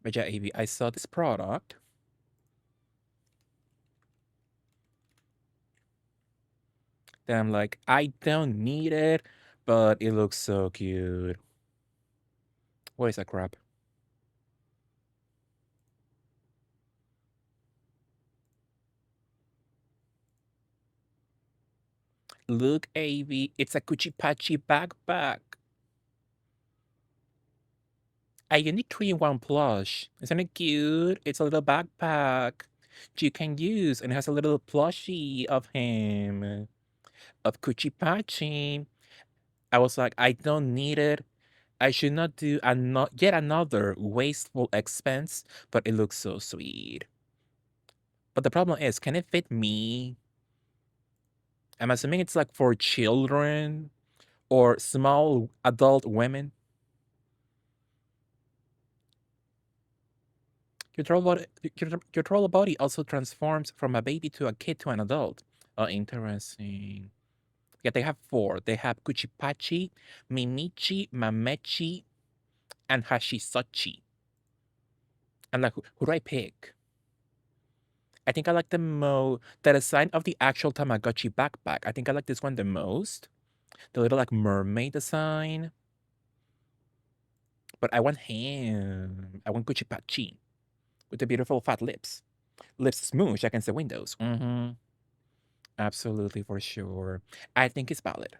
But yeah, AB, I saw this product. Then I'm like, I don't need it, but it looks so cute. What is that crap? Look, AB, it's a Cuchi Pachi backpack. A unique 3-in-1 plush. Isn't it cute? It's a little backpack you can use, and it has a little plushie of him, of Cuchi Pachi. I was like, I don't need it. I should not do yet another wasteful expense, but it looks so sweet. But the problem is, can it fit me? I'm assuming it's like for children or small adult women. Your troll body also transforms from a baby to a kid to an adult. Oh, interesting. Yeah, they have four. They have Kuchipachi, Mimichi, Mamechi, and Hashisachi. And like, who do I pick? I think I like the design of the actual Tamagotchi backpack. I think I like this one the most. The little like mermaid design. But I want him. I want Kuchipachi with the beautiful fat lips. Lips smoosh against the windows. Mm-hmm. Absolutely, for sure. I think it's valid.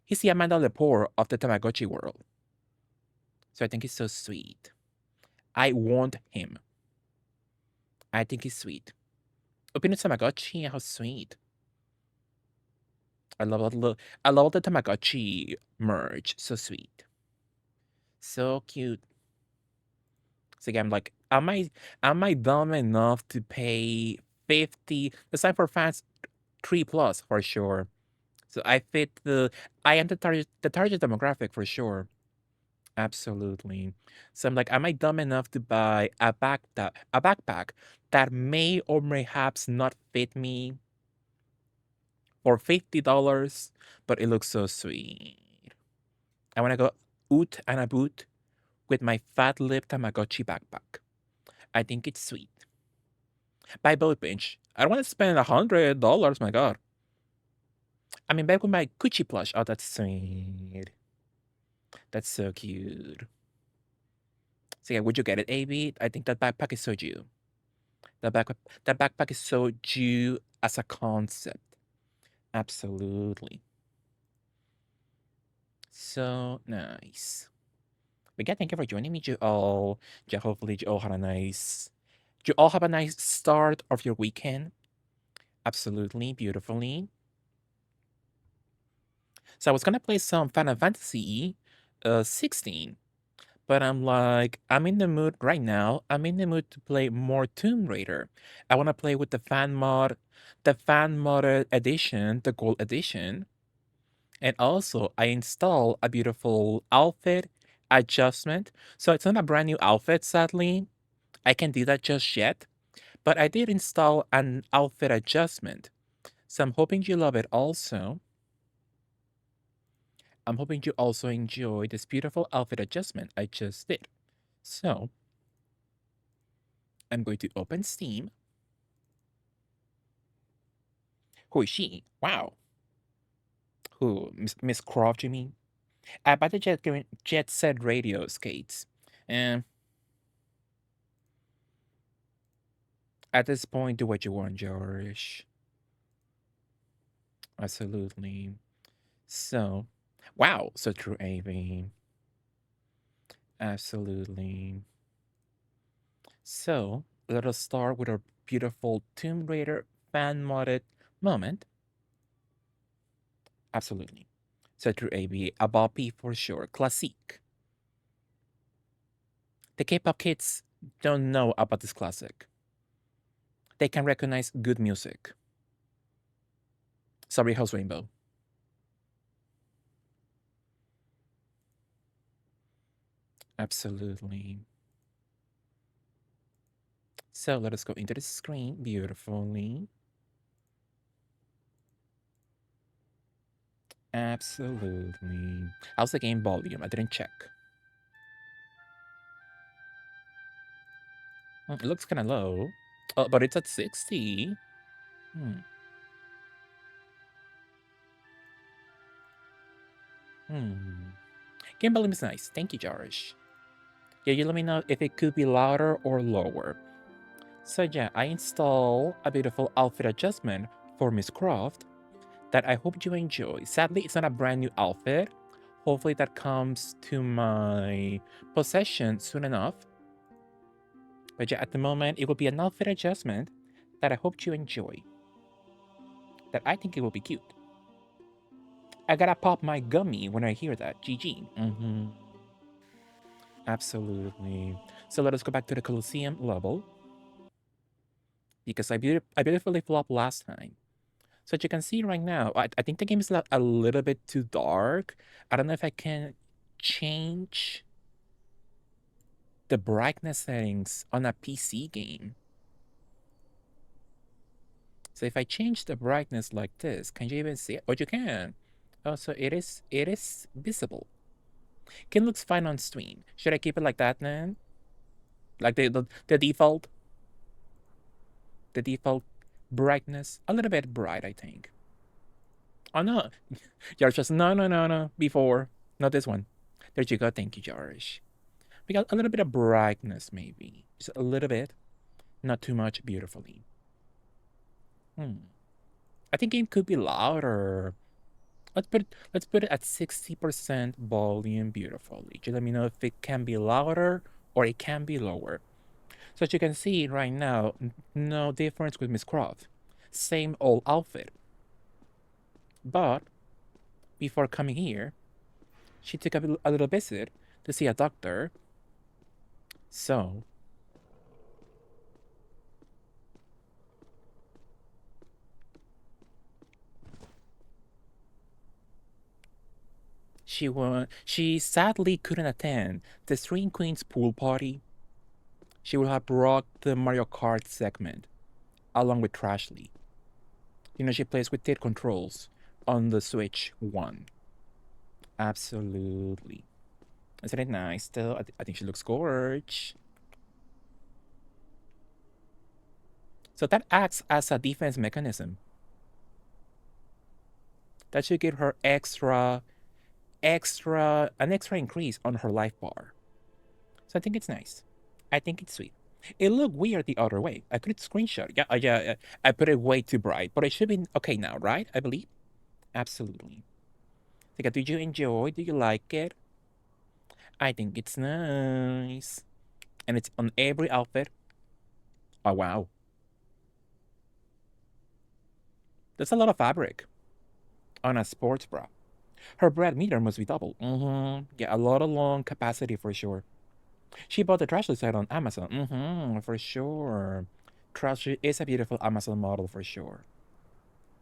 He's the Amanda Lepore of the Tamagotchi world. So I think he's so sweet. I want him. I think he's sweet. Opinion Tamagotchi, how sweet. I love the Tamagotchi merch. So sweet. So cute. So again, I'm like, am I dumb enough to pay 50? Design for fans 3 plus for sure. So I am the target demographic for sure. Absolutely. So I'm like, am I dumb enough to buy a backpack that may or perhaps not fit me for $50, but it looks so sweet. I want to go oot and a boot with my fat lip Tamagotchi backpack. I think it's sweet. Buy both binge. I don't want to spend $100. My God. I mean, back with my Gucci plush. Oh, that's sweet. That's so cute. So yeah, would you get it, AB? I think that backpack is so due. That backpack, that backpack is so due as a concept. Absolutely. So nice. But yeah, thank you for joining me, you all. Yeah, hopefully you all have a nice start of your weekend. Absolutely, beautifully. So I was gonna play some Final Fantasy 16, but I'm like, I'm in the mood right now. I'm in the mood to play more Tomb Raider. I wanna play with the fan modded edition, the gold edition. And also I install a beautiful outfit adjustment. So it's not a brand new outfit, sadly. I can't do that just yet. But I did install an outfit adjustment. So I'm hoping you love it also. I'm hoping you also enjoy this beautiful outfit adjustment I just did. So I'm going to open Steam. Who is she? Wow. Who? Miss Croft, you mean? I bought the Jet Set Radio skates. And at this point, do what you want, George. Absolutely. So, wow. So true, Amy. Absolutely. So, let us start with our beautiful Tomb Raider fan modded moment. Absolutely. So true, AB. A boppy for sure. Classic. The K-pop kids don't know about this classic. They can recognize good music. Sorry, House Rainbow. Absolutely. So let us go into the screen beautifully. Absolutely. How's the game volume? I didn't check. It looks kind of low. But it's at 60. Hmm. Hmm. Game volume is nice. Thank you, Jarish. Yeah, you let me know if it could be louder or lower. So yeah, I install a beautiful outfit adjustment for Miss Croft that I hope you enjoy. Sadly, it's not a brand new outfit. Hopefully that comes to my possession soon enough. But yeah, at the moment, it will be an outfit adjustment that I hope you enjoy. That I think it will be cute. I gotta pop my gummy when I hear that. GG. Absolutely. So let us go back to the Colosseum level because I beautifully flopped last time. So as you can see right now, I think the game is a little bit too dark. I don't know if I can change the brightness settings on a PC game. So if I change the brightness like this, can you even see it? Oh, you can. Oh, so it is visible. Can looks fine on stream. Should I keep it like that then? Like the default? The default brightness? A little bit bright, I think. Oh no. George just no. Before. Not this one. There you go. Thank you, George. We got a little bit of brightness, maybe. Just a little bit. Not too much beautifully. I think it could be louder. Let's put it at 60% volume beautifully. Just let me know if it can be louder or it can be lower. So as you can see right now, no difference with Miss Croft. Same old outfit. But before coming here, she took a little visit to see a doctor. So she sadly couldn't attend the Stream Queen's pool party. She would have brought the Mario Kart segment along with Trashley. You know, she plays with TID controls on the Switch 1. Absolutely. Isn't it nice still? I think she looks gorge. So that acts as a defense mechanism. That should give her an extra increase on her life bar. So I think it's nice. I think it's sweet. It looked weird the other way. I could screenshot. Yeah. I put it way too bright, but it should be okay now, right? I believe. Absolutely. Tika, did you enjoy? Do you like it? I think it's nice. And it's on every outfit. Oh, wow. That's a lot of fabric on a sports bra. Her bread meter must be double. Yeah, a lot of long capacity for sure. She bought the Trashley set on Amazon. For sure. Trashley is a beautiful Amazon model for sure.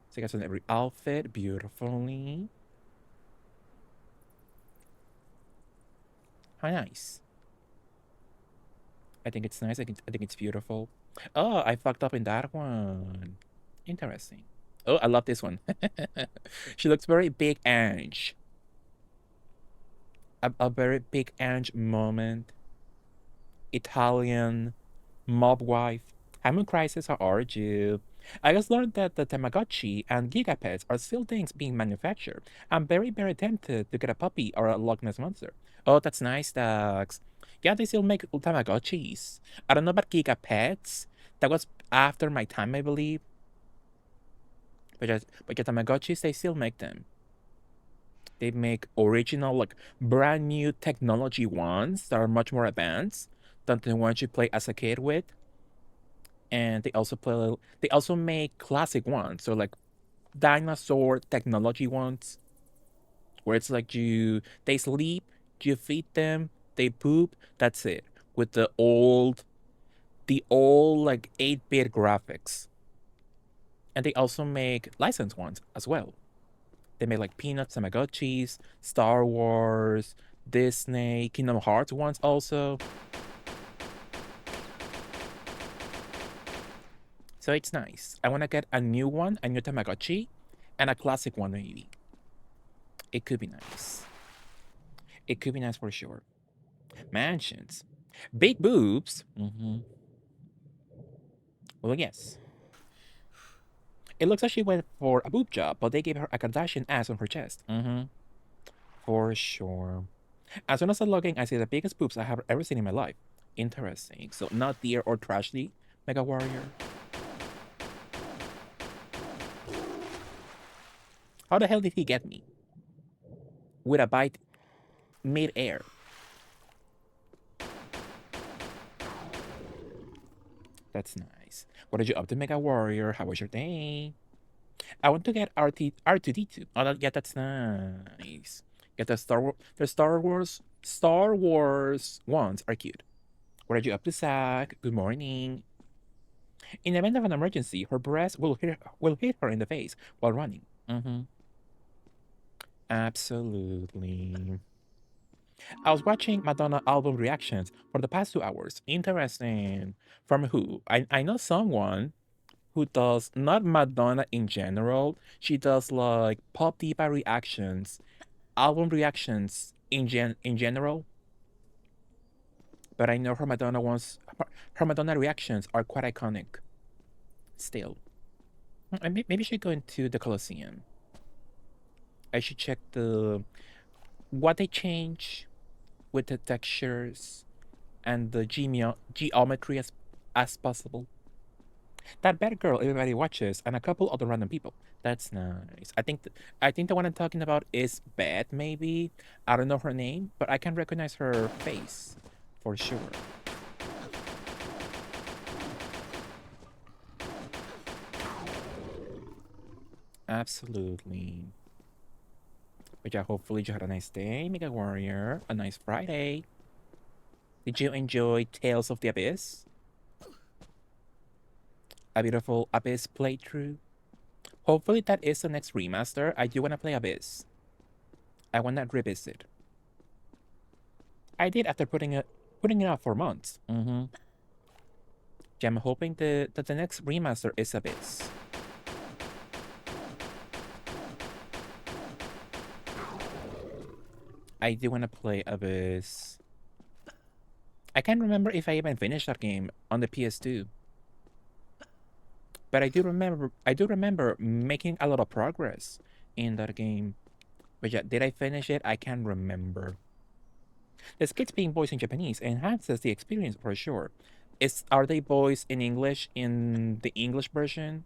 So you guys on every outfit beautifully. How nice. I think it's nice. I think it's beautiful. Oh, I fucked up in that one. Interesting. Oh, I love this one. She looks very big Ange. A very big Ange moment. Italian mob wife. I'm crisis. How are you? I just learned that the Tamagotchi and Gigapets are still things being manufactured. I'm very tempted to get a puppy or a Loch Ness monster. Oh, that's nice, Dax. Yeah, they still make Tamagotchis. I don't know about Gigapets. That was after my time, I believe. But the Tamagotchis, they still make them. They make original, like brand new technology ones that are much more advanced than the ones you play as a kid with. And they also make classic ones, so like dinosaur technology ones, where it's like they sleep, you feed them, they poop, that's it. With the old like 8-bit graphics. And they also make licensed ones as well. They make like Peanuts, Tamagotchis, Star Wars, Disney, Kingdom Hearts ones also. So it's nice. I want to get a new one, a new Tamagotchi, and a classic one maybe. It could be nice. It could be nice for sure. Mansions. Big boobs. Well, yes. It looks like she went for a boob job, but they gave her a Kardashian ass on her chest. Mm-hmm. For sure. As soon as I log in, I see the biggest boobs I have ever seen in my life. Interesting. So not dear or trashly, Mega Warrior. How the hell did he get me? With a bite mid-air. That's nice. What did you up to, Mega Warrior? How was your day? I want to get R2D2. Oh, yeah, that's nice. Get Star Wars ones are cute. What are you up to, Zach? Good morning. In the event of an emergency, her breast will hit her in the face while running. Mm-hmm. Absolutely. I was watching Madonna album reactions for the past 2 hours. Interesting. From who? I know someone who does not Madonna in general. She does like pop diva reactions, album reactions in general. But I know her Madonna reactions are quite iconic. Still, maybe she should go into the Colosseum. I should check what they change with the textures and the geometry as possible. That bad girl everybody watches and a couple other random people. That's nice. I think the one I'm talking about is Beth. Maybe I don't know her name, but I can recognize her face for sure. Absolutely. But yeah, hopefully you had a nice day, Mega Warrior. A nice Friday. Did you enjoy Tales of the Abyss? A beautiful Abyss playthrough. Hopefully that is the next remaster. I do want to play Abyss. I want to revisit. I did after putting it out for months. Mm-hmm. Yeah, I'm hoping that the next remaster is Abyss. I do want to play Abyss. I can't remember if I even finished that game on the PS2. But I do remember making a lot of progress in that game. But yeah, did I finish it? I can't remember. The skits being voiced in Japanese enhances the experience for sure. Are they voiced in English in the English version?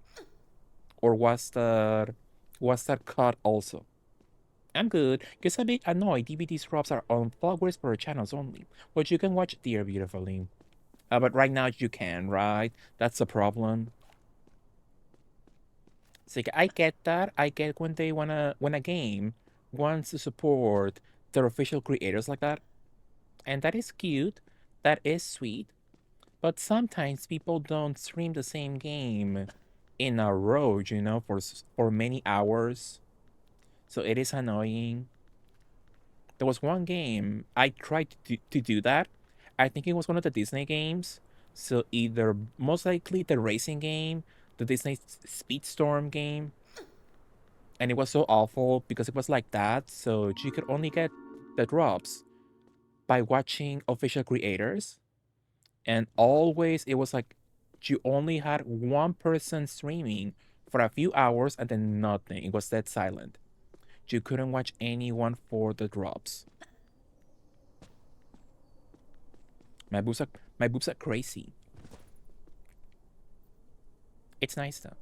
Or was that cut also? I'm good, because I'm a bit annoyed DVD drops are on Vlog Whisperer channels only, which you can watch there beautifully. But right now you can, right? That's the problem. So I get that. I get when a game wants to support their official creators like that. And that is cute. That is sweet. But sometimes people don't stream the same game in a row, for many hours. So it is annoying. There was one game I tried to do that. I think it was one of the Disney games. So either most likely the racing game, the Disney Speedstorm game, and it was so awful because it was like that. So you could only get the drops by watching official creators, and always it was like you only had one person streaming for a few hours and then nothing. It was dead silent. You couldn't watch anyone for the drops. My boobs are my boobs are crazy. It's nice though.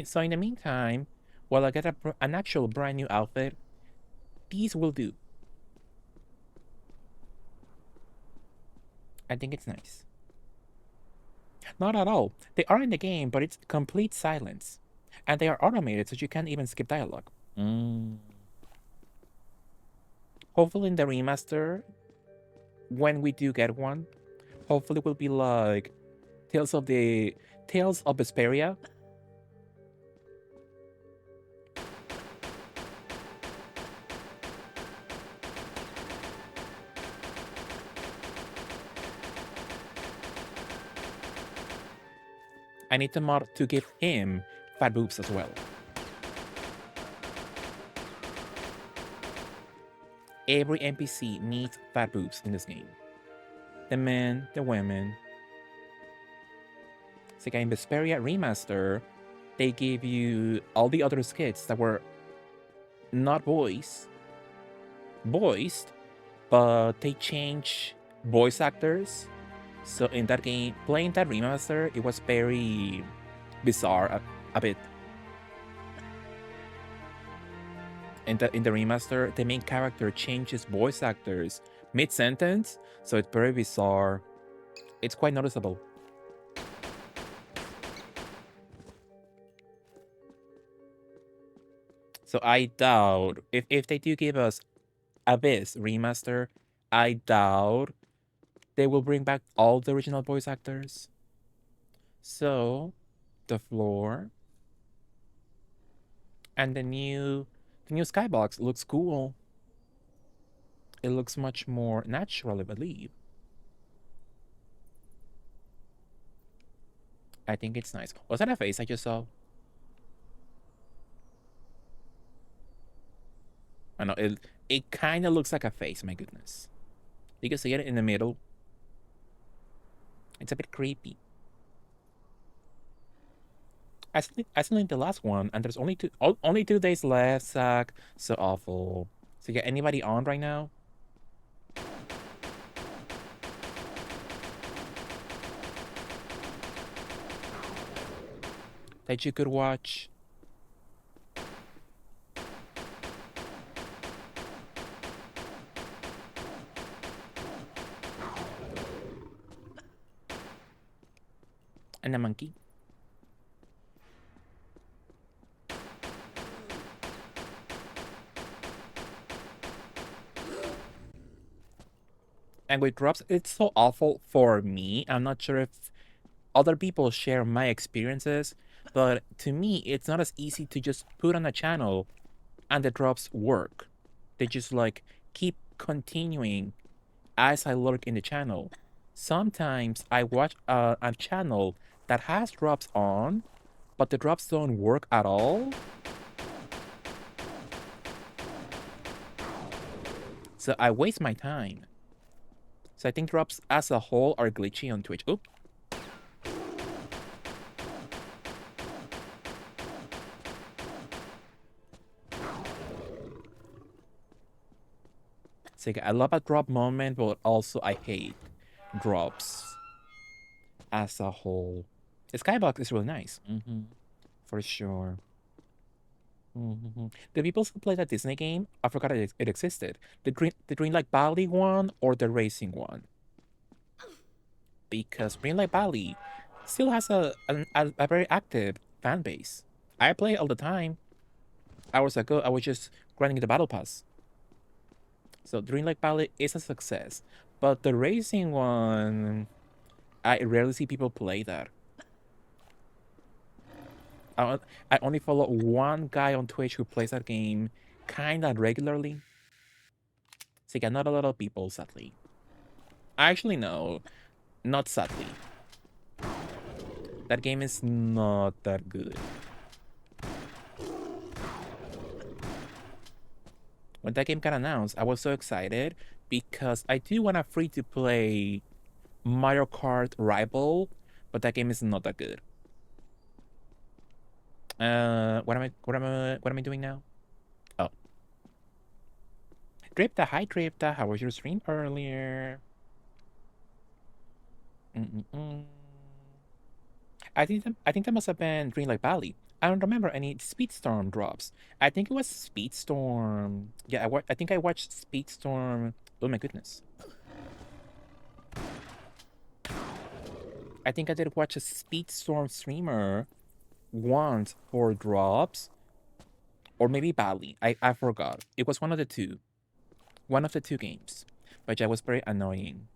So in the meantime, while I get an actual brand new outfit, these will do. I think it's nice. Not at all. They are in the game, but it's complete silence. And they are automated, so you can't even skip dialogue. Hopefully in the remaster, when we do get one, hopefully it will be like Tales of Vesperia. I need the mod to give him fat boobs as well. Every NPC needs fat boobs in this game. The men, the women. So again, Vesperia Remaster, they gave you all the other skits that were not voiced, but they changed voice actors. So in that game, playing that remaster, it was very bizarre a bit. In the remaster, the main character changes voice actors mid-sentence, so it's very bizarre. It's quite noticeable. So I doubt, if they do give us Abyss remaster, I doubt they will bring back all the original voice actors. So, the floor and the new skybox looks cool. It looks much more natural, I believe. I think it's nice. Was that a face I just saw? I know it kind of looks like a face. My goodness, you can see it in the middle. It's a bit creepy. I still need the last one, and there's only 2 days left. Zach, so awful. So you got anybody on right now? That you could watch? And a monkey. And with drops, it's so awful for me. I'm not sure if other people share my experiences, but to me, it's not as easy to just put on a channel and the drops work. They just like keep continuing as I lurk in the channel. Sometimes I watch a channel that has drops on, but the drops don't work at all. So I waste my time. So I think drops as a whole are glitchy on Twitch. Oop. So I love a drop moment, but also I hate drops as a whole. The skybox is really nice. For sure. The people who played that Disney game, I forgot it existed. The Green Light Valley one or the racing one? Because Green Light Valley still has a very active fan base. I play it all the time. Hours ago, I was just grinding the battle pass. So Green Light Valley is a success, but the racing one, I rarely see people play that. I only follow one guy on Twitch who plays that game kinda regularly. So yeah, not a lot of people, sadly. Actually, no, not sadly. That game is not that good. When that game got announced, I was so excited because I do want a free-to-play Mario Kart rival, but that game is not that good. What am I doing now? Oh. Dripta, hi Dripta, how was your stream earlier? I think that must have been Green Light Valley. I don't remember any Speedstorm drops. I think it was Speedstorm. Yeah, I think I watched Speedstorm. Oh my goodness. I think I did watch a Speedstorm streamer once for drops. Or maybe Bali. I forgot. It was one of the two. One of the two games. But yeah, it was very annoying.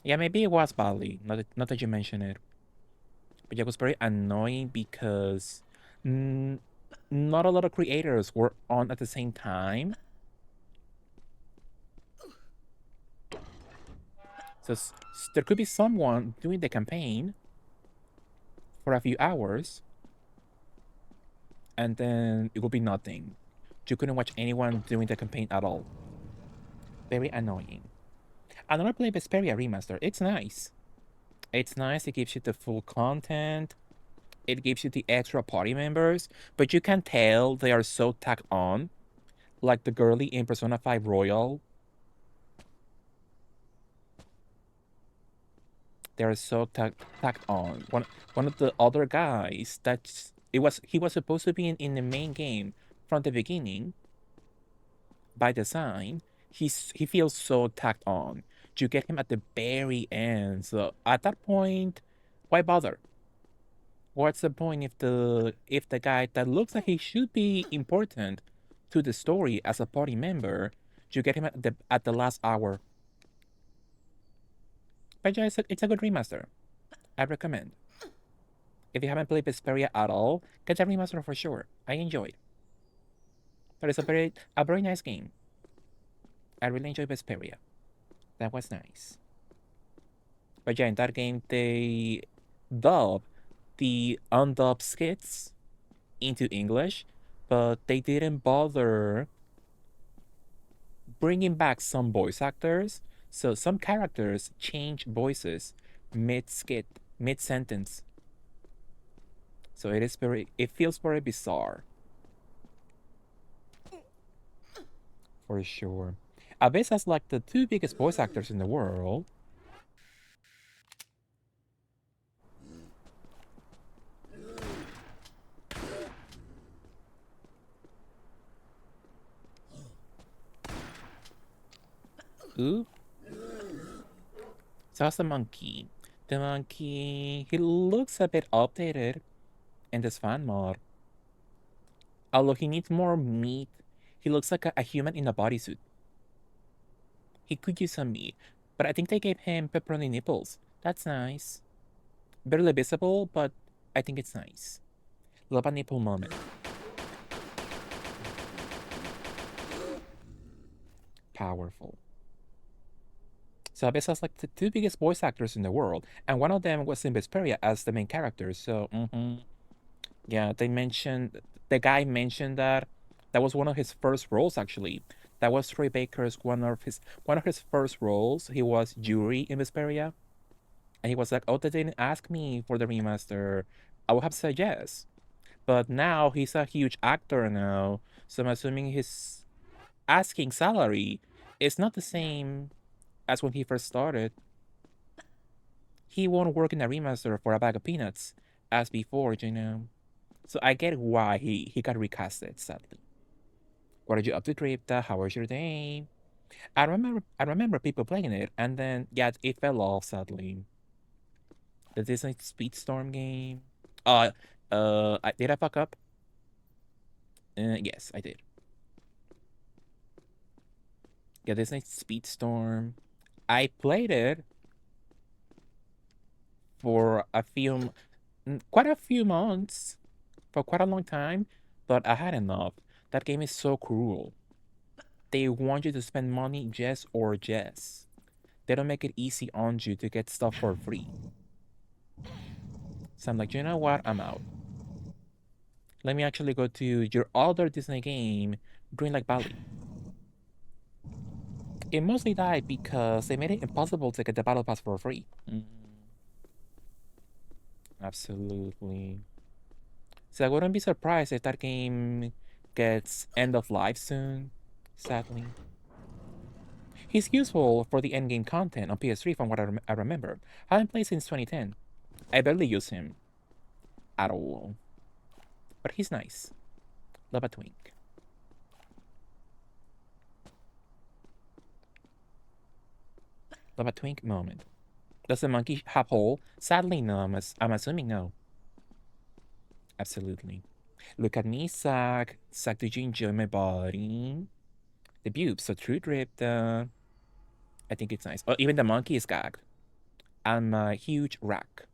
Yeah, maybe it was Bali. Not that you mention it. But yeah, it was very annoying because not a lot of creators were on at the same time. So there could be someone doing the campaign for a few hours, and then it would be nothing. You couldn't watch anyone doing the campaign at all. Very annoying. I never played Vesperia Remaster. It's nice. It's nice. It gives you the full content. It gives you the extra party members, but you can tell they are so tacked on, like the girly in Persona 5 Royal. They are so tacked on. One of the other guys that's it was he was supposed to be in the main game from the beginning by design. He feels so tacked on. You get him at the very end. So at that point, why bother? What's the point if the guy that looks like he should be important to the story as a party member, you get him at the last hour? But yeah, it's a good remaster. I recommend. If you haven't played Vesperia at all, get the remaster for sure. I enjoyed. But it's a very nice game. I really enjoyed Vesperia. That was nice. But yeah, in that game they dub the undubbed skits into English, but they didn't bother bringing back some voice actors. So some characters change voices mid skit, mid sentence. So it feels very bizarre. For sure. Abyss has like the two biggest voice actors in the world. Ooh. So how's the monkey? The monkey, he looks a bit updated in this fan mod. Although he needs more meat, he looks like a human in a bodysuit. He could use some meat, but I think they gave him pepperoni nipples. That's nice. Barely visible, but I think it's nice. Love a nipple moment. Powerful. So Abyss has like the two biggest voice actors in the world, and one of them was in Vesperia as the main character. So, yeah, the guy mentioned that that was one of his first roles actually. That was Troy Baker's one of his first roles. He was Yuri in Vesperia, and he was like, "Oh, they didn't ask me for the remaster. I would have said yes." But now he's a huge actor now, so I'm assuming his asking salary is not the same as when he first started. He won't work in a remaster for a bag of peanuts as before, you know. So I get why he got recasted, sadly. What are you up to, Crypta? How was your day? I remember people playing it, and then yeah, it fell off sadly. The Disney Speedstorm game. Uh, did I fuck up? Yes, I did. Yeah, Disney Speedstorm. I played it for quite a few months, for quite a long time, but I had enough. That game is so cruel. They want you to spend money just or just. They don't make it easy on you to get stuff for free. So I'm like, you know what? I'm out. Let me actually go to your other Disney game, Green Lake Valley. It mostly died because they made it impossible to get the battle pass for free. Absolutely. So I wouldn't be surprised if that game gets end of life soon, sadly. He's useful for the endgame content on PS3 from what I remember. Haven't played since 2010. I barely use him at all. But he's nice. Love a twink. Love a twink moment. Does the monkey have hole? Sadly, no. I'm assuming no. Absolutely. Look at me, Zach. Zach, did you enjoy my body? The boobs, so true dripped. I think it's nice. Oh, even the monkey is gagged. I'm a huge rack.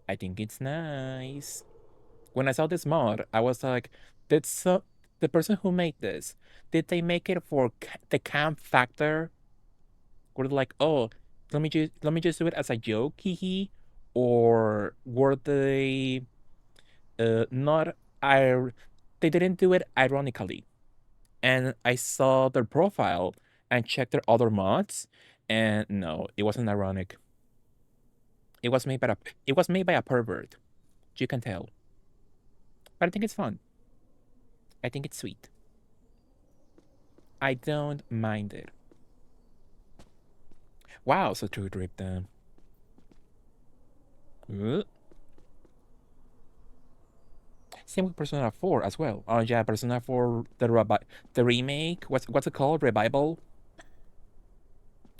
I think it's nice. When I saw this mod, I was like, did the person who made this, did they make it for the camp factor? Were they like, oh, let me just do it as a joke, hee hee, or were they not? I they didn't do it ironically, and I saw their profile and checked their other mods, and no, it wasn't ironic. It was made by a pervert. You can tell. But I think it's fun. I think it's sweet. I don't mind it. Wow, so true drip then. Same with Persona 4 as well. Oh yeah, Persona 4 the remake. What's it called? Revival.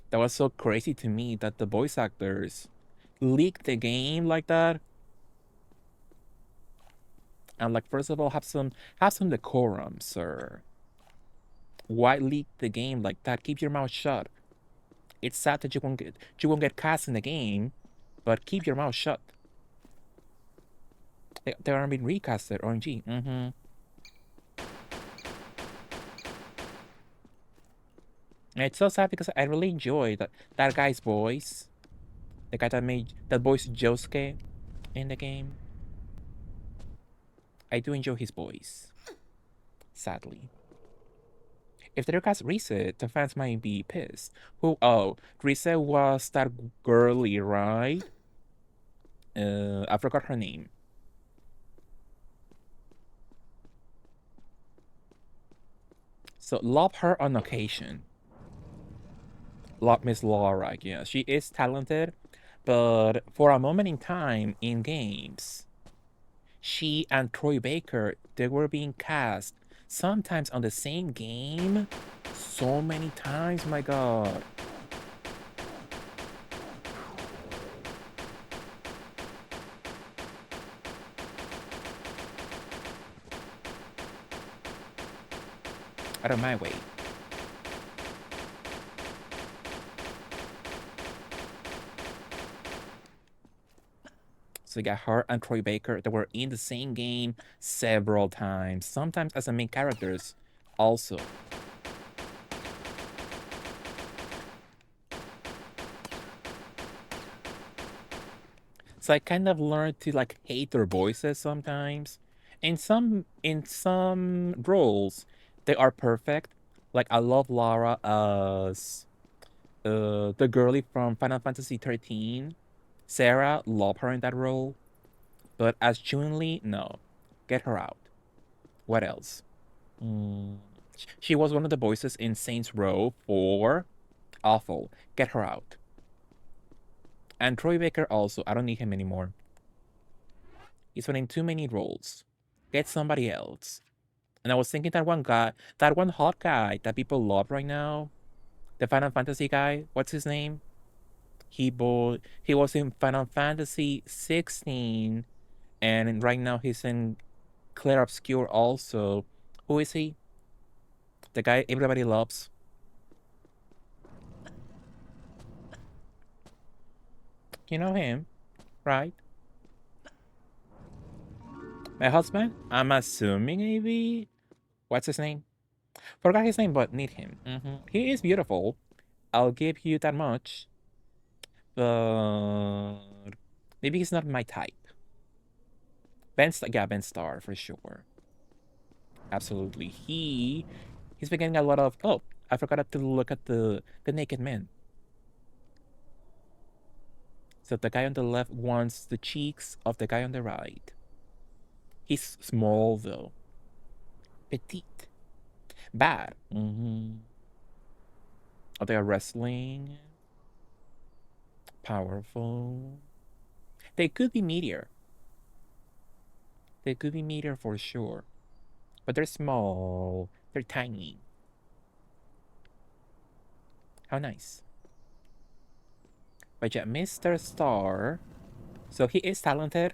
That was so crazy to me that the voice actors leaked the game like that. And like, first of all, have some decorum, sir. Why leak the game like that? Keep your mouth shut. It's sad that you won't get cast in the game, but keep your mouth shut. They aren't being recasted, OMG. And it's so sad because I really enjoy that guy's voice. The guy that voiced Josuke in the game. I do enjoy his voice. Sadly. If they recast Reset, the fans might be pissed. Reset was that girly, right? I forgot her name. So love her on occasion. Love Miss Laura, yeah. She is talented, but for a moment in time in games, she and Troy Baker, they were being cast sometimes on the same game so many times, my god. Out of my way. So you got her and Troy Baker that were in the same game several times, sometimes as the main characters also. So I kind of learned to like hate their voices sometimes. In some roles, they are perfect. Like I love Lara as the girlie from Final Fantasy 13. Sarah, love her in that role. But as Chun-Li, no. Get her out. What else? She was one of the voices in Saints Row 4. Awful. Get her out. And Troy Baker also. I don't need him anymore. He's playing too many roles. Get somebody else. And I was thinking that one hot guy that people love right now, the Final Fantasy guy. What's his name? He was in Final Fantasy 16, and right now he's in Clair Obscur also. Who is he? The guy everybody loves. You know him, right? My husband? I'm assuming maybe. What's his name? Forgot his name, but need him. He is beautiful. I'll give you that much. But maybe he's not my type. Ben Star for sure. Absolutely. He's been getting a lot of. Oh, I forgot to look at the naked man. So the guy on the left wants the cheeks of the guy on the right. He's small though. Petite. Bad. Oh, they are wrestling. Powerful. They could be meteor. They could be meteor for sure. But they're small. They're tiny. How nice. But yeah, Mr. Star. So he is talented.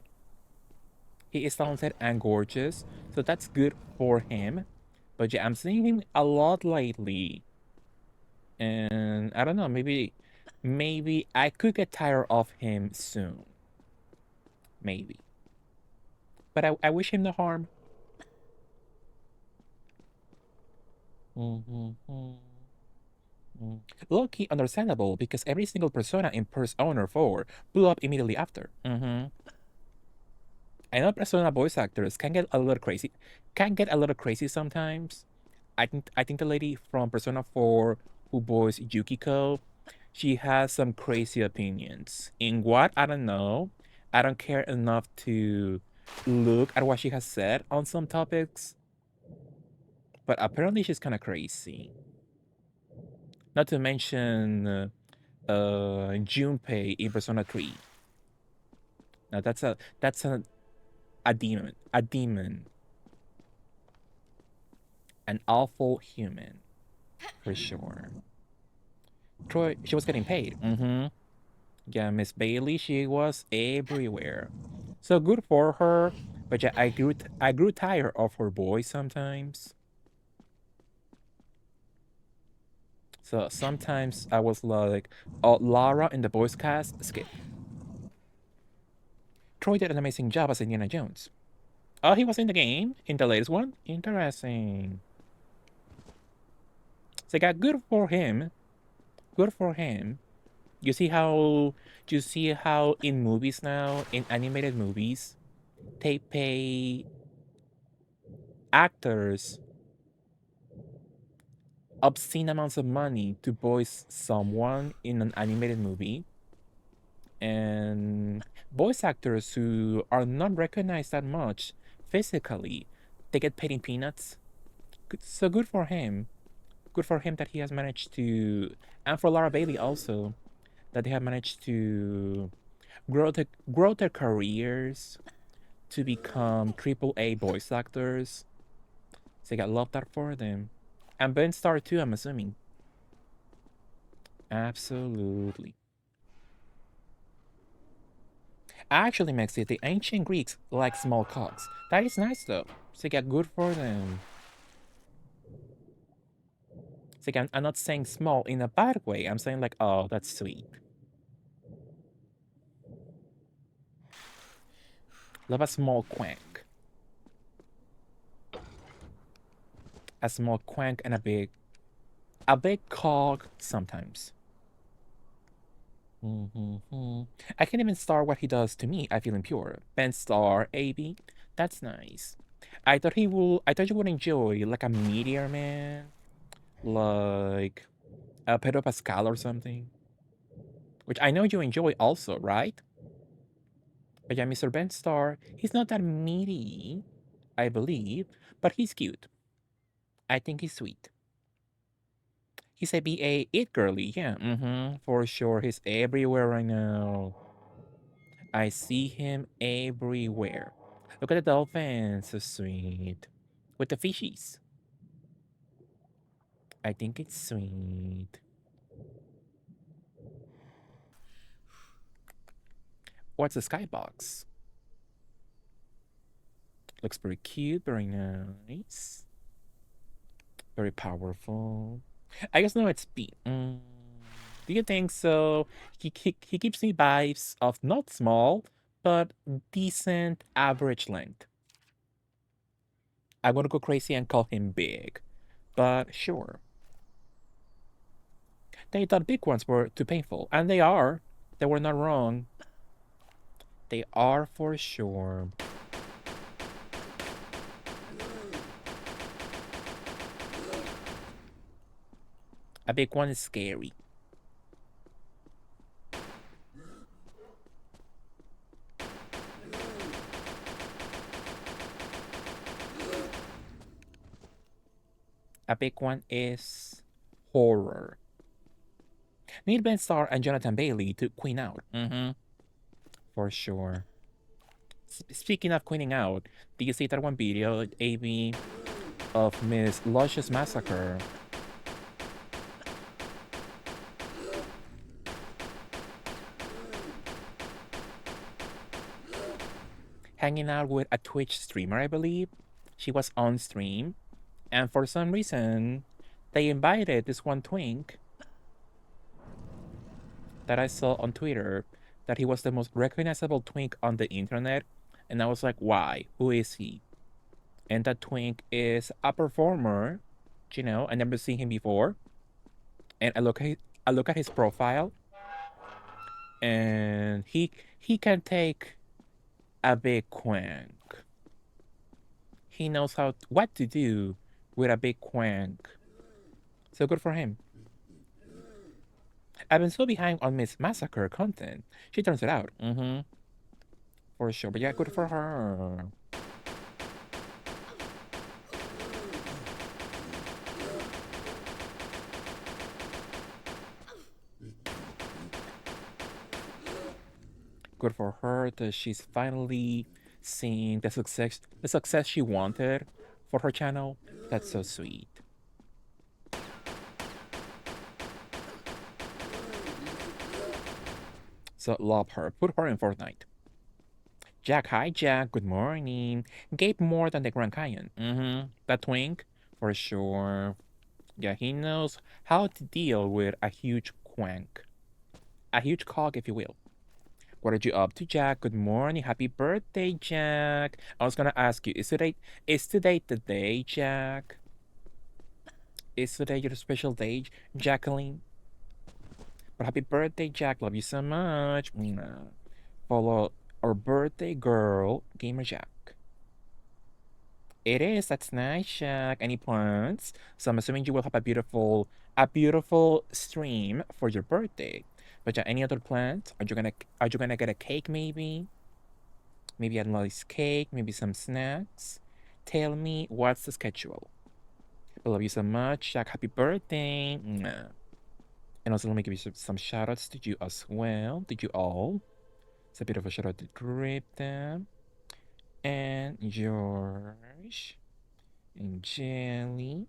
He is talented and gorgeous. So that's good for him. But yeah, I'm seeing him a lot lately. And I don't know, maybe I could get tired of him soon. Maybe. But I wish him no harm. Low-key understandable because every single persona in Persona 4 blew up immediately after. I know Persona voice actors can get a little crazy. Sometimes. I think the lady from Persona 4 who voiced Yukiko, She has some crazy opinions. In what? I don't know. I don't care enough to look at what she has said on some topics, but apparently she's kind of crazy. Not to mention Junpei in Persona 3. Now that's a demon, an awful human for sure. Troy, she was getting paid. Mm-hmm. Yeah, Miss Bailey, she was everywhere. So good for her. But yeah, I grew tired of her voice sometimes. So sometimes I was like, oh, Lara in the voice cast, skip. Troy did an amazing job as Indiana Jones. Oh, he was in the game? In the latest one? Interesting. So yeah, good for him. Good for him. You see how you see how in movies now, in animated movies, they pay actors obscene amounts of money to voice someone in an animated movie, and voice actors who are not recognized that much physically, they get paid in peanuts. So good for him. Good for him that he has managed to, and for Lara Bailey also, that they have managed to grow their careers to become AAA voice actors. So I love that for them. And Ben Star too, I'm assuming. Absolutely. Actually, Maxi, the ancient Greeks like small cogs. That is nice though. So yeah, good for them. So again, I'm not saying small in a bad way. I'm saying like, oh, that's sweet. Love a small quank. A small quank and a big cog sometimes. Mm-hmm. I can't even star what he does to me. I feel impure. Ben star, AB. That's nice. I thought you would enjoy like a meteor man, like a Pedro Pascal or something. Which I know you enjoy also, right? But yeah, Mr. Ben Star, he's not that meaty, I believe, but he's cute. I think he's sweet. He's a BA it girly, yeah, for sure. He's everywhere right now. I see him everywhere. Look at the dolphin, so sweet. With the fishies. I think it's sweet. What's the skybox? Looks very cute, very nice. Very powerful. I guess no, it's B. Do you think so? He gives me vibes of not small, but decent average length. I want to go crazy and call him big, but sure. They thought big ones were too painful, and they are. They were not wrong. They are for sure. A big one is scary. A big one is horror. Need Ben Starr and Jonathan Bailey to queen out. For sure. Speaking of queening out, did you see that one video, AB, of Miss Luscious Massacre? Hanging out with a Twitch streamer, I believe. She was on stream, and for some reason, they invited this one twink that I saw on Twitter that he was the most recognizable twink on the internet, and I was like, why? Who is he? And that twink is a performer, you know, I never seen him before. And I look at his profile, and he can take a big quank. He knows what to do with a big quank. So good for him. I've been so behind on Miss Massacre content. She turns it out. For sure. But yeah, good for her. Good for her that she's finally seeing the success she wanted for her channel. That's so sweet. So love her. Put her in Fortnite. Jack, hi Jack. Good morning. Gabe more than the Grand Canyon. That twink, for sure. Yeah, he knows how to deal with a huge quank. A huge cog, if you will. What are you up to, Jack? Good morning. Happy birthday, Jack. I was gonna ask you, is today the day, Jack? Is today your special day, Jacqueline? But happy birthday, Jack. Love you so much. Mwah. Follow our birthday girl, Gamer Jack. It is. That's nice, Jack. Any plans? So I'm assuming you will have a beautiful stream for your birthday. But yeah, any other plans? Are you gonna get a cake maybe? Maybe a nice cake, maybe some snacks. Tell me what's the schedule. I love you so much, Jack. Happy birthday. Mwah. And also let me give you some shout outs to you as well. To you all. It's a bit of a shout out to Crypta and George and Jelly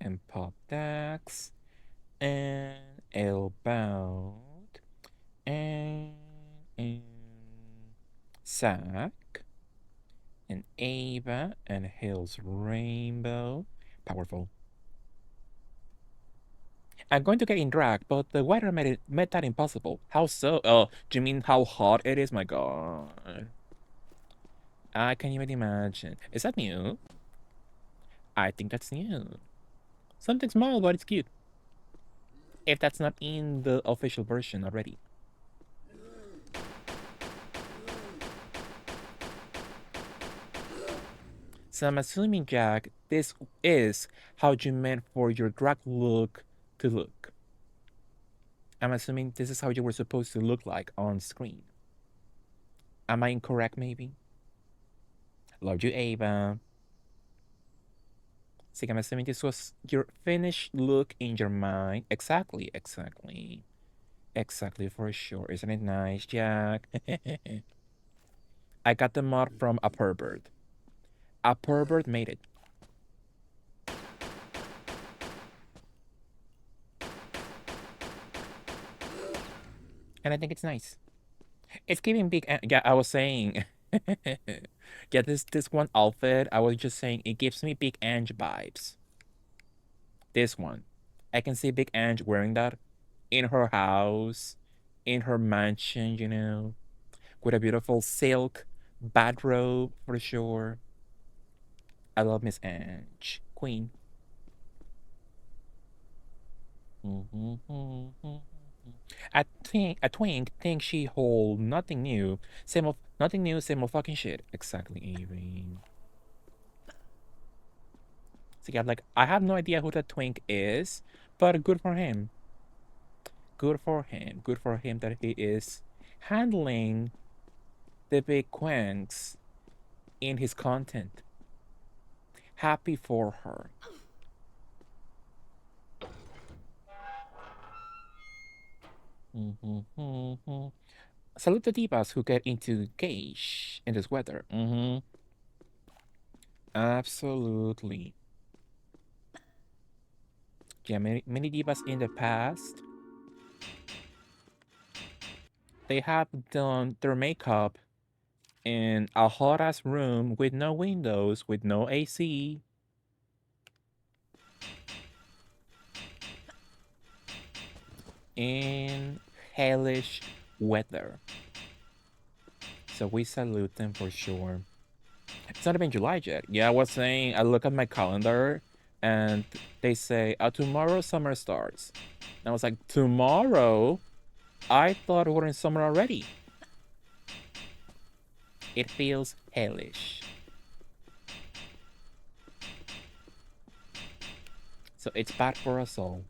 and Pop Dax and Elbout and Sack and Ava and Hills Rainbow. Powerful. I'm going to get in drag, but the weather made that impossible. How so? Oh, do you mean how hot it is? My god. I can't even imagine. Is that new? I think that's new. Something small, but it's cute. If that's not in the official version already. So I'm assuming, Jack, this is how you meant for your drag look to look. I'm assuming this is how you were supposed to look like on screen. Am I incorrect, maybe? Love you, Ava. So I'm assuming this was your finished look in your mind. Exactly, exactly. Exactly, for sure. Isn't it nice, Jack? I got the mod from a pervert. A pervert made it. And I think it's nice. It's giving big. Yeah, I was saying. Yeah, this one outfit, I was just saying it gives me Big Ange vibes. This one. I can see Big Ange wearing that in her house, in her mansion, with a beautiful silk bathrobe for sure. I love Miss Ange. Queen. A twink thinks she hold nothing new. Nothing new, same old fucking shit. Exactly, Avery. So yeah, like I have no idea who that twink is, but good for him. Good for him. Good for him that he is handling the big quanks in his content. Happy for her. Salute the divas who get into gauge in this weather. Absolutely. Yeah, many divas in the past, they have done their makeup in a hot ass room with no windows, with no AC. In hellish weather. So we salute them for sure. It's not even July yet. Yeah, I was saying, I look at my calendar and they say, tomorrow summer starts. And I was like, tomorrow? I thought we're in summer already. It feels hellish. So it's bad for us all.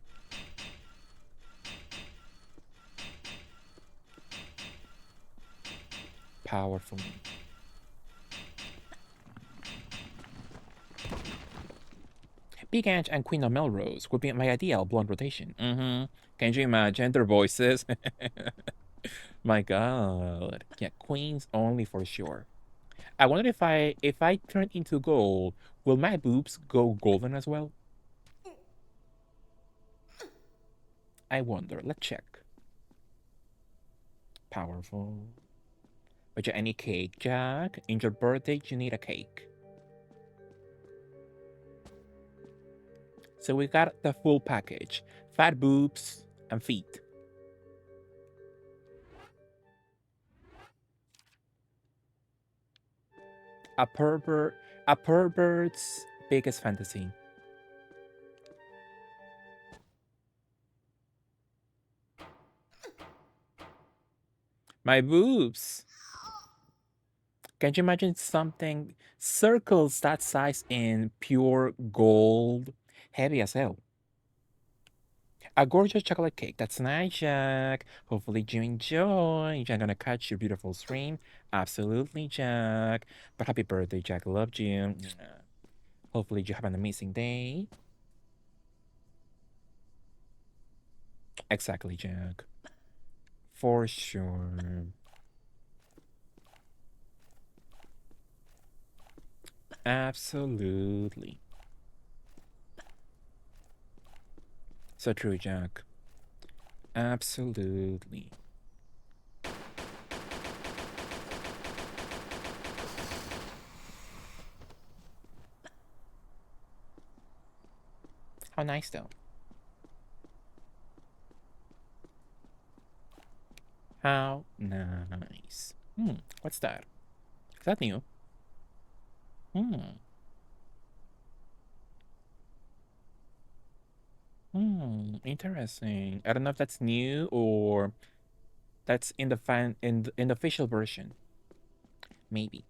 Powerful. Big Ange and Queen of Melrose would be my ideal blonde rotation. Can you imagine their voices? My god. Yeah, queens only for sure. I wonder if I turn into gold, will my boobs go golden as well? I wonder. Let's check. Powerful. But you any cake, Jack? In your birthday, you need a cake. So we got the full package. Fat boobs and feet. A pervert, a pervert's biggest fantasy. My boobs. Can you imagine something circles that size in pure gold? Heavy as hell. A gorgeous chocolate cake. That's nice, Jack. Hopefully you enjoy. Jack gonna catch your beautiful stream. Absolutely, Jack. But happy birthday, Jack. Loved you. Hopefully you have an amazing day. Exactly, Jack. For sure. Absolutely. So true, Jack. Absolutely. How nice, though. How nice. What's that? Is that new? Hmm. Interesting. I don't know if that's new or that's in the in the official version. Maybe.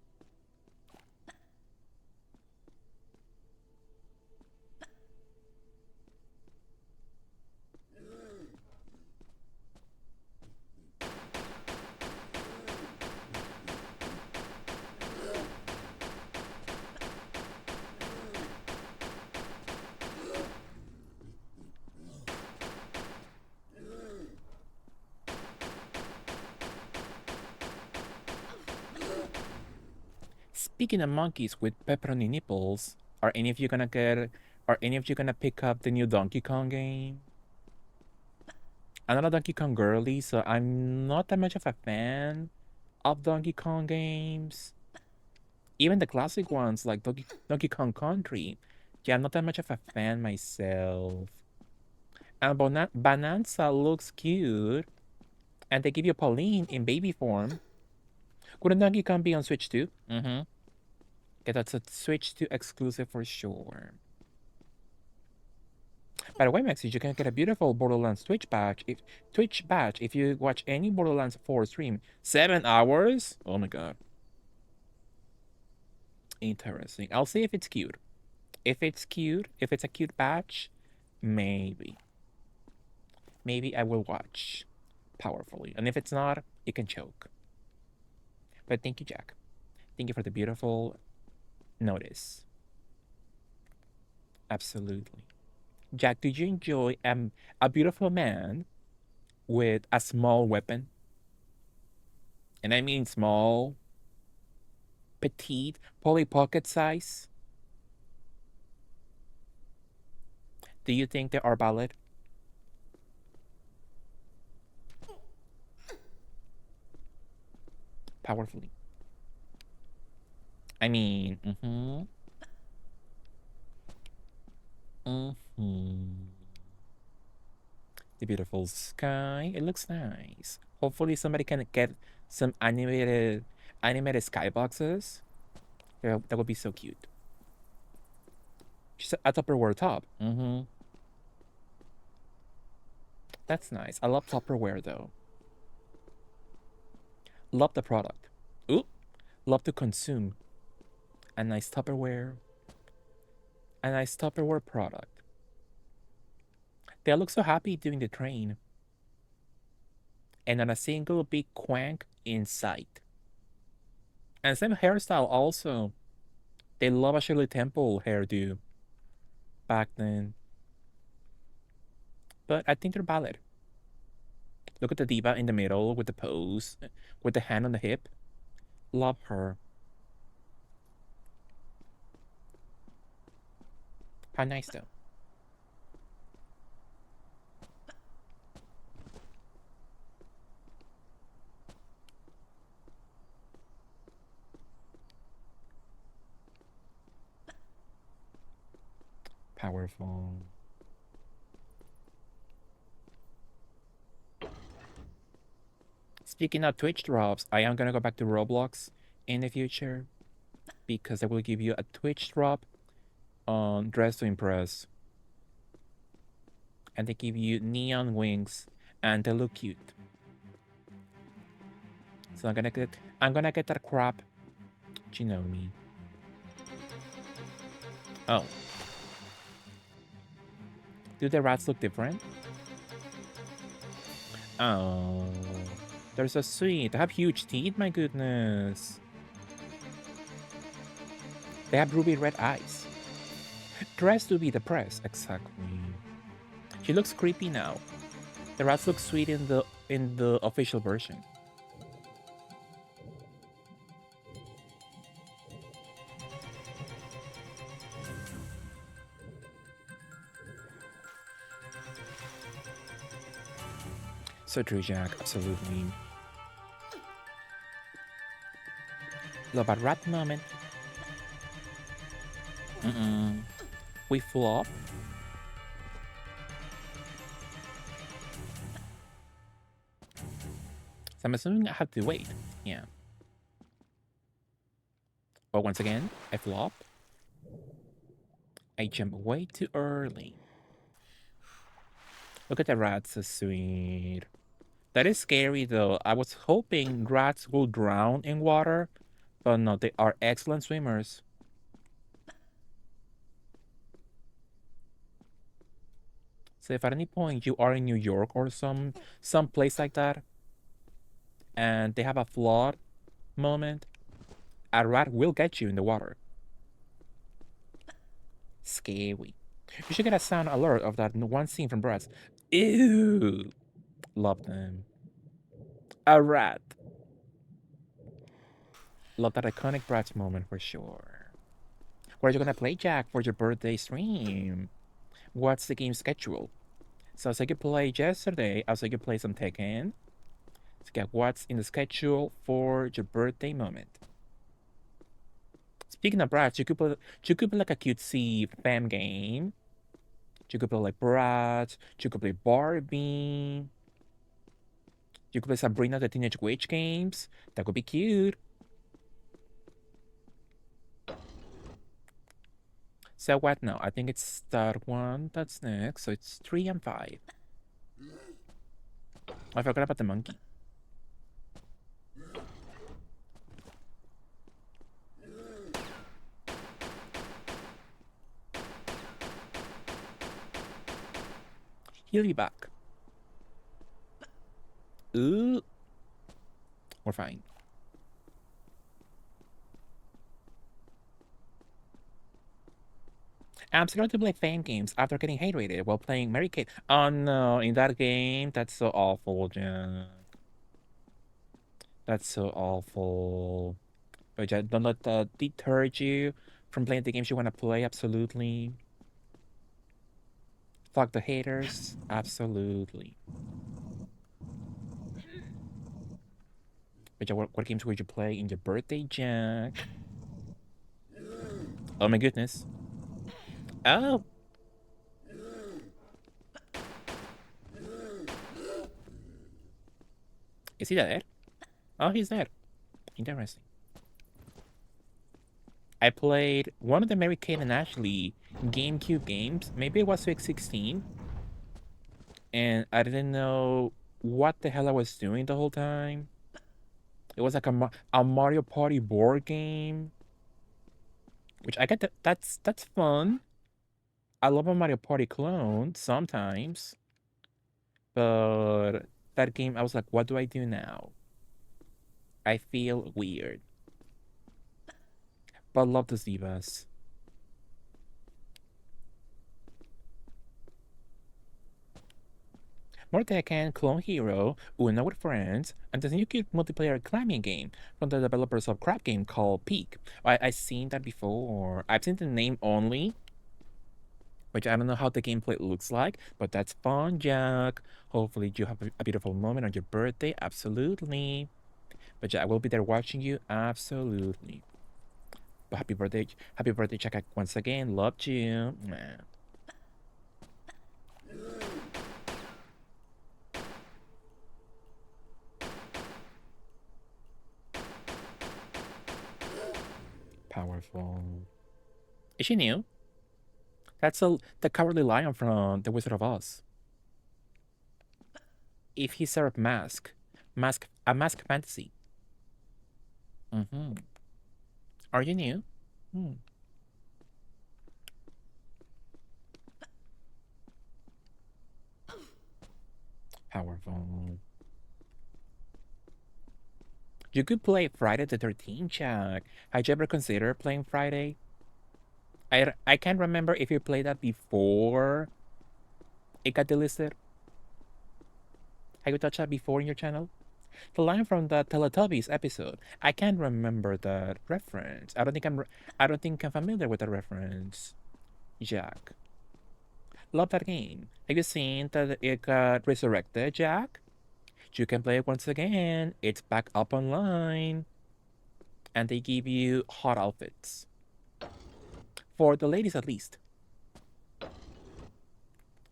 Speaking of monkeys with pepperoni nipples, are any of you gonna pick up the new Donkey Kong game? I'm not a Donkey Kong girly, so I'm not that much of a fan of Donkey Kong games. Even the classic ones like Donkey Kong Country. Yeah, I'm not that much of a fan myself. And Bonanza looks cute. And they give you Pauline in baby form. Couldn't Donkey Kong be on Switch too? Yeah, that's a Switch 2 exclusive for sure. By the way, Maxi, you can get a beautiful Borderlands Twitch badge if you watch any Borderlands 4 stream. 7 hours? Oh my god. Interesting. I'll see if it's cute. If it's cute, if it's a cute badge, maybe. Maybe I will watch powerfully. And if it's not, it can choke. But thank you, Jack. Thank you for the beautiful notice. Absolutely. Jack, did you enjoy a beautiful man with a small weapon? And I mean small, petite, Polly Pocket size? Do you think they are valid? Powerfully. I mean, The beautiful sky. It looks nice. Hopefully somebody can get some animated skyboxes. Yeah, that would be so cute. Just a Tupperware top. That's nice. I love Tupperware though. Love the product. Ooh. Love to consume a nice Tupperware. A nice Tupperware product. They look so happy doing the train. And not a single big quank in sight. And same hairstyle also. They love a Shirley Temple hairdo back then. But I think they're valid. Look at the diva in the middle with the pose, with the hand on the hip. Love her. How nice though. Powerful. Speaking of Twitch drops, I am gonna go back to Roblox in the future because I will give you a Twitch drop on Dress to Impress. And they give you neon wings and they look cute. So I'm gonna get that crap. You know me. Oh. Do the rats look different? Oh. They're so sweet. They have huge teeth, my goodness. They have ruby red eyes. Dressed to be depressed, exactly. She looks creepy now. The rats look sweet in the official version. So true, Jack. Absolutely. Love a rat moment. We flop. So I'm assuming I have to wait. Yeah. But once again, I flop. I jump way too early. Look at the rats, so sweet. That is scary though. I was hoping rats will drown in water, but no, they are excellent swimmers. So if at any point you are in New York or some place like that, and they have a flood moment, a rat will get you in the water. Scary. You should get a sound alert of that one scene from Bratz. Ew. Love them. A rat. Love that iconic Bratz moment for sure. What are you gonna play, Jack, for your birthday stream? What's the game schedule? So as I could play yesterday, as I could play some Tekken. To get what's in the schedule for your birthday moment. Speaking of Bratz, you could play like a cutesy fam game. You could play like Bratz. You could play Barbie. You could play Sabrina the Teenage Witch games. That would be cute. So what now? I think it's that one that's next. So it's 3 and 5. I forgot about the monkey. He'll be back. Ooh. We're fine. I'm scared to play fan games after getting hate rated while playing Mary Kate. Oh no, in that game, that's so awful, Jack. That's so awful. But Jack, don't let that deter you from playing the games you want to play, absolutely. Fuck the haters, absolutely. But Jack, what games would you play in your birthday, Jack? Oh my goodness. Oh. Is he there? Oh, he's there. Interesting. I played one of the Mary Kate and Ashley GameCube games. Maybe it was Sweet 16. And I didn't know what the hell I was doing the whole time. It was like a Mario Party board game. Which I get that's fun. I love a Mario Party clone sometimes. But that game, I was like, what do I do now? I feel weird. but love those divas. More Tekken, Clone Hero, Uno with Friends, and the new cute multiplayer climbing game from the developers of crap game called Peak. I've seen that before. I've seen the name only, which I don't know how the gameplay looks like, but that's fun, Jack. Hopefully you have a beautiful moment on your birthday, absolutely. But yeah, I will be there watching you, absolutely. But happy birthday, Jack, once again. Loved you. Mwah. Powerful. Is she new? That's the Cowardly Lion from The Wizard of Oz. If he served a mask fantasy. Mm-hmm. Are you new? Hmm. Powerful. You could play Friday the 13th, Jack. Had you ever considered playing Friday? I can't remember if you played that before it got delisted. Have you touched that before in your channel? The line from the Teletubbies episode. I can't remember that reference. I don't think I'm familiar with the reference. Jack. Love that game. Have you seen that it got resurrected, Jack? You can play it once again. It's back up online. And they give you hot outfits. For the ladies at least.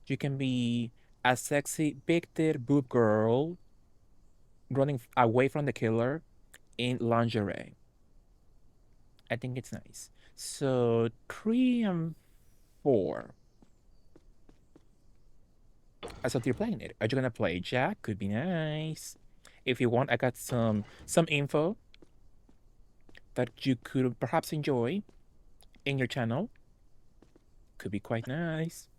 You can be a sexy big tit boob girl running away from the killer in lingerie. I think it's nice. So 3 and 4. As if you're playing it. Are you gonna play Jack? Could be nice. If you want, I got some info that you could perhaps enjoy in your channel. Could be quite nice.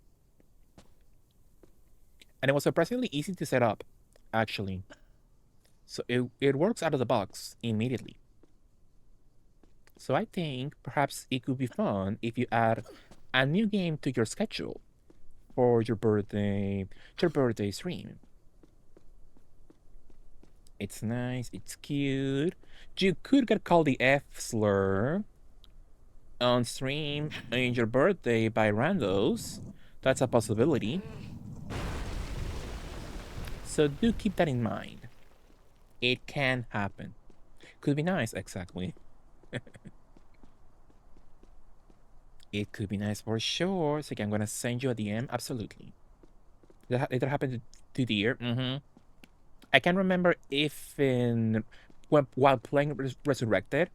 And it was surprisingly easy to set up, actually. So it works out of the box immediately. So I think perhaps it could be fun if you add a new game to your schedule for your birthday stream. It's nice, it's cute. You could get called the F slur on stream in your birthday by randos. That's a possibility. So do keep that in mind. It can happen. Could be nice, exactly. It could be nice for sure. So I'm gonna send you a DM. Absolutely. Did that happen to Deer? Mm-hmm. I can't remember if while playing Resurrected,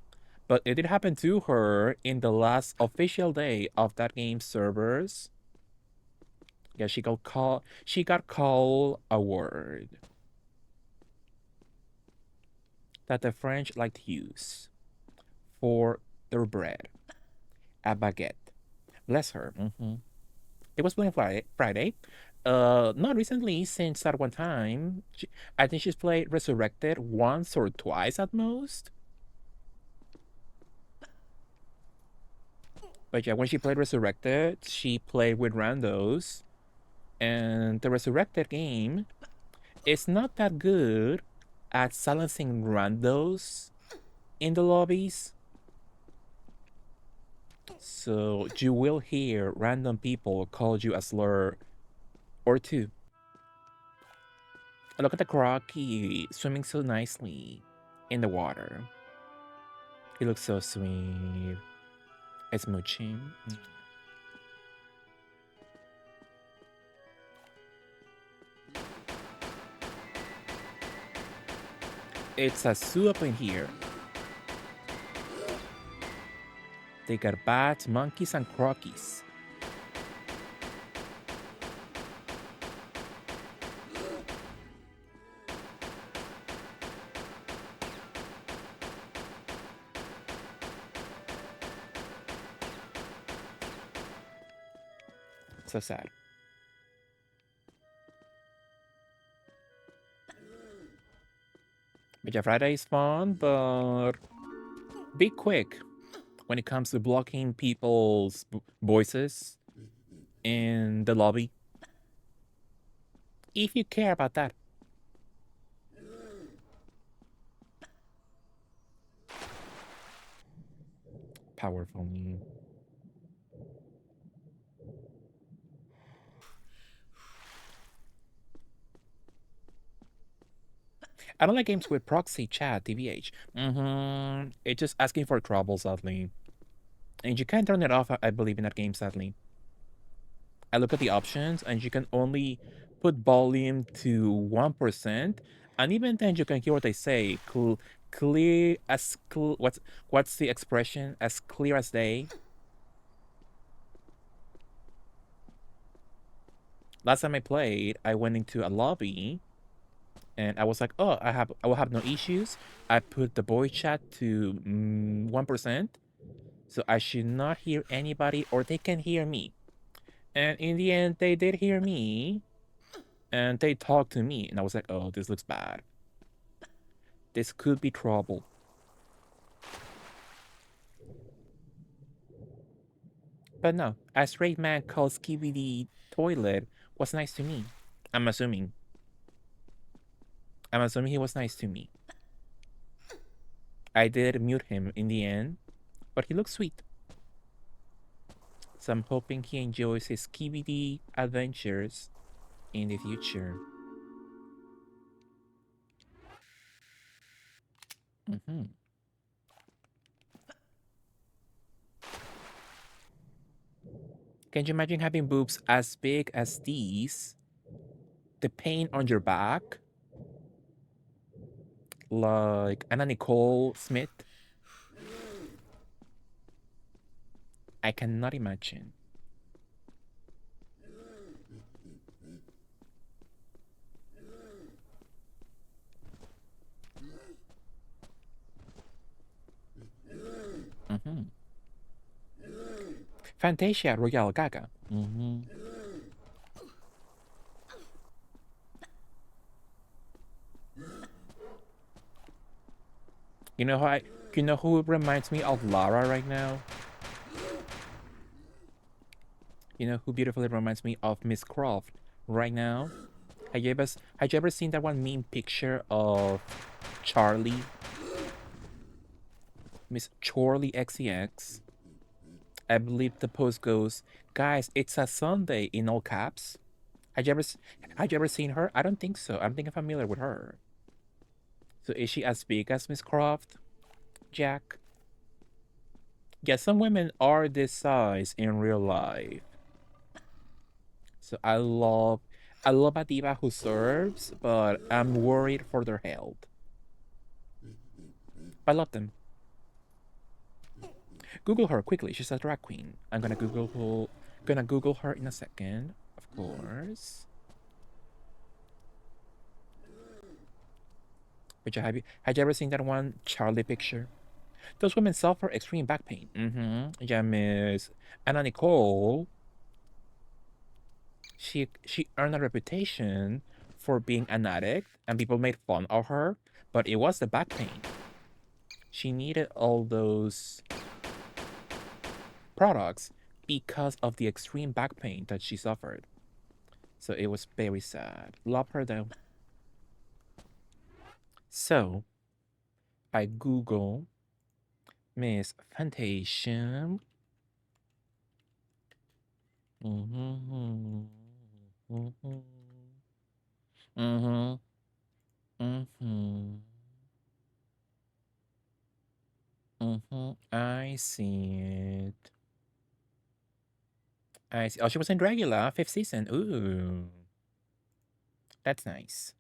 but it did happen to her in the last official day of that game's servers. Yeah, she got called a word that the French like to use for their bread, a baguette. Bless her. Mm-hmm. It was playing Friday. Not recently, since that one time. I think she's played Resurrected once or twice at most. But yeah, when she played Resurrected, she played with randos. And the Resurrected game is not that good at silencing randos in the lobbies. So you will hear random people call you a slur or two. Look at the Crocky swimming so nicely in the water. He looks so sweet. It's mooching. It's a zoo up in here. They got bats, monkeys, and crockies. So sad. But yeah, Friday is fun, but be quick. when it comes to blocking people's voices in the lobby. If you care about that. Powerful. I don't like games with proxy chat, TBH. It's just asking for trouble, sadly. And you can't turn it off, I believe, in that game, sadly. I look at the options, and you can only put volume to 1%, and even then you can hear what they say. Clear as what's the expression? As clear as day. Last time I played, I went into a lobby, and I was like, "Oh, I will have no issues." I put the voice chat to 1%, so I should not hear anybody, or they can hear me. And in the end, they did hear me, and they talked to me, and I was like, "Oh, this looks bad. This could be trouble." But no, a straight man called Skibidi Toilet was nice to me. I'm assuming. I'm assuming he was nice to me. I did mute him in the end, but he looks sweet. So I'm hoping he enjoys his Skibidi adventures in the future. Mm-hmm. Can you imagine having boobs as big as these? The pain on your back? Like Anna Nicole Smith? I cannot imagine. Mm-hmm. Fantasia Royal Gaga. Mm-hmm. You know how you know who reminds me of Lara right now? You know who beautifully reminds me of Miss Croft right now? Have you ever seen that one meme picture of Charlie? Miss Chorley XEX? I believe the post goes, guys, it's a Sunday in all caps. Have you ever have you ever seen her? I don't think so. I'm thinking familiar with her. So is she as big as Miss Croft, Jack? Yeah, some women are this size in real life. So I love a diva who serves, but I'm worried for their health. I love them. Google her quickly. She's a drag queen. I'm gonna Google her in a second, of course. But have you ever seen that one Charlie picture? Those women suffer extreme back pain. Yeah, Miss Anna Nicole. She earned a reputation for being an addict, and people made fun of her. But it was the back pain. She needed all those products because of the extreme back pain that she suffered. So it was very sad. Love her though. So I Google Miss Fantasia. Mm-hmm. Mm-hmm. Mm-hmm. Mm-hmm. Mm-hmm. I see it. I see. Oh, she was in Dragula, fifth season. Ooh. That's nice.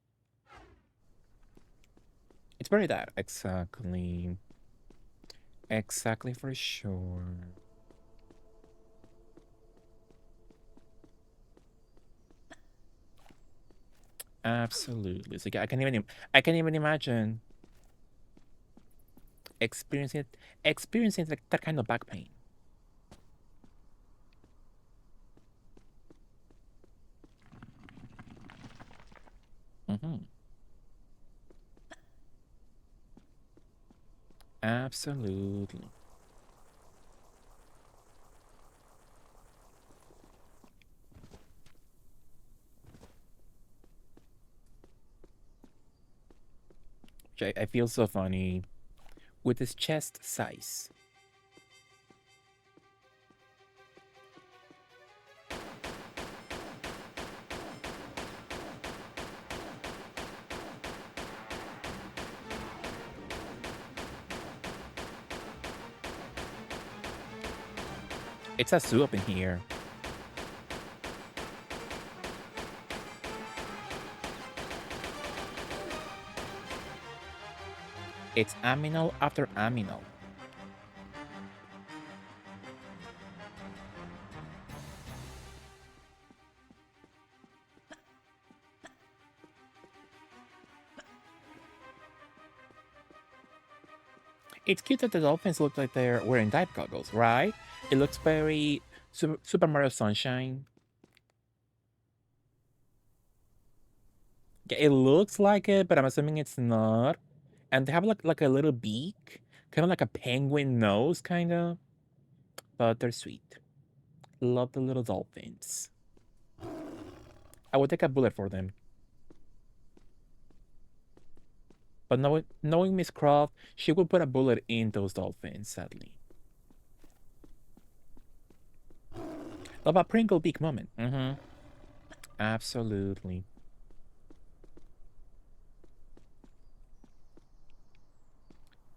It's very that. Exactly. Exactly for sure. Absolutely. So yeah, I can even imagine experiencing experiencing like that kind of back pain. Mm-hmm. Absolutely. I feel so funny with his chest size. It's a zoo up in here. It's aminal after aminal. It's cute that the dolphins look like they're wearing dive goggles, right? It looks very Super Mario Sunshine. Yeah, it looks like it, but I'm assuming it's not. And they have like a little beak, kind of like a penguin nose, kind of. But they're sweet. Love the little dolphins. I would take a bullet for them. But knowing Miss Croft, she would put a bullet in those dolphins, sadly. Love a Pringle beak moment. Mm-hmm. Absolutely.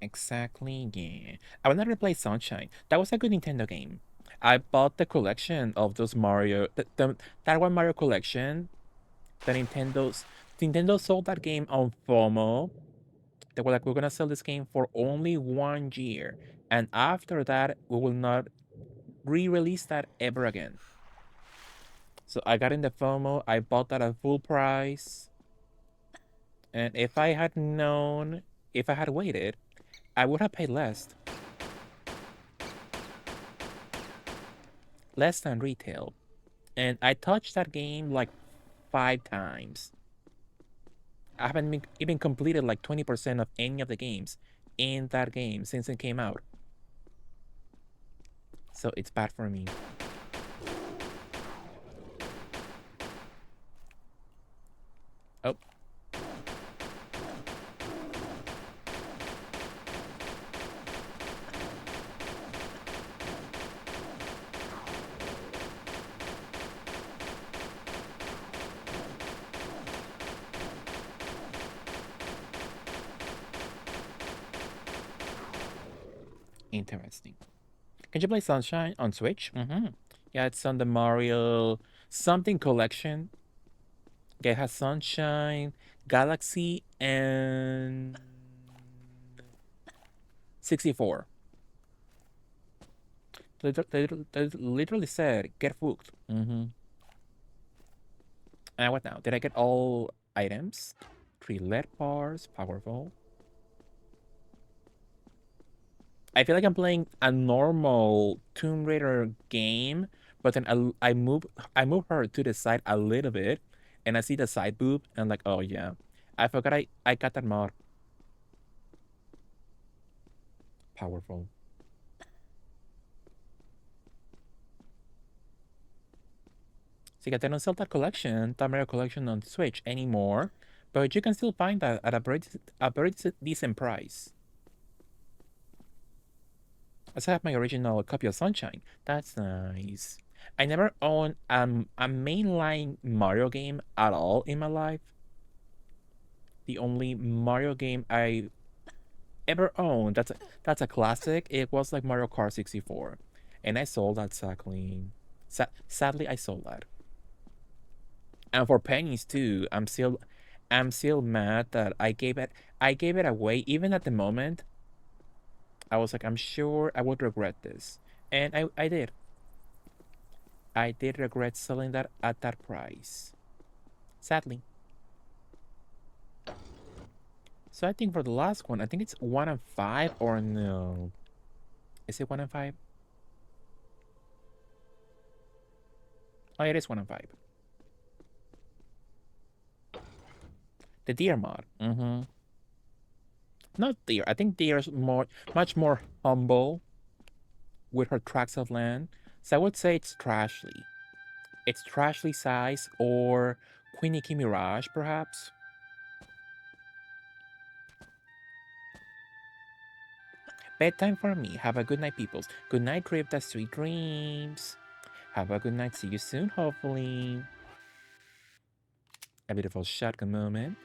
Exactly, yeah. I wanted to play Sunshine. That was a good Nintendo game. I bought the collection of those Mario, that one Mario collection. The Nintendo sold that game on FOMO. They were like, we're gonna sell this game for only 1 year, and after that, we will not re-release that ever again. So I got in the FOMO. I bought that at full price, and if I had known, if I had waited, I would have paid less than retail. And I touched that game like 5 times. I haven't even completed like 20% of any of the games in that game since it came out. So it's bad for me. Oh. Interesting. Can you play Sunshine on Switch? Mm-hmm. Yeah, it's on the Mario something collection. Yeah, it has Sunshine, Galaxy, and 64. They literally said, get hooked. Mm-hmm. And what now? Did I get all items? 3 lead bars, powerful. I feel like I'm playing a normal Tomb Raider game, but then I move her to the side a little bit, and I see the side boob, and I'm like, oh yeah, I forgot I got that mod. Powerful. So yeah, they don't sell that collection, Tamara collection on Switch anymore, but you can still find that at a very decent price. I still have my original copy of Sunshine. That's nice. I never owned a mainline Mario game at all in my life. The only Mario game I ever owned, that's a classic. It was like Mario Kart 64, and I sold that sadly. Sadly, I sold that. And for pennies too. I'm still mad that I gave it away. Even at the moment, I was like, I'm sure I would regret this, and I did. I did regret selling that at that price. Sadly. So I think for the last one, I think it's 1 and 5 or no? Is it 1 and 5? Oh, it is 1 and 5. The deer mod. Mm-hmm. Not deer. I think deer is much more humble with her tracts of land. So I would say it's Trashly. It's Trashly size or Queenie Mirage, perhaps. Bedtime for me. Have a good night, peoples. Good night, Crypta. Sweet dreams. Have a good night. See you soon, hopefully. A beautiful shotgun moment.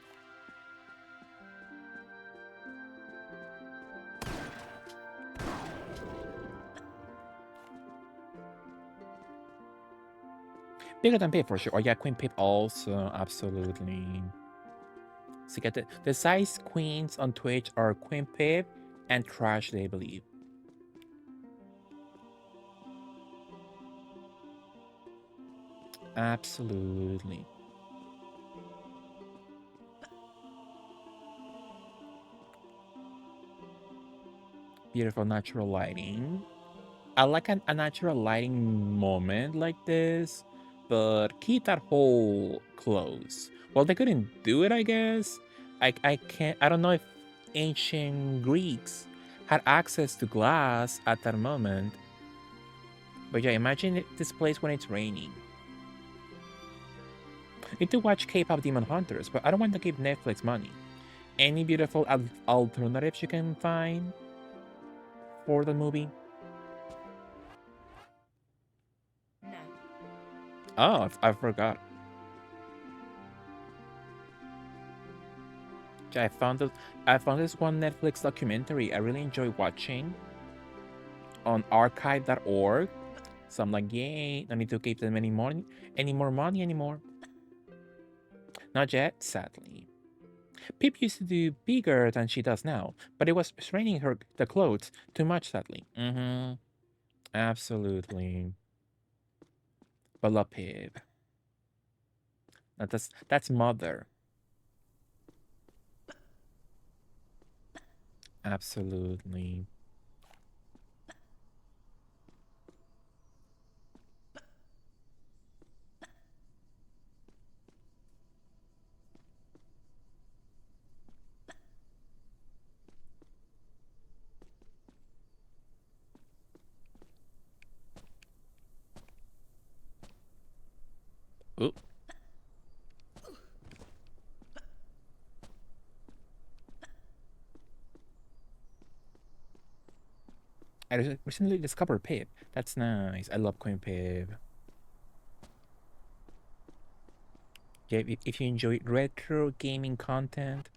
Bigger than Pip for sure. Oh yeah, Queen Pip also, absolutely. So get the size queens on Twitch are Queen Pip and Trash, they believe. Absolutely. Beautiful natural lighting. I like a natural lighting moment like this, but keep that hole closed. Well, they couldn't do it, I guess. I can't. I don't know if ancient Greeks had access to glass at that moment. But yeah, imagine this place when it's raining. Need to watch K-pop Demon Hunters, but I don't want to give Netflix money. Any beautiful alternatives you can find for the movie? No. Oh, I forgot. Yeah, I found this one Netflix documentary I really enjoy watching on archive.org. So I'm like, yay, no need to give them any more money anymore. Not yet, sadly. Pip used to do bigger than she does now, but it was straining her the clothes too much, sadly. Mm-hmm. Absolutely. But love Pip. That's mother. Absolutely. Oop. I recently discovered Pip. That's nice. I love Queen Pip. Yeah, if you enjoy retro gaming content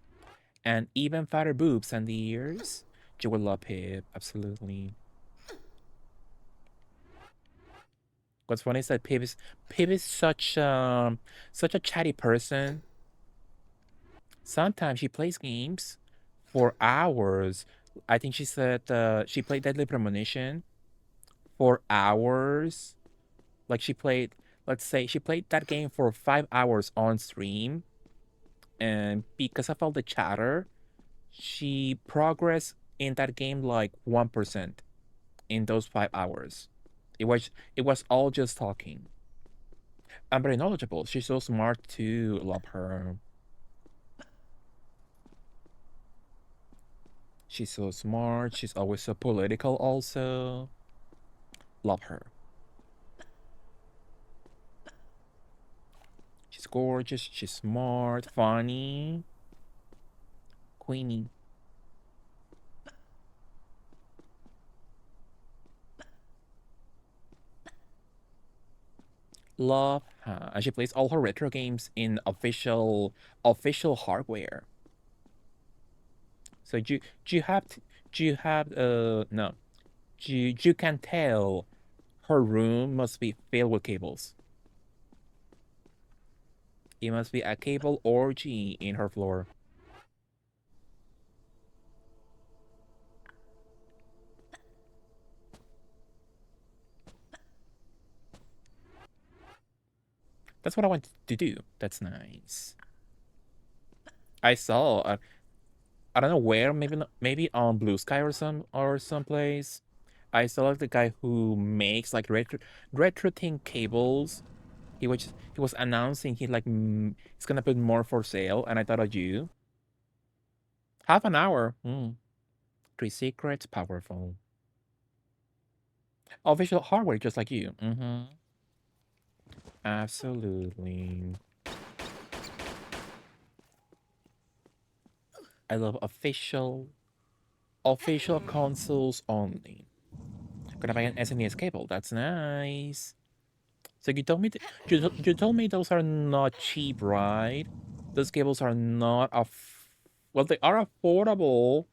and even fatter boobs and the ears, you will love Pip. Absolutely. What's funny is that Pip is such a chatty person. Sometimes she plays games for hours. I think she said she played Deadly Premonition for hours. Like she played, let's say she played that game for 5 hours on stream, and because of all the chatter, she progressed in that game like 1% in those 5 hours. It was all just talking. I'm very knowledgeable. She's so smart too. Love her. She's so smart. She's always so political also. Love her. She's gorgeous. She's smart, funny. Queenie. Love her. And she plays all her retro games in official hardware. So do you have do you have no. You can tell her room must be filled with cables. It must be a cable orgy in her floor. That's what I want to do. That's nice. I saw. I don't know where. Maybe on Blue Sky or someplace. I saw like the guy who makes like retro thing cables. He was announcing he's gonna put more for sale, and I thought of you. Half an hour. Three secrets, powerful. Official hardware, just like you. Absolutely. I love official. Official consoles only. Gonna buy an SNES cable. That's nice. So you told me you told me those are not cheap, right? Those cables are not well, they are affordable,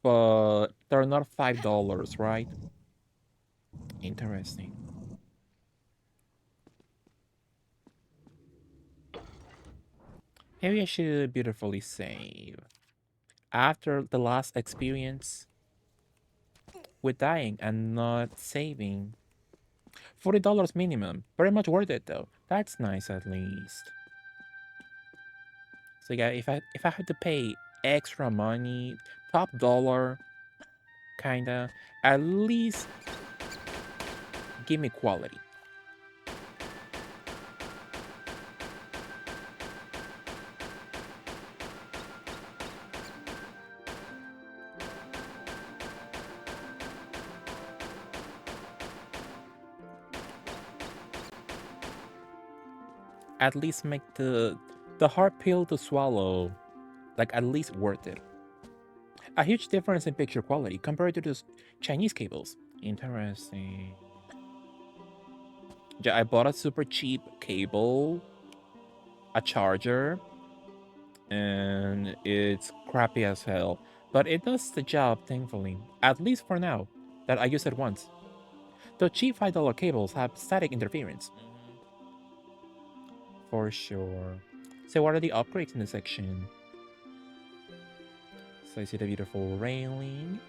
but they're not $5, right? Interesting. Maybe I should beautifully save. After the last experience with dying and not saving, $40 minimum. Very much worth it though. That's nice at least. So yeah, if I had to pay extra money, top dollar, kinda, at least give me quality. At least make the hard pill to swallow, like at least worth it. A huge difference in picture quality compared to those Chinese cables. Interesting. Yeah, I bought a super cheap cable, a charger, and it's crappy as hell. But it does the job, thankfully. At least for now, that I used it once. The cheap $5 cables have static interference. For sure. So what are the upgrades in this section? So I see the beautiful railing,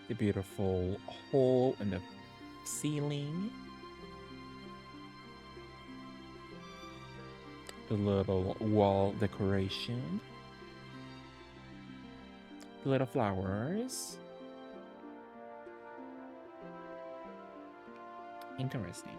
the beautiful hole in the ceiling, the little wall decoration, the little flowers. Interesting.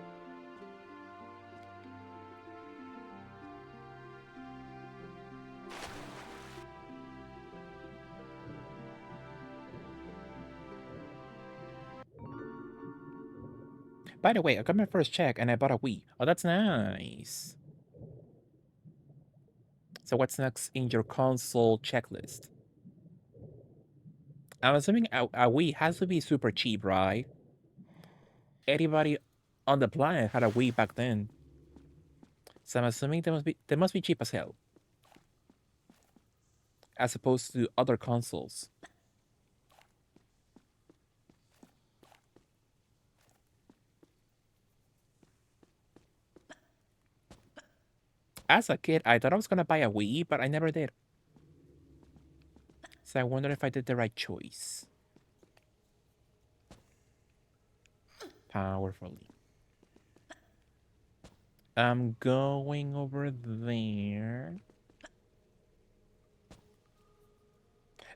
By the way, I got my first check and I bought a Wii. Oh, that's nice. So what's next in your console checklist? I'm assuming a Wii has to be super cheap, right? Anybody on the planet had a Wii back then. So I'm assuming they must be cheap as hell. As opposed to other consoles. As a kid, I thought I was gonna buy a Wii, but I never did. So I wonder if I did the right choice. Powerfully. I'm going over there.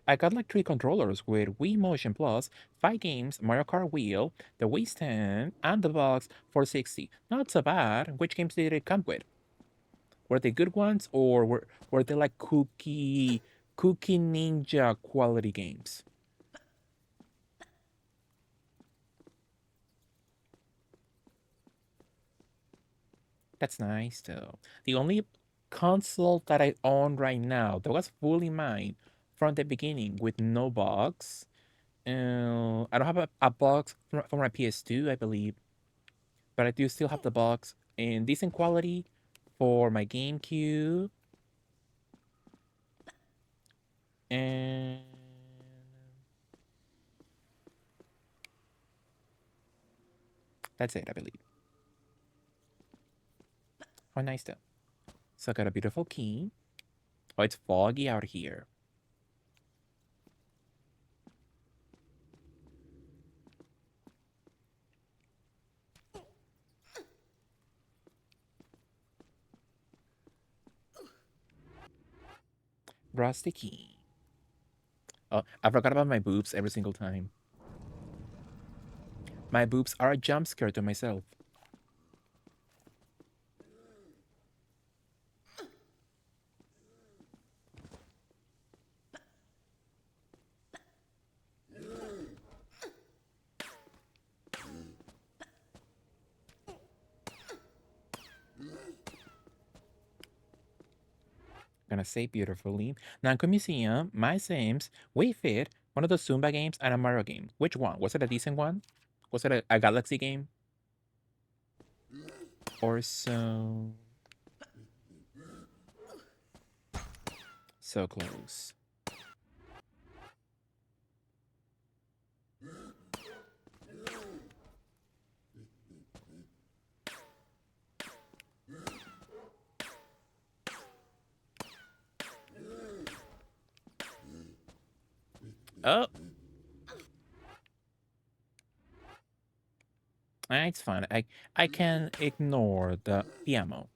I got like 3 controllers with Wii Motion Plus, 5 games, Mario Kart Wheel, the Wii Stand, and the box for 60. Not so bad. Which games did it come with? Were they good ones or were they like cookie ninja quality games? That's nice though. The only console that I own right now that was fully mine from the beginning with no box. I don't have a box for my PS2, I believe, but I do still have the box in decent quality for my GameCube. And that's it, I believe. Oh, nice though. So I got a beautiful key. Oh, it's foggy out here. Rusty key. Oh, I forgot about my boobs every single time. My boobs are a jump scare to myself. Gonna say beautifully. Nanko Museum, My Sims, Wii Fit, One of the Zumba games and a Mario game. Which one? Was it a decent one? Was it a Galaxy game? Or so... So close. Oh! It's fine. I can ignore the ammo.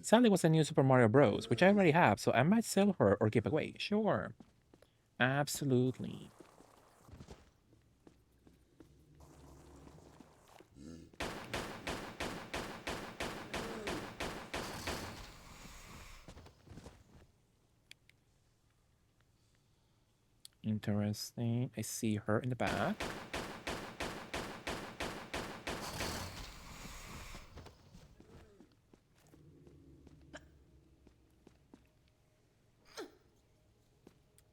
Sadly, was a new Super Mario Bros., which I already have, so I might sell her or give away. Sure. Absolutely. Interesting. I see her in the back.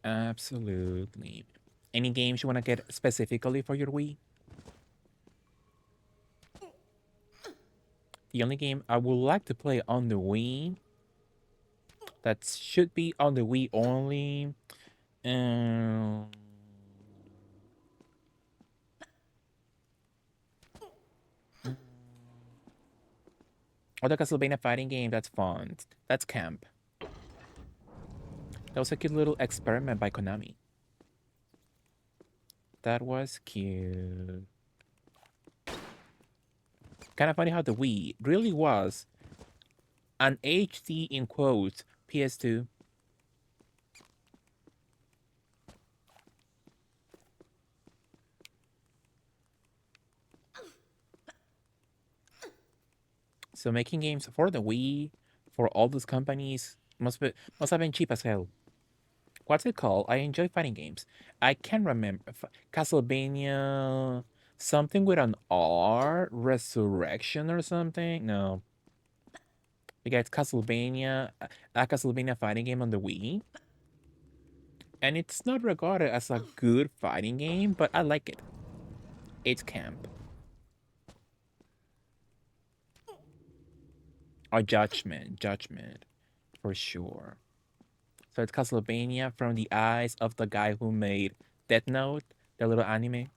Absolutely. Any games you want to get specifically for your Wii? The only game I would like to play on the Wii that should be on the Wii only. Um, or the Castlevania fighting game. That's fun. That's camp. That was a cute little experiment by Konami. That was cute. Kind of funny how the Wii really was an HD in quotes PS2. So making games for the Wii for all those companies must have been cheap as hell. What's it called? I enjoy fighting games. I can't remember. Castlevania, something with an R, Resurrection or something. No, you got Castlevania, a Castlevania fighting game on the Wii, and it's not regarded as a good fighting game, but I like it. It's camp. Or Judgment, for sure. So it's Castlevania from the eyes of the guy who made Death Note, the little anime.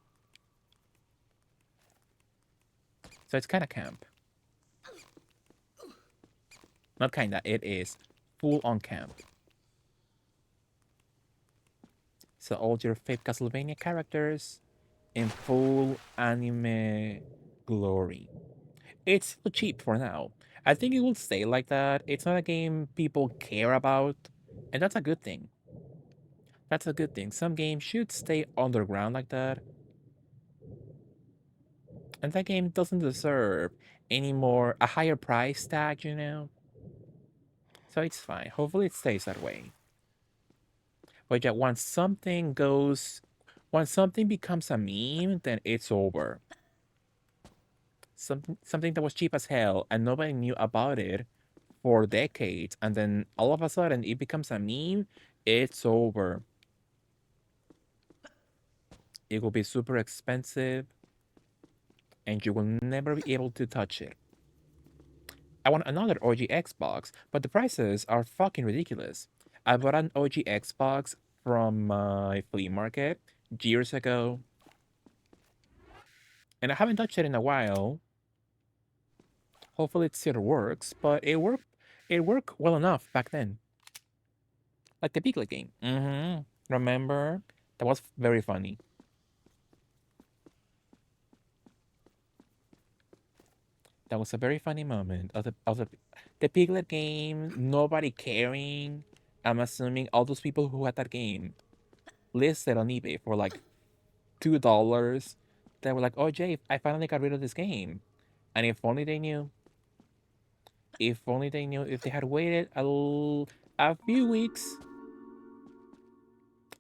So it's kind of camp. Not kinda, it is full on camp. So all your favorite Castlevania characters in full anime glory. It's too cheap for now. I think it will stay like that. It's not a game people care about, and that's a good thing. That's a good thing. Some games should stay underground like that, and that game doesn't deserve any more a higher price tag, you know. So it's fine. Hopefully it stays that way. But yeah, once something becomes a meme, then it's over. Something that was cheap as hell and nobody knew about it for decades, and then all of a sudden it becomes a meme, it's over. It will be super expensive, and you will never be able to touch it. I want another OG Xbox, but the prices are fucking ridiculous. I bought an OG Xbox from my flea market years ago, and I haven't touched it in a while. Hopefully it still works, but it worked well enough back then. Like the Piglet game. Remember? That was very funny. That was a very funny moment the Piglet game, nobody caring. I'm assuming all those people who had that game listed on eBay for like $2. They were like, "Oh, Jay, I finally got rid of this game." And if only they knew, if they had waited a few weeks,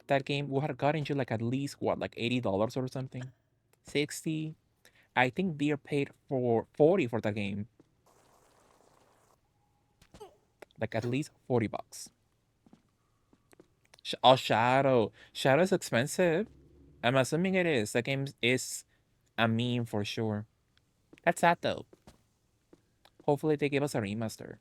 that game would have gotten you like at least what, like $80 or something, 60. I think they are paid for 40 for that game, like at least $40. Oh, Shadow. Shadow is expensive. I'm assuming it is. The game is a meme for sure. That's sad though. Hopefully they give us a remaster.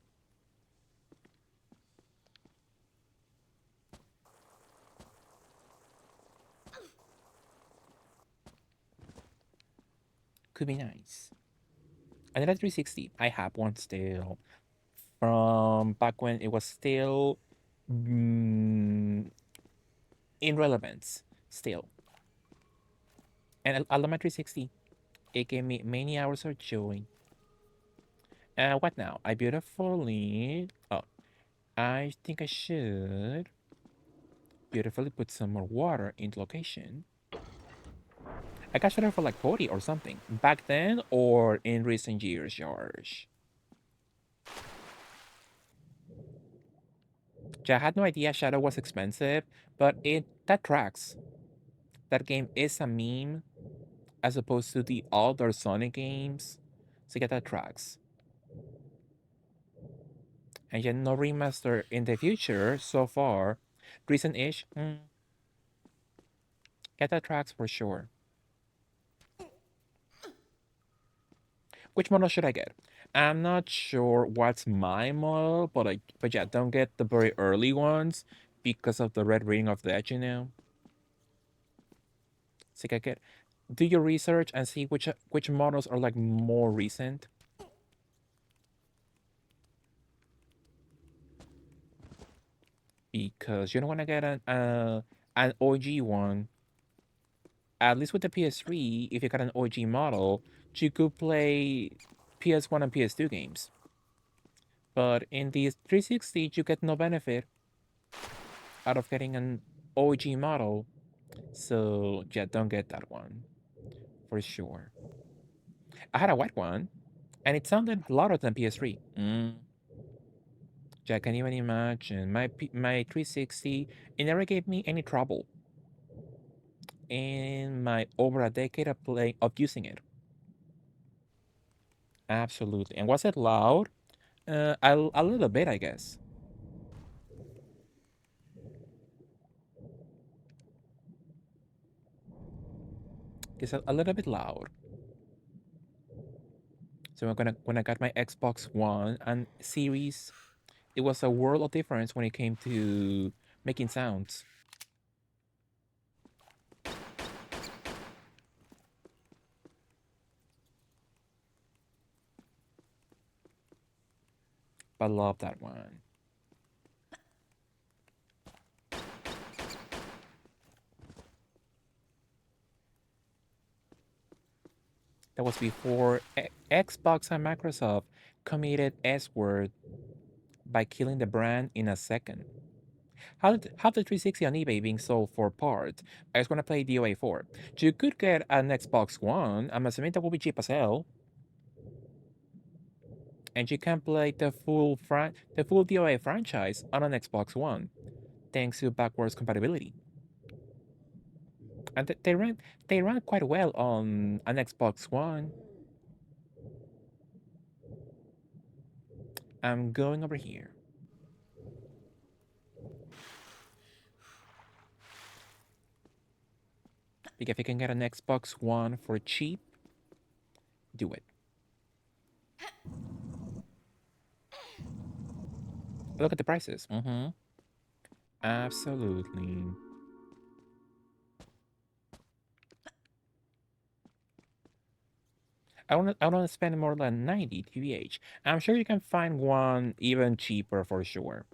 Could be nice. Another 360. I have one still from back when it was still mm, in relevance. Still, and I love my 360. It gave me many hours of joy. What now? I beautifully. Oh, I think I should beautifully put some more water in the location. I got shut for like 40 or something. Back then or in recent years, George? Yeah, I had no idea Shadow was expensive, but that tracks. That game is a meme as opposed to the older Sonic games. So yeah, that tracks. And yet no remaster in the future so far. Recent-ish, get that tracks for sure. Which model should I get? I'm not sure what's my model, but yeah, don't get the very early ones because of the red ring of that, you know. So I get do your research and see which models are like more recent because you don't want to get an OG one. At least with the PS3, if you got an OG model, you could play PS1 and PS2 games. But in the 360, you get no benefit out of getting an OG model. So yeah, don't get that one for sure. I had a white one, and it sounded louder than PS3. Yeah, I can even imagine my 360. It never gave me any trouble in my over a decade of using it. Absolutely. And was it loud? A little bit, I guess. It's a little bit loud. So when I got my Xbox One and Series, it was a world of difference when it came to making sounds. But I love that one. That was before Xbox and Microsoft committed S word by killing the brand in a second. How the 360 on eBay being sold for parts? I just want to play DOA 4. You could get an Xbox One. I'm assuming that will be cheap as hell. And you can play the full DOA franchise on an Xbox One, thanks to backwards compatibility. And they ran quite well on an Xbox One. I'm going over here. Because if you can get an Xbox One for cheap, do it. Look at the prices. Absolutely. I want to spend more than 90 TBH. I'm sure you can find one even cheaper for sure.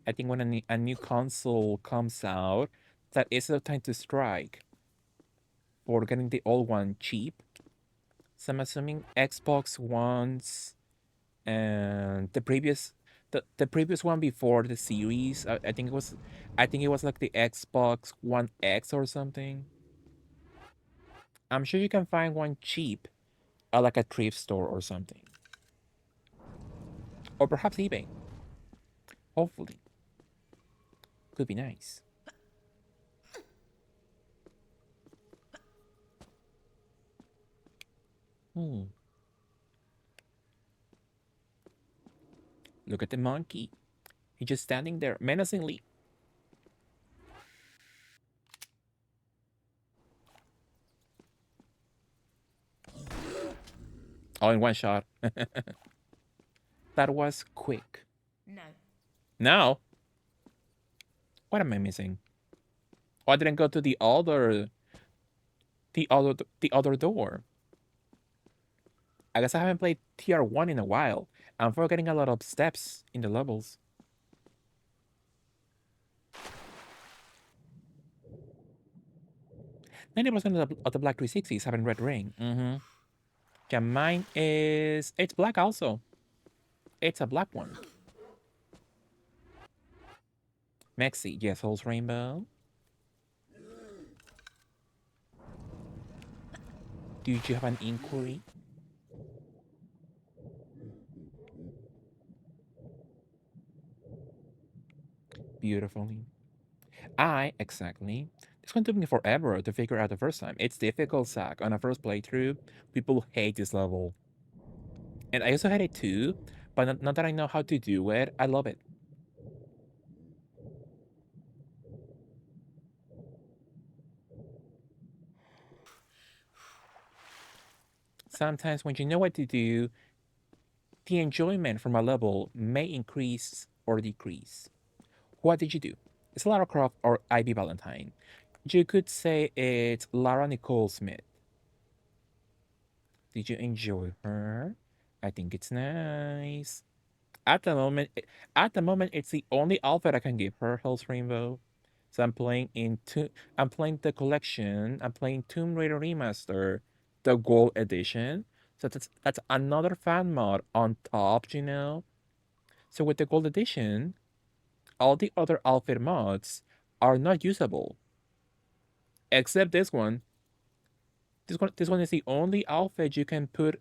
I think when a new console comes out, that is the time to strike for getting the old one cheap. So I'm assuming Xbox Ones and the previous one before the series. I think it was like the Xbox One X or something. I'm sure you can find one cheap at like a thrift store or something, or perhaps eBay. Hopefully, could be nice. Hmm. Look at the monkey. He's just standing there menacingly. All in one shot. That was quick. No. Now, what am I missing? Oh, I didn't go to the other door. I guess I haven't played TR1 in a while. I'm forgetting a lot of steps in the levels. 90% of the black 360s have a red ring. Mm-hmm. Yeah, mine is... It's black also. It's a black one. Mexi, yes, Souls Rainbow. Do you have an inquiry? Beautifully. Exactly. It's going to take me forever to figure out the first time. It's difficult, Zach. On a first playthrough, people hate this level. And I also had it too, but now that I know how to do it, I love it. Sometimes when you know what to do, the enjoyment from a level may increase or decrease. What did you do? It's Lara Croft or Ivy Valentine. You could say it's Lara Nicole Smith. Did you enjoy her? I think it's nice. At the moment, it's the only outfit I can give her, Hell's Rainbow. So I'm playing the collection. I'm playing Tomb Raider Remaster, the Gold Edition. So that's another fan mod on top, you know. So with the Gold Edition, all the other outfit mods are not usable, except this one. This one is the only outfit you can put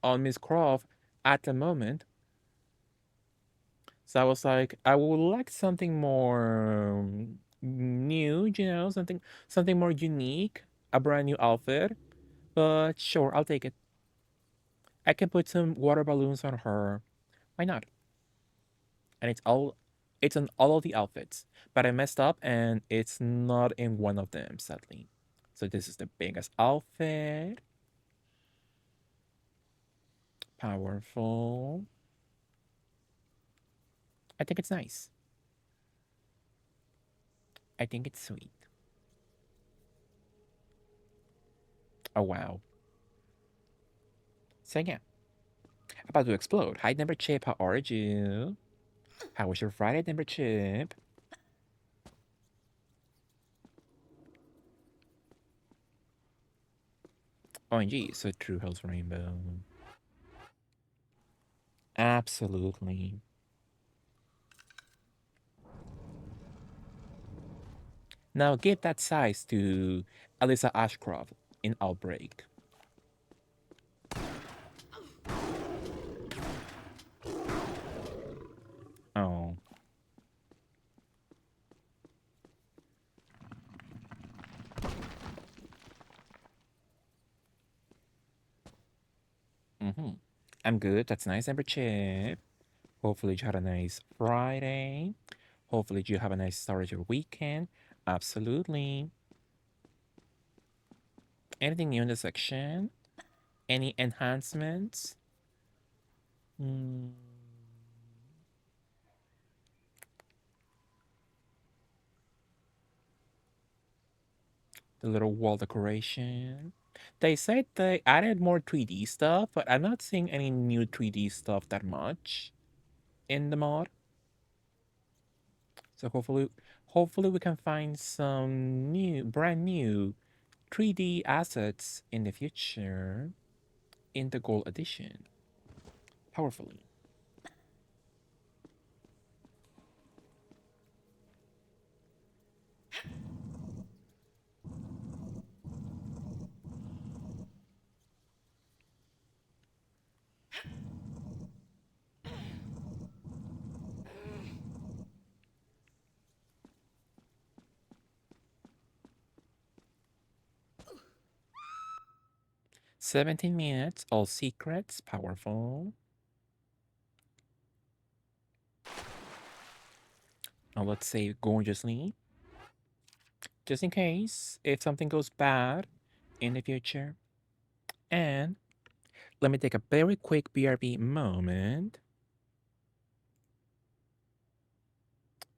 on Miss Croft at the moment. So I was like, I would like something more new, something more unique, a brand new outfit. But sure, I'll take it. I can put some water balloons on her. Why not? And it's on all of the outfits. But I messed up and it's not in one of them, sadly. So this is the biggest outfit. Powerful. I think it's nice. I think it's sweet. Oh wow. So yeah, about to explode. Hi, number chip. How are you? How was your Friday, number chip? OMG, so true, Hell's Rainbow. Absolutely. Now give that size to Alyssa Ashcroft in Outbreak. Oh. Mm-hmm. I'm good. That's nice, number chip. Hopefully you had a nice Friday. Hopefully you have a nice start of your weekend. Absolutely. Anything new in the section? Any enhancements? Mm. The little wall decoration. They said they added more 3D stuff, but I'm not seeing any new 3D stuff that much in the mod. So hopefully we can find some brand new 3D assets in the future in the Gold Edition. Powerfully. 17 minutes, all secrets, powerful. let's say gorgeously, just in case if something goes bad in the future. And let me take a very quick BRB moment.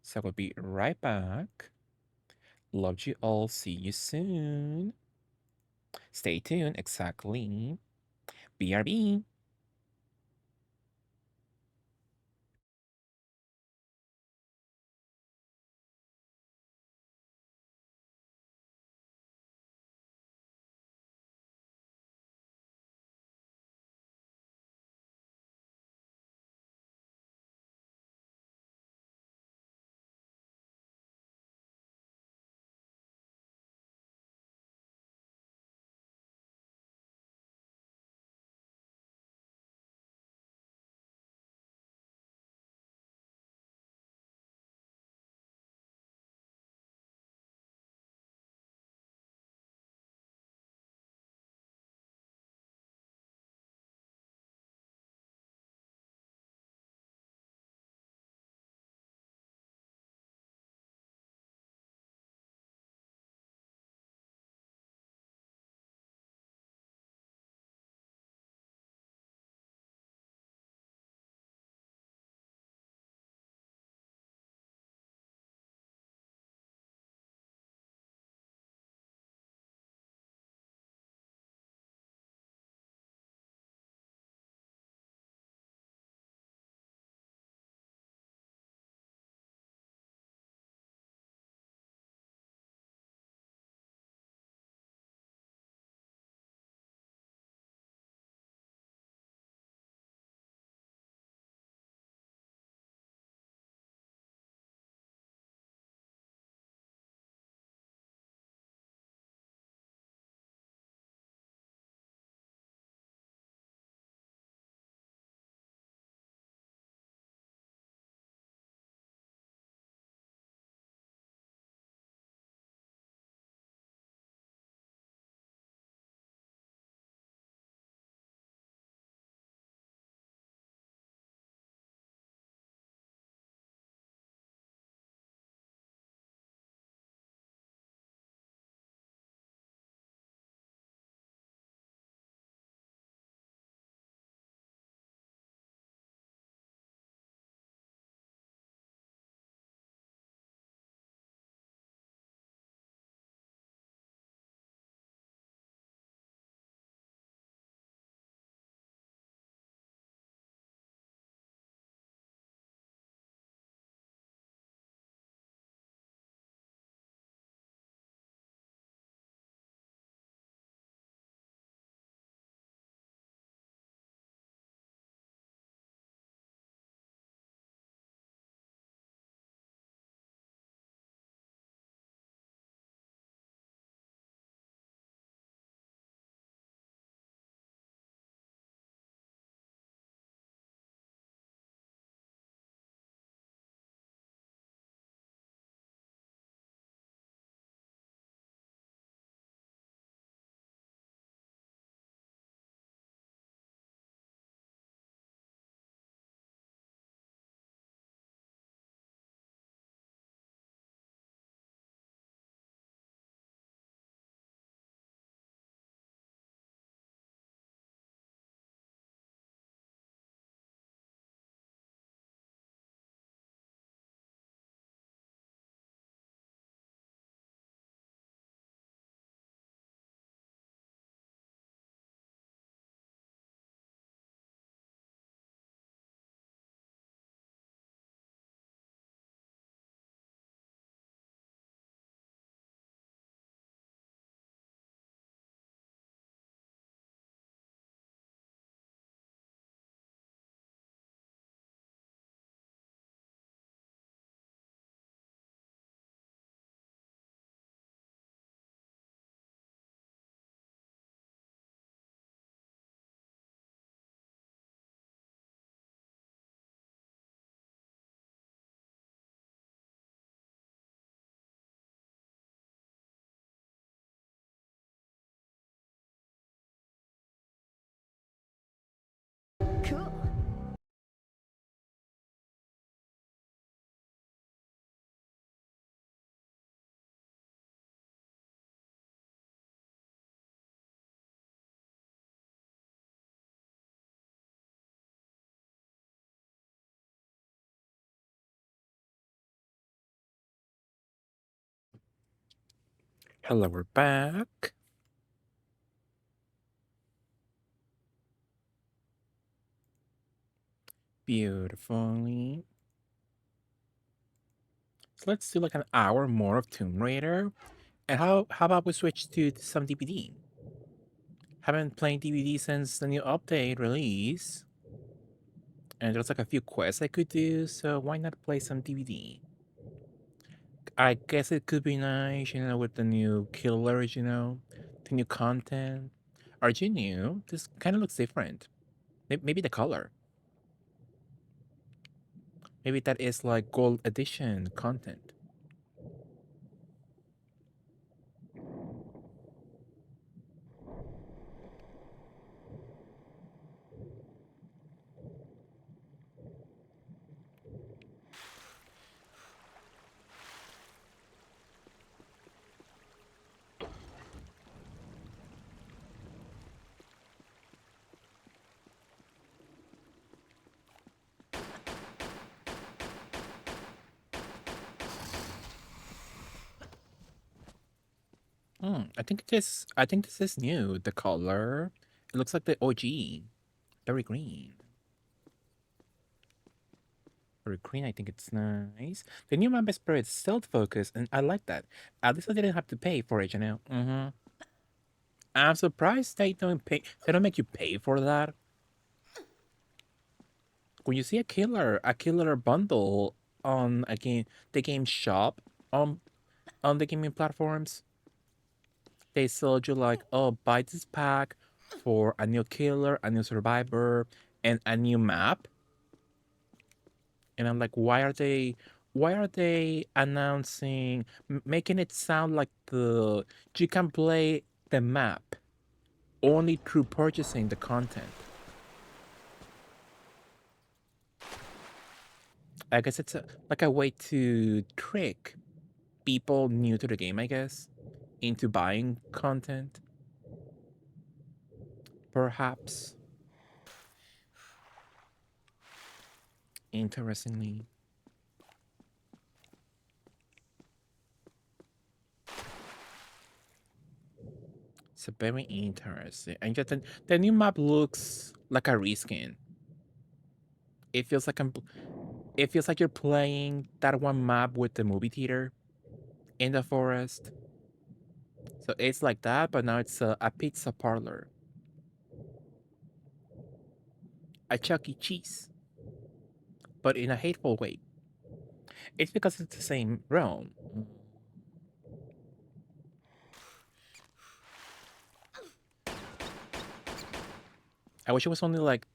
So we'll be right back. Love you all. See you soon. Stay tuned. Exactly. BRB. Hello, we're back. Beautifully. So let's do like an hour more of Tomb Raider. And how about we switch to some DBD? Haven't played DBD since the new update release. And there's like a few quests I could do, so why not play some DBD? I guess it could be nice, with the new killers, the new content. Are you new? This kind of looks different. Maybe the color. Maybe that is like gold edition content. I think this is new. The color. It looks like the OG. Very green. Very green, I think it's nice. The new map is very stealth focused, and I like that. At least I didn't have to pay for it, I'm surprised they don't make you pay for that. When you see a killer bundle on the game shop on the gaming platforms, they sold you like, oh, buy this pack for a new killer, a new survivor, and a new map. And I'm like, why are they announcing, making it sound like you can play the map only through purchasing the content? I guess it's like a way to trick people new to the game, I guess, into buying content. Perhaps. Interestingly. It's very interesting. And yet the new map looks like a reskin. It feels like it feels like you're playing that one map with the movie theater in the forest. So it's like that, but now it's a pizza parlor, a Chuck E. Cheese, but in a hateful way. It's because it's the same realm. I wish it was only like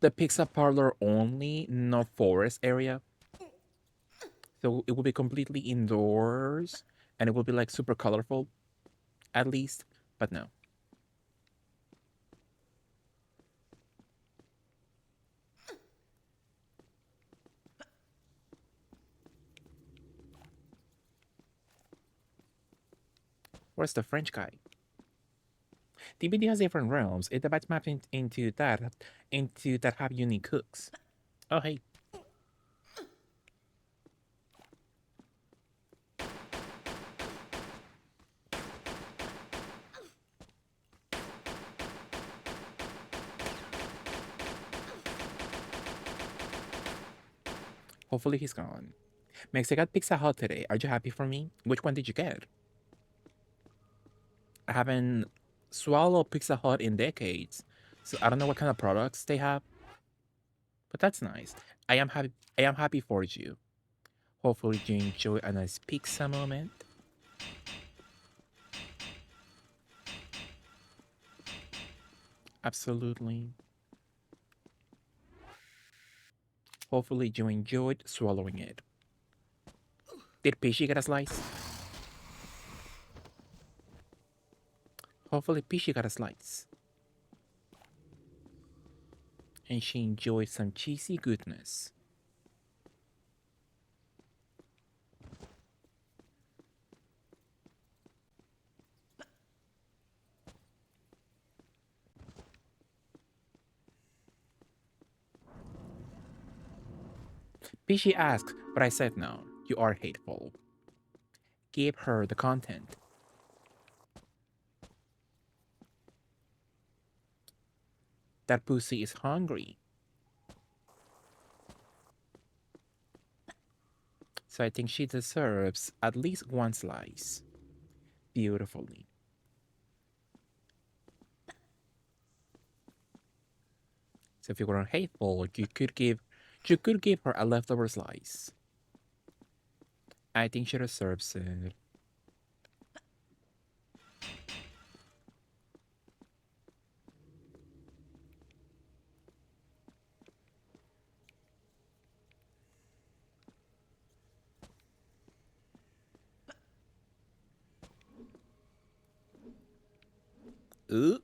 the pizza parlor only, no forest area. So it will be completely indoors and it will be like super colorful, at least. But no. Where's the French guy? DBD has different realms. It divides maps into that have unique hooks. Oh hey, hopefully he's gone. Max, I got Pizza Hut today. Are you happy for me? Which one did you get? I haven't swallowed Pizza Hut in decades, so I don't know what kind of products they have. But that's nice. I am happy. I am happy for you. Hopefully you enjoy a nice pizza moment. Absolutely. Hopefully you enjoyed swallowing it. Did Pishy get a slice? Hopefully Pishy got a slice. And she enjoyed some cheesy goodness. Pishy asked, but I said no. You are hateful. Give her the content. That pussy is hungry. So I think she deserves at least one slice. Beautifully. So if you were hateful, you could give her a leftover slice. I think she deserves it. Ooh.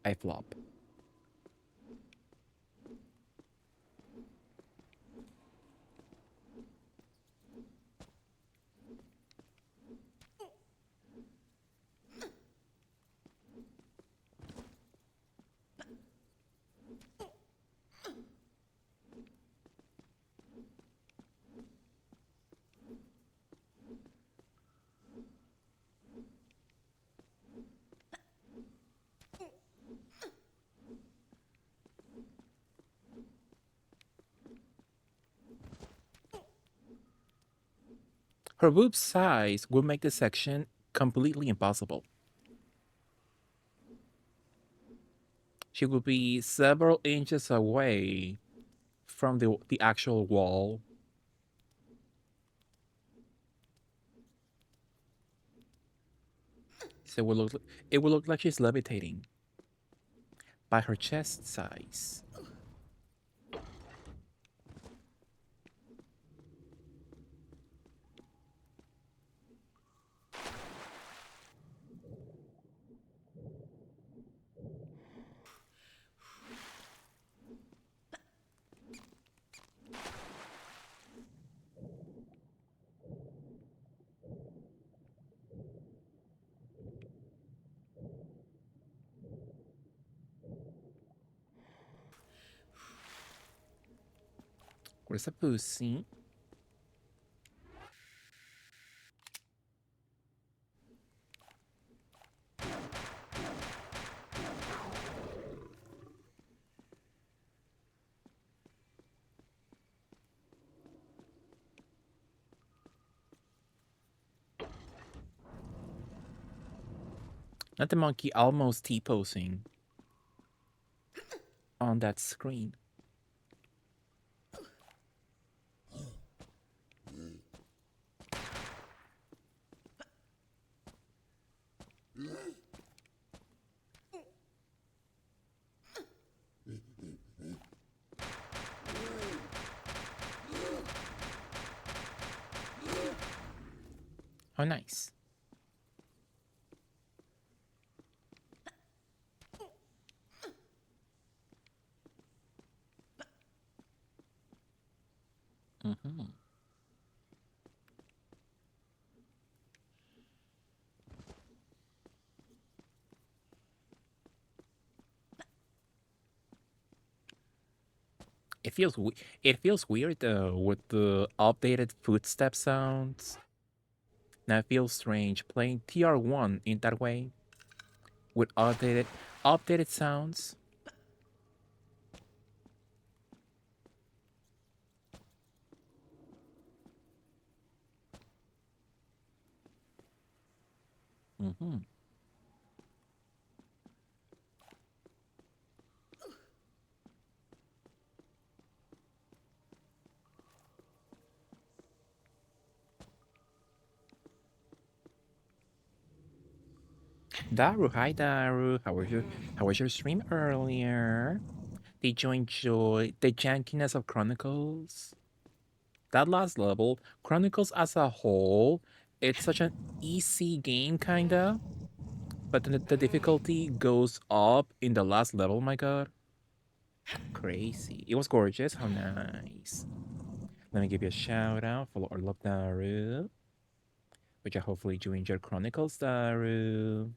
I flop. Her boob size will make the section completely impossible. She will be several inches away from the actual wall. So it will look like she's levitating by her chest size. Where's the pussy? Not the monkey almost T-posing on that screen. How nice. Mm-hmm. It feels weird though with the updated footstep sounds. Now it feels strange playing TR1 in that way with updated sounds. Mm-hmm. Daru, hi Daru. How was your stream earlier? Did you enjoy the jankiness of Chronicles? That last level, Chronicles as a whole, it's such an easy game kinda, but then the difficulty goes up in the last level, my god. Crazy. It was gorgeous, how nice. Let me give you a shout out. Follow or love Daru. Which I hopefully you enjoyed Chronicles, Daru.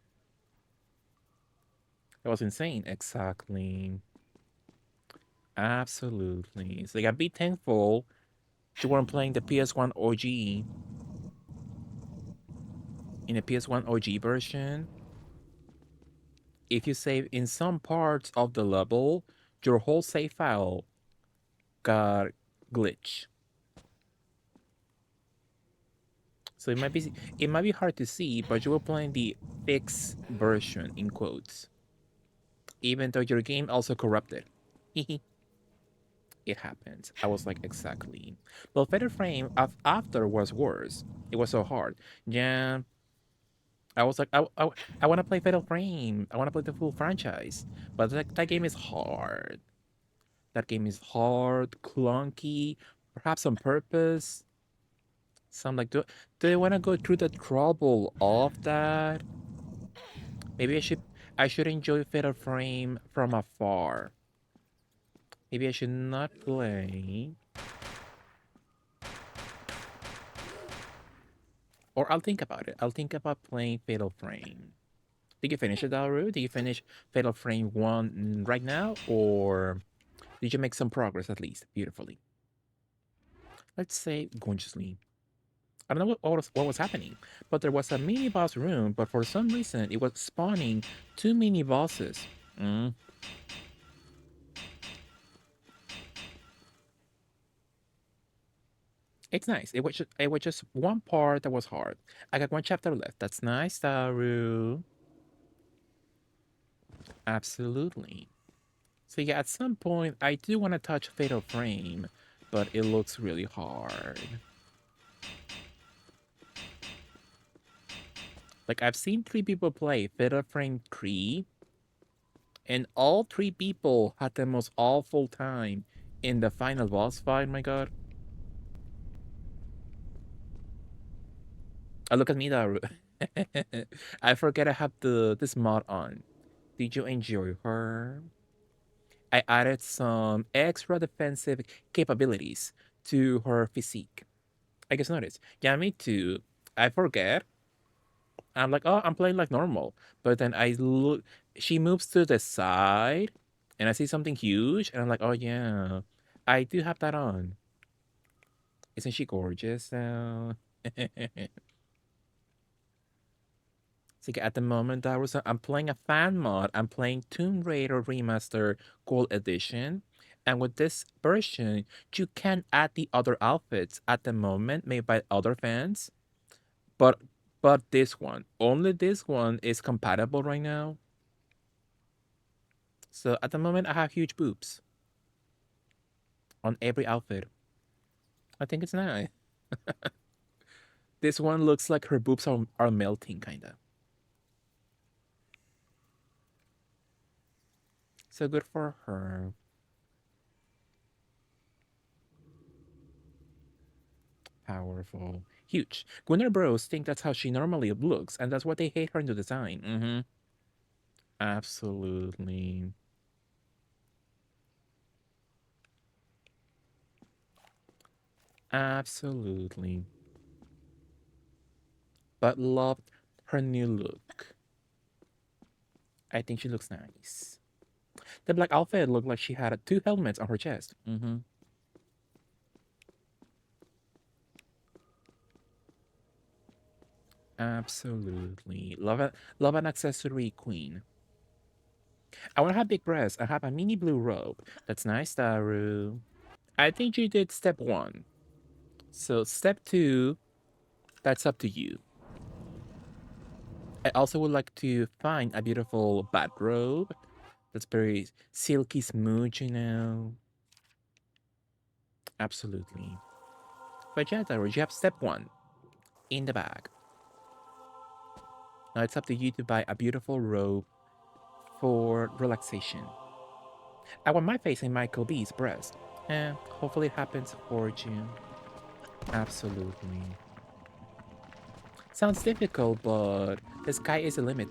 That was insane. Exactly. Absolutely. So like, be thankful you weren't playing the PS1 OG. In the PS1 OG version, if you save in some parts of the level, your whole save file got glitch. So it might be hard to see, but you were playing the fixed version in quotes, even though your game also corrupted. It happens. I was like, exactly. Well, Fatal Frame after was worse. It was so hard. Yeah, I was like, I want to play Fatal Frame. I want to play the full franchise, but that game is hard. That game is hard, clunky, perhaps on purpose. So I'm like, do I want to go through the trouble of that? Maybe I should enjoy Fatal Frame from afar. Maybe I should not play. Or I'll think about it. I'll think about playing Fatal Frame. Did you finish it, Daru? Did you finish Fatal Frame 1 right now? Or did you make some progress at least? Beautifully. Let's say gorgeously. I don't know what was happening, but there was a mini boss room, but for some reason it was spawning two mini bosses. Mm. It's nice. It was just one part that was hard. I got one chapter left. That's nice, Daru. Absolutely. So yeah, at some point I do want to touch Fatal Frame, but it looks really hard. Like I've seen three people play Fatal Frame 3, and all three people had the most awful time in the final boss fight, my god. Oh, look at me, Daru. I forget I have this mod on. Did you enjoy her? I added some extra defensive capabilities to her physique. I guess notice. Yeah, me too. I forget. I'm like, oh, I'm playing like normal. But then I look, she moves to the side, and I see something huge, and I'm like, oh yeah, I do have that on. Isn't she gorgeous now? So at the moment, I'm playing a fan mod. I'm playing Tomb Raider Remastered Gold Edition, and with this version, you can add the other outfits at the moment made by other fans. But this one, only this one is compatible right now. So at the moment, I have huge boobs on every outfit. I think it's nice. This one looks like her boobs are melting, kinda. So good for her. Powerful. Huge. Gwynner Bros think that's how she normally looks, and that's why they hate her new design. Mm-hmm. Absolutely. Absolutely. But loved her new look. I think she looks nice. The black outfit looked like she had two helmets on her chest. Mm-hmm. Absolutely. Love an accessory queen. I want to have big breasts. I have a mini blue robe. That's nice, Daru. I think you did step one. So step two, that's up to you. I also would like to find a beautiful bathrobe that's very silky smooth. Absolutely. But yeah, Daru, you have step one in the bag. Now it's up to you to buy a beautiful robe for relaxation. I want my face in Michael B's breast. Hopefully it happens for you. Absolutely. Sounds difficult, but the sky is the limit.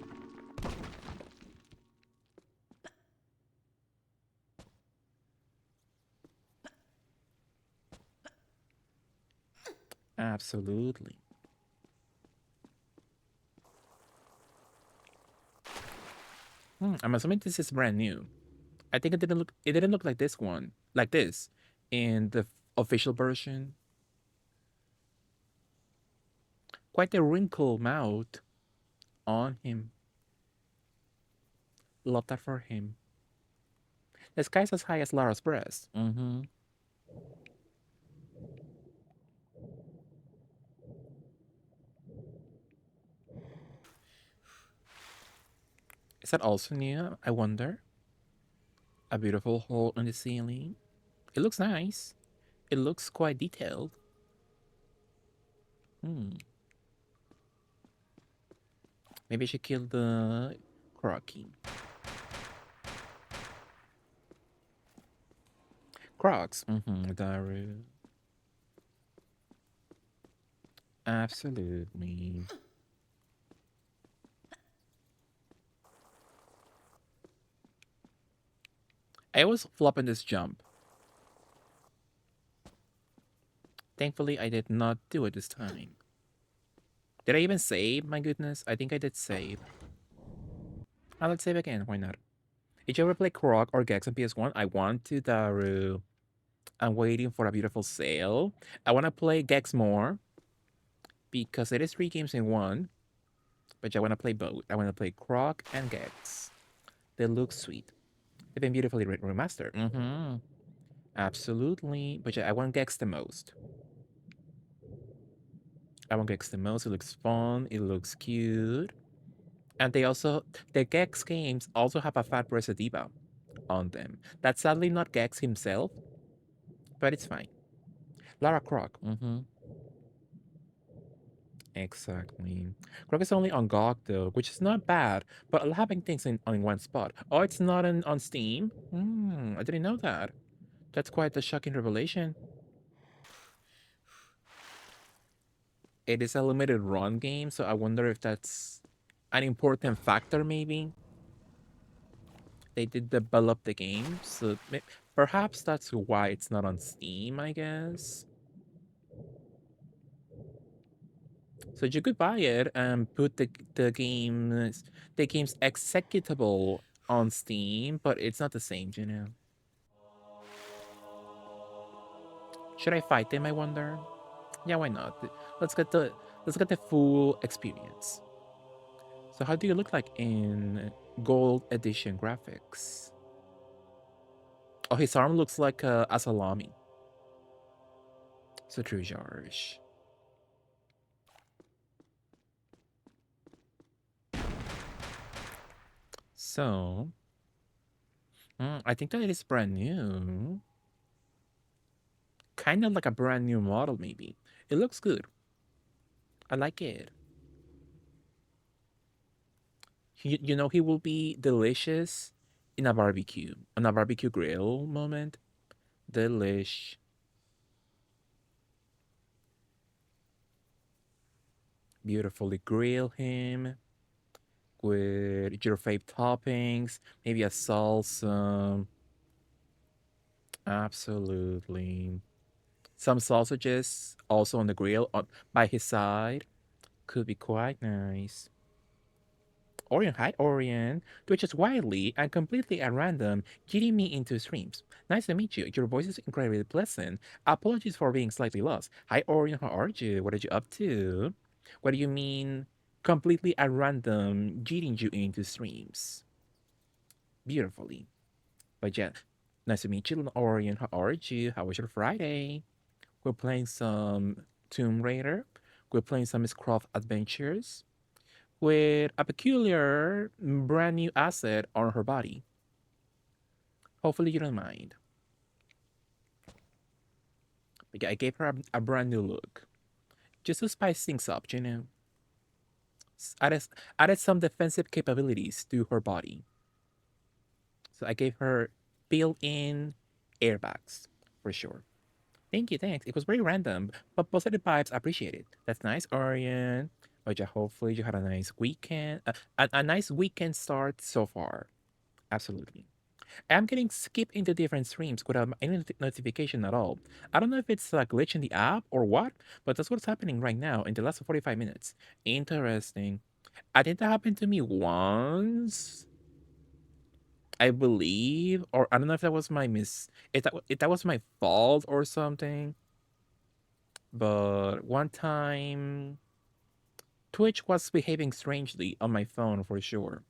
Absolutely. I'm assuming this is brand new. I think it didn't look like this one, like this, in the official version. Quite a wrinkled mouth on him. Love that for him. The sky's as high as Lara's breast. Mm-hmm. Is that also new? I wonder. A beautiful hole in the ceiling. It looks nice. It looks quite detailed. Hmm. Maybe I should kill the Crocky. Crocs. Mm-hmm. Daru. Absolutely. I was flopping this jump. Thankfully, I did not do it this time. Did I even save? My goodness, I think I did save. Let's save again. Why not? Did you ever play Croc or Gex on PS1? I want to, Daru. I'm waiting for a beautiful sale. I want to play Gex more because it is 3 games in one, but I want to play both. I want to play Croc and Gex. They look sweet. They've been beautifully remastered. Mm-hmm. Absolutely. But I want Gex the most. I want Gex the most. It looks fun. It looks cute. And the Gex games also have a fat Diva on them. That's sadly not Gex himself, but it's fine. Lara Croc. Mm-hmm. Exactly. Croc is only on GOG though, which is not bad, but having things in one spot. Oh, it's not on Steam? I didn't know that. That's quite a shocking revelation. It is a limited run game, so I wonder if that's an important factor, maybe. They did develop the game, so perhaps that's why it's not on Steam, I guess. So you could buy it and put the game's executable on Steam, but it's not the same. Should I fight them, I wonder? Yeah, why not? Let's get the let's get the full experience. So how do you look like in gold edition graphics? Oh, his arm looks like a salami. So true, George. So, I think that it is brand new. Kind of like a brand new model, maybe. It looks good. I like it. He will be delicious in a barbecue, on a barbecue grill moment. Delish. Beautifully grill him with your fave toppings, maybe a salsa. Absolutely. Some sausages also on the grill by his side could be quite nice. Orion, hi Orion, twitches wildly and completely at random, getting me into streams. Nice to meet you. Your voice is incredibly pleasant. Apologies for being slightly lost. Hi Orion, how are you? What are you up to? What do you mean completely at random getting you into streams? Beautifully. But yeah, nice to meet you, Orion. How are you? How was your Friday? We're playing some Tomb Raider. We're playing some Scroff Adventures with a peculiar brand new asset on her body. Hopefully you don't mind. But yeah, I gave her a brand new look. Just to spice things up. Added, added some defensive capabilities to her body. So I gave her built-in airbags, for sure. Thank you, thanks. It was very random, but positive vibes appreciated. That's nice, Orion. But yeah, hopefully you had a nice weekend. A nice weekend start so far. Absolutely. I'm getting skipped into different streams without any notification at all. I don't know if it's a glitch in the app or what, but that's what's happening right now in the last 45 minutes. Interesting. I think that happened to me once. I believe, or I don't know if that was my if that was my fault or something. But one time, Twitch was behaving strangely on my phone for sure.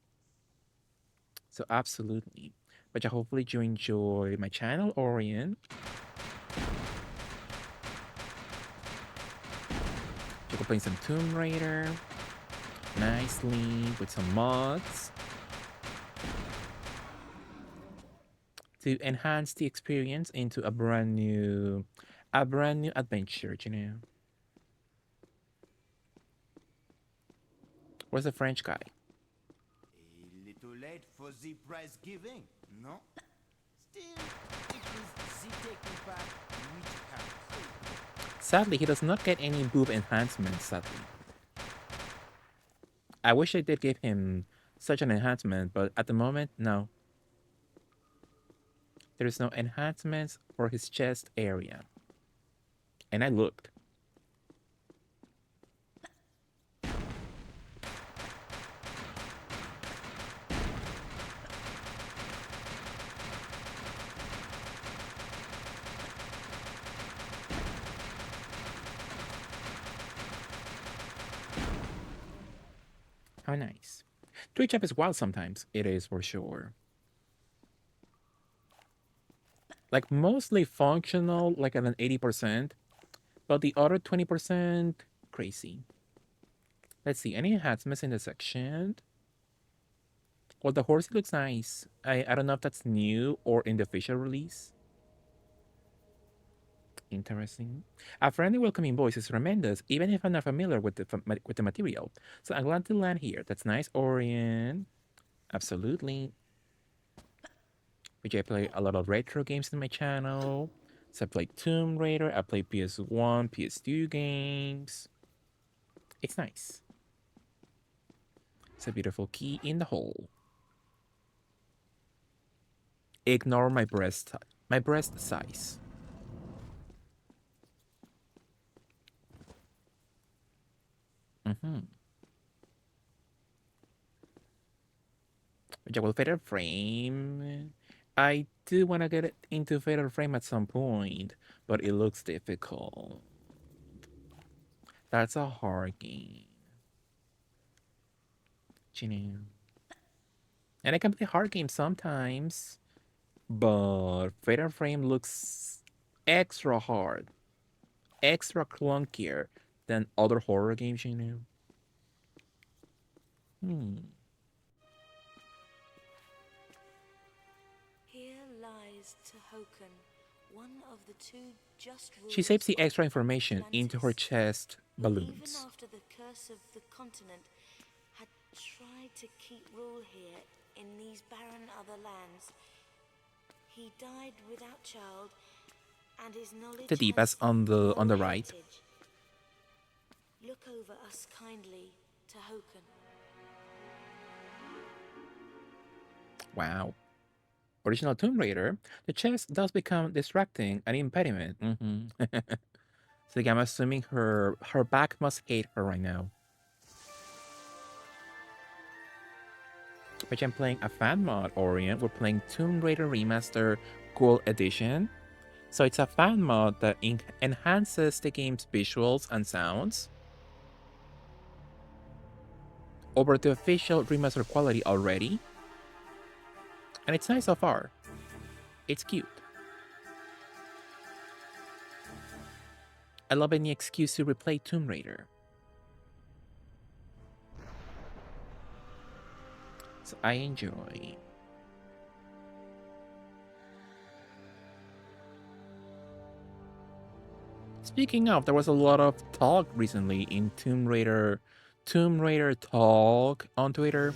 So absolutely. But yeah, hopefully you enjoy my channel, Orion. You go playing some Tomb Raider nicely with some mods to enhance the experience into a brand new adventure, you know. Where's the French guy? A little late for the prize giving, no? Still, it is the taking part which counts. Sadly, he does not get any boob enhancements, sadly. I wish I did give him such an enhancement, but at the moment, no. There is no enhancements for his chest area. And I looked. How nice. Twitch app is wild sometimes. It is for sure. Like mostly functional, like at an 80%, but the other 20%, crazy. Let's see, any enhancements in the section? Well, the horsey looks nice. I don't know if that's new or in the official release. Interesting. A friendly welcoming voice is tremendous, even if I'm not familiar with the material. So I'm glad to land here. That's nice, Orion. Absolutely. Which I play a lot of retro games in my channel. So I play Tomb Raider. I play PS1, PS2 games. It's nice. It's a beautiful key in the hole. Ignore my breast size. Mm-hmm. Yeah, well, Fatal Frame. I do want to get into Fatal Frame at some point, but it looks difficult. That's a hard game. You know. And I can play hard games sometimes, but Fatal Frame looks extra hard, extra clunkier than other horror games, you know. Here lies Tehokan, one of the two just She rulers saves the of extra information into her Atlantis, chest who even balloons. after the curse of the continent had tried to keep rule here in these barren other lands. He died without child, and his knowledge The divas has on no the right. heritage. Look over us kindly, Tehokan. Wow. Original Tomb Raider, the chest does become distracting, an impediment. So I'm assuming her back must hate her right now. Which I'm playing a fan mod, Orient. We're playing Tomb Raider Remaster Gold Edition. So it's a fan mod that enhances the game's visuals and sounds over the official remaster quality already. And it's nice so far. It's cute. I love any excuse to replay Tomb Raider. So I enjoy. Speaking of, there was a lot of talk recently in Tomb Raider talk on Twitter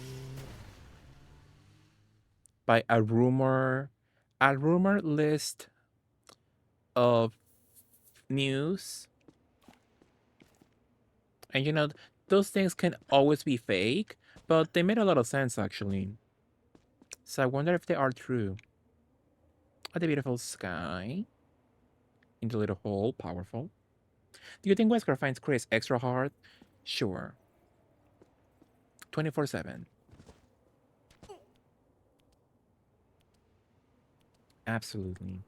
by a rumor list of news. And you know, those things can always be fake, but they made a lot of sense actually. So I wonder if they are true. Oh, the beautiful sky. In the little hole, powerful. Do you think Wesker finds Chris extra hard? Sure. 24/7. Absolutely.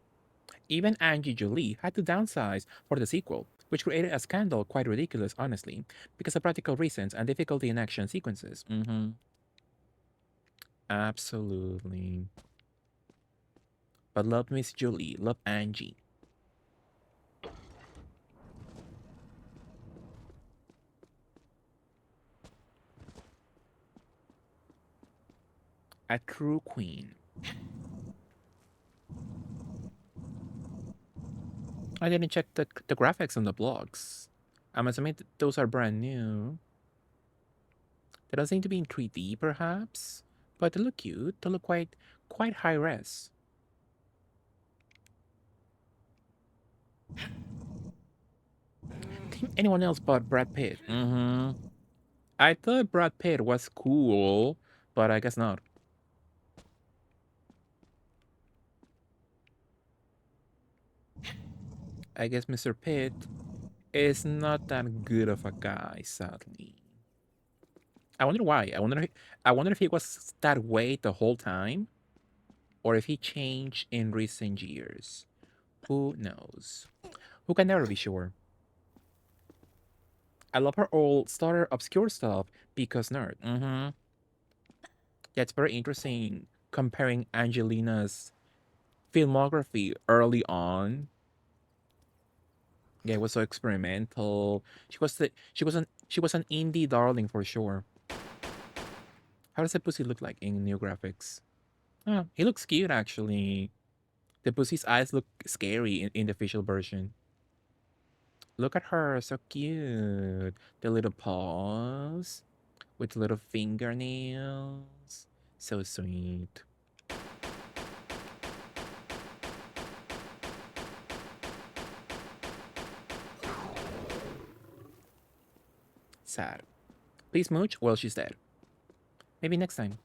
Even Angie Jolie had to downsize for the sequel, which created a scandal quite ridiculous, honestly, because of practical reasons and difficulty in action sequences. Absolutely. But love Miss Jolie, love Angie. A true queen. I didn't check the graphics on the blogs. I'm assuming those are brand new. They don't seem to be in 3D, perhaps, but they look cute. They look quite high res. Think anyone else but Brad Pitt? I thought Brad Pitt was cool, but I guess not. I guess Mr. Pitt is not that good of a guy, sadly. I wonder why. I wonder if he was that way the whole time, or if he changed in recent years. Who knows? Who can never be sure? I love her old starter obscure stuff because nerd. Yeah, it's very interesting comparing Angelina's filmography early on. Yeah, it was so experimental. She was an indie darling for sure. How does the pussy look like in new graphics? Oh, he looks cute actually. The pussy's eyes look scary in the official version. Look at her, so cute. The little paws with little fingernails. So sweet. Sad. Please mooch? Well, she's dead. Maybe next time.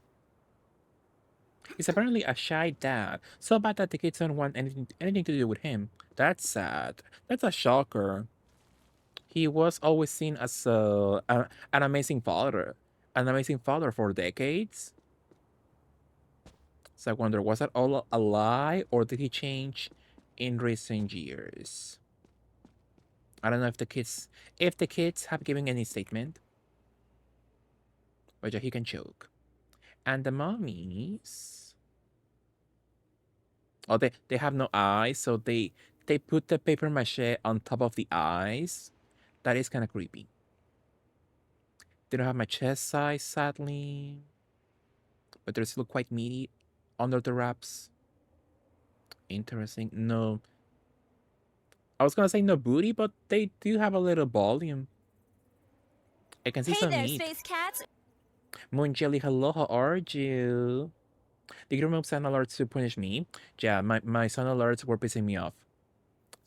He's apparently a shy dad, so bad that the kids don't want anything to do with him. That's sad. That's a shocker. He was always seen as an amazing father for decades. So I wonder, was that all a lie, or did he change in recent years? I don't know if the kids have given any statement, but yeah, he can choke. And the mommies, oh, they have no eyes, so they put the paper mache on top of the eyes. That is kind of creepy. They don't have my chest size, sadly, but they're still quite meaty under the wraps. Interesting. No, I was gonna say no booty, but they do have a little volume. I can see Hey some there, meat. space cats. Moon Jelly, hello, how are you? Did you remove sound alerts to punish me? Yeah, my sound alerts were pissing me off.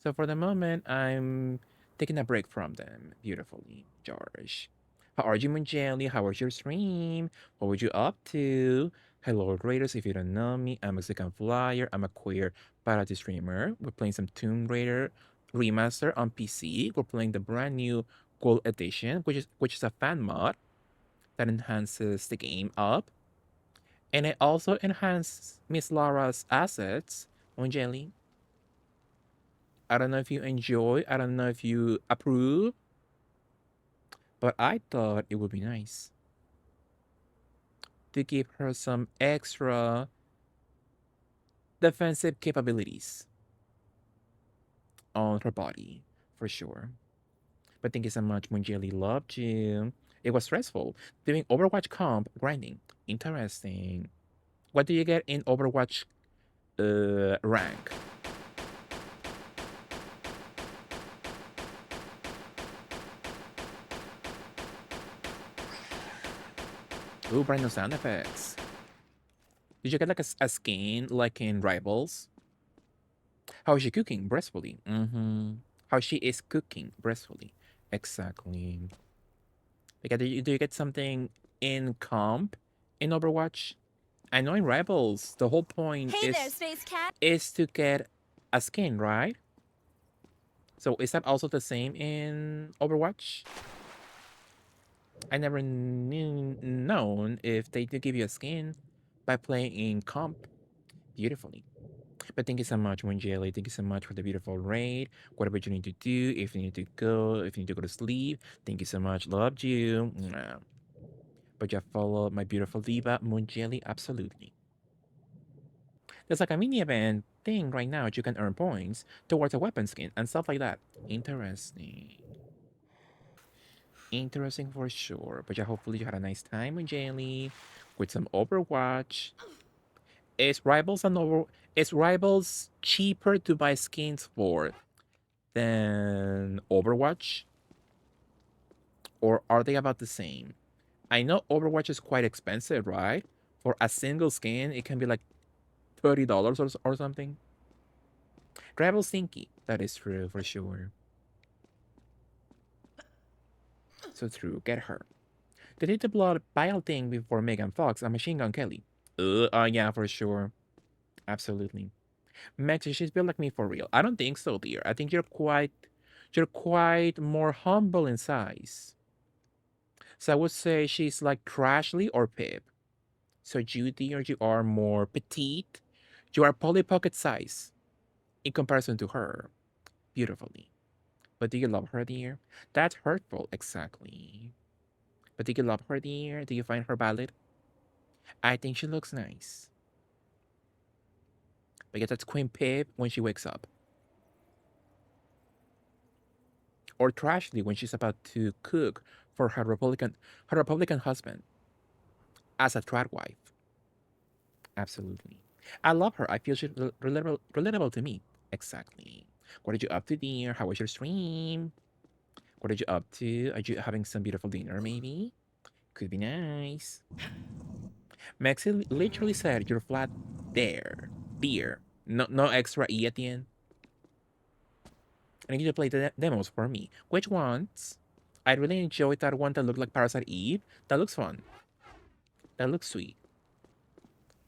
So for the moment, I'm taking a break from them. Beautifully, George. How are you, Moon Jelly? How was your stream? What were you up to? Hello, Raiders. If you don't know me, I'm a Mexican Flyer. I'm a queer parody streamer. We're playing some Tomb Raider Remaster on PC. We're playing the brand new Gold Edition, which is a fan mod that enhances the game up. And it also enhances Miss Lara's assets on Jelly. I don't know if you enjoy, I don't know if you approve, but I thought it would be nice to give her some extra defensive capabilities on her body, for sure. But thank you so much, Munjeli. Loved you. It was stressful. Doing Overwatch comp grinding. Interesting. What do you get in Overwatch rank? Ooh, brand new sound effects. Did you get like a skin like in Rivals? How is she cooking? Breastfully. How she is cooking? Breastfully. Exactly. Like, do you get something in comp in Overwatch? I know in Rivals, the whole point Hey there, space cat. is to get a skin, right? So is that also the same in Overwatch? I never knew known if they do give you a skin by playing in comp beautifully. But thank you so much, Jelly. Thank you so much for the beautiful raid. Whatever you need to do, if you need to go, if you need to go to sleep, thank you so much. Loved you. Mwah. But you follow my beautiful diva, Jelly, absolutely. There's like a mini event thing right now. You can earn points towards a weapon skin and stuff like that. Interesting. Interesting for sure. But yeah, hopefully you had a nice time with Jelly, with some Overwatch. Is Rivals and Over is Rivals cheaper to buy skins for than Overwatch? Or are they about the same? I know Overwatch is quite expensive, right? For a single skin, it can be like $30 or something. Rivals stinky. That is true for sure. So true. Get her. They did the blood bile thing before Megan Fox and Machine Gun Kelly. Yeah, for sure. Absolutely. Max, she's built like me for real. I don't think so, dear. I think you're quite more humble in size. So I would say she's like Crashly or Pip. So you, dear, you are more petite. You are Polly Pocket size in comparison to her. Beautifully. But do you love her, dear? That's hurtful, exactly. But do you love her, dear? Do you find her valid? I think she looks nice. But yeah, that's Queen Pip when she wakes up. Or Trashly when she's about to cook for her Republican husband as a trad wife. Absolutely. I love her. I feel she's relatable to me. Exactly. What are you up to, dear? How was your stream? What are you up to? Are you having some beautiful dinner, maybe? Could be nice. Maxi literally said you're flat there. Dear. No extra E at the end. I need you to play the demos for me. Which ones? I really enjoyed that one that looked like Parasite Eve. That looks fun. That looks sweet.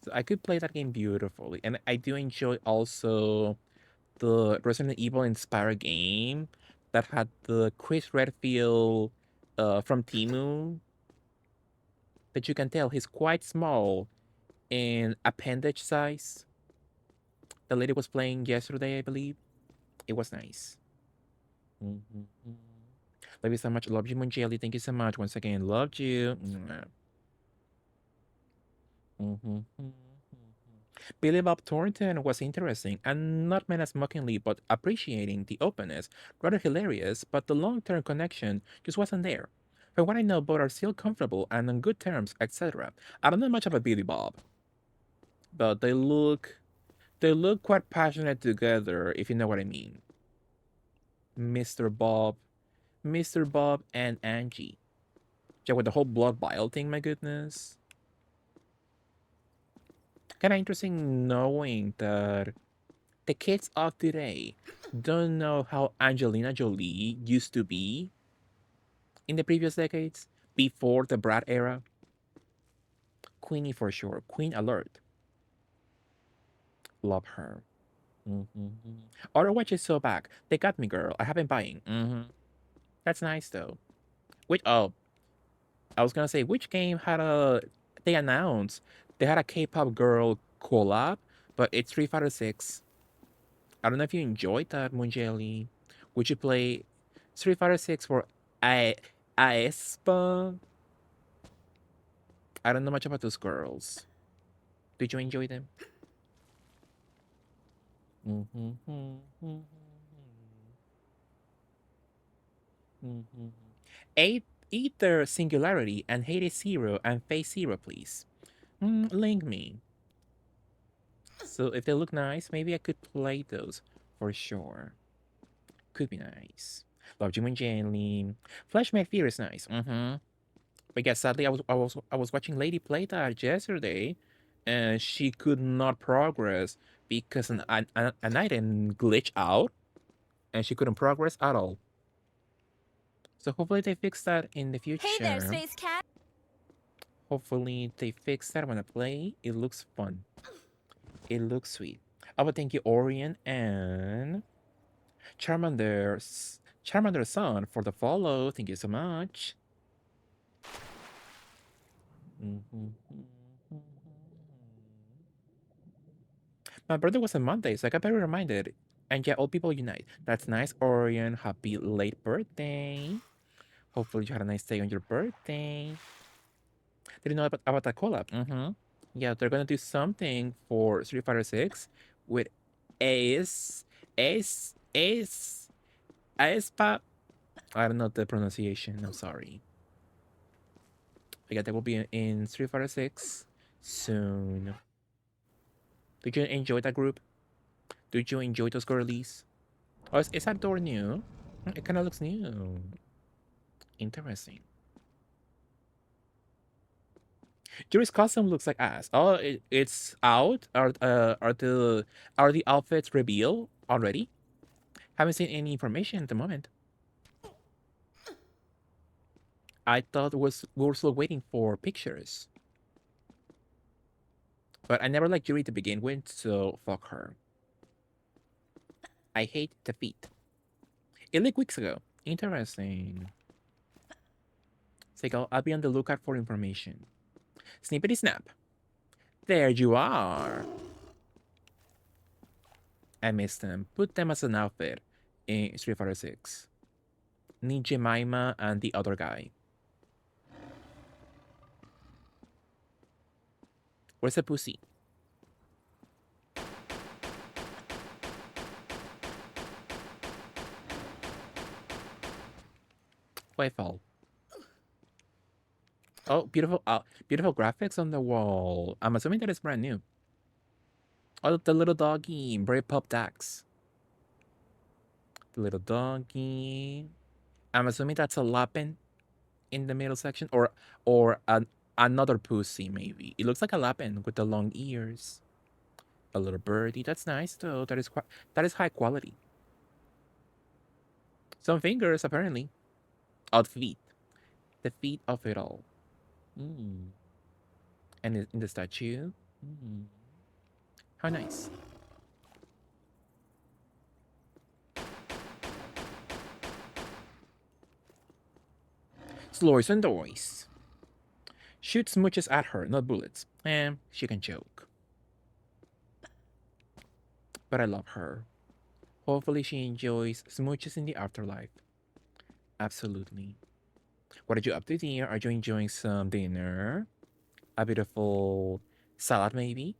So I could play that game beautifully. And I do enjoy also the Resident Evil inspired game that had the Chris Redfield from Timu. That you can tell he's quite small in appendage size. The lady was playing yesterday, I believe. It was nice. Mm-hmm. Love you so much. Love you, Munjeli. Thank you so much. Once again, loved you. Mm-hmm. Billy Bob Thornton was interesting and not meant as mockingly, but appreciating the openness. Rather hilarious, but the long term connection just wasn't there. From what I know, both are still comfortable and on good terms, etc. I don't know much about Billy Bob, but they look quite passionate together, if you know what I mean. Mr. Bob, Mr. Bob and Angie. Yeah, with the whole blood bile thing, my goodness. Kind of interesting knowing that the kids of today don't know how Angelina Jolie used to be in the previous decades, before the Brad era. Queenie for sure. Queen alert. Love her. Mm-hmm. Overwatch is so back. They got me, girl. I have been buying. That's nice though. I was gonna say, which game had a? They announced they had a K-pop girl collab, but it's Street Fighter 6. I don't know if you enjoyed that, Munjeli. Would you play Street Fighter 6 for aespa? I don't know much about those girls. Did you enjoy them? Eight, Ether Singularity and Hades Zero and Phase Zero, please. Link me. So if they look nice, maybe I could play those for sure. Could be nice. Love Jim and Jane. Flashmate Fear is nice. But yeah, sadly, I was watching Lady play that yesterday, and she could not progress because an item glitched out, and she couldn't progress at all. So hopefully they fix that in the future. Hey there, Space Cat. Hopefully they fix that when I play. It looks fun. It looks sweet. Oh, but thank you, Orion and Charmander's son for the follow. Thank you so much. My birthday was on Monday, so I got very reminded. And yeah, old people unite. That's nice, Orion. Happy late birthday. Hopefully you had a nice day on your birthday. Did you know about that collab? Mm-hmm. Yeah, they're gonna do something for Street Fighter 6 with Ace, Ace, Ace, Aespa. I don't know the pronunciation. I'm sorry. But yeah, they will be in Street Fighter 6 soon. Did you enjoy that group? Did you enjoy those girlies? Oh, is that door new? It kind of looks new. Interesting. Yuri's costume looks like ass. Oh, it's out. Are the outfits revealed already? Haven't seen any information at the moment. I thought we were still waiting for pictures, but I never liked Yuri to begin with, so fuck her. I hate defeat. It leaked weeks ago. Interesting. So I'll be on the lookout for information. Snippety snap. There you are. I missed them. Put them as an outfit in Street Fighter 6. Need Jemima and the other guy. Where's the pussy? Why fall? Oh, beautiful graphics on the wall. I'm assuming that it's brand new. Oh, the little doggy, Brave Pup Dax. The little doggy. I'm assuming that's a lapin in the middle section, or another pussy maybe. It looks like a lapin with the long ears. A little birdie. That's nice though. That is high quality. Some fingers apparently. Odd feet. The feet of it all. Mm. And in the statue. Mm. How nice. Sloys and doys. Shoot smooches at her, not bullets. And she can joke. But I love her. Hopefully she enjoys smooches in the afterlife. Absolutely. What are you up to, dear? Are you enjoying some dinner? A beautiful salad, maybe?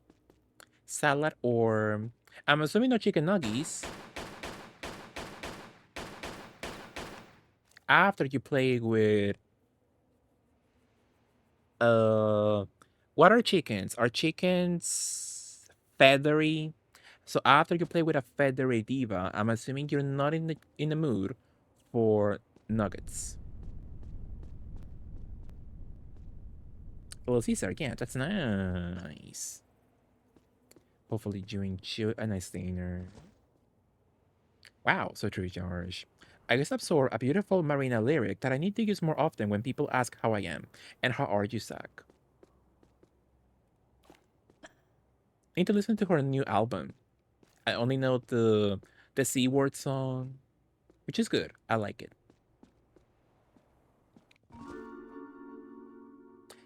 Salad or... I'm assuming no chicken nuggets. After you play with... What are chickens? Are chickens feathery? So after you play with a feathery diva, I'm assuming you're not in the mood for nuggets. Little Caesar, yeah, that's nice. Hopefully you enjoy a nice dinner. Wow, so true, George. I just absorbed a beautiful Marina lyric that I need to use more often when people ask how I am. And how are you, Zach? Need to listen to her new album. I only know the C word song, which is good. I like it.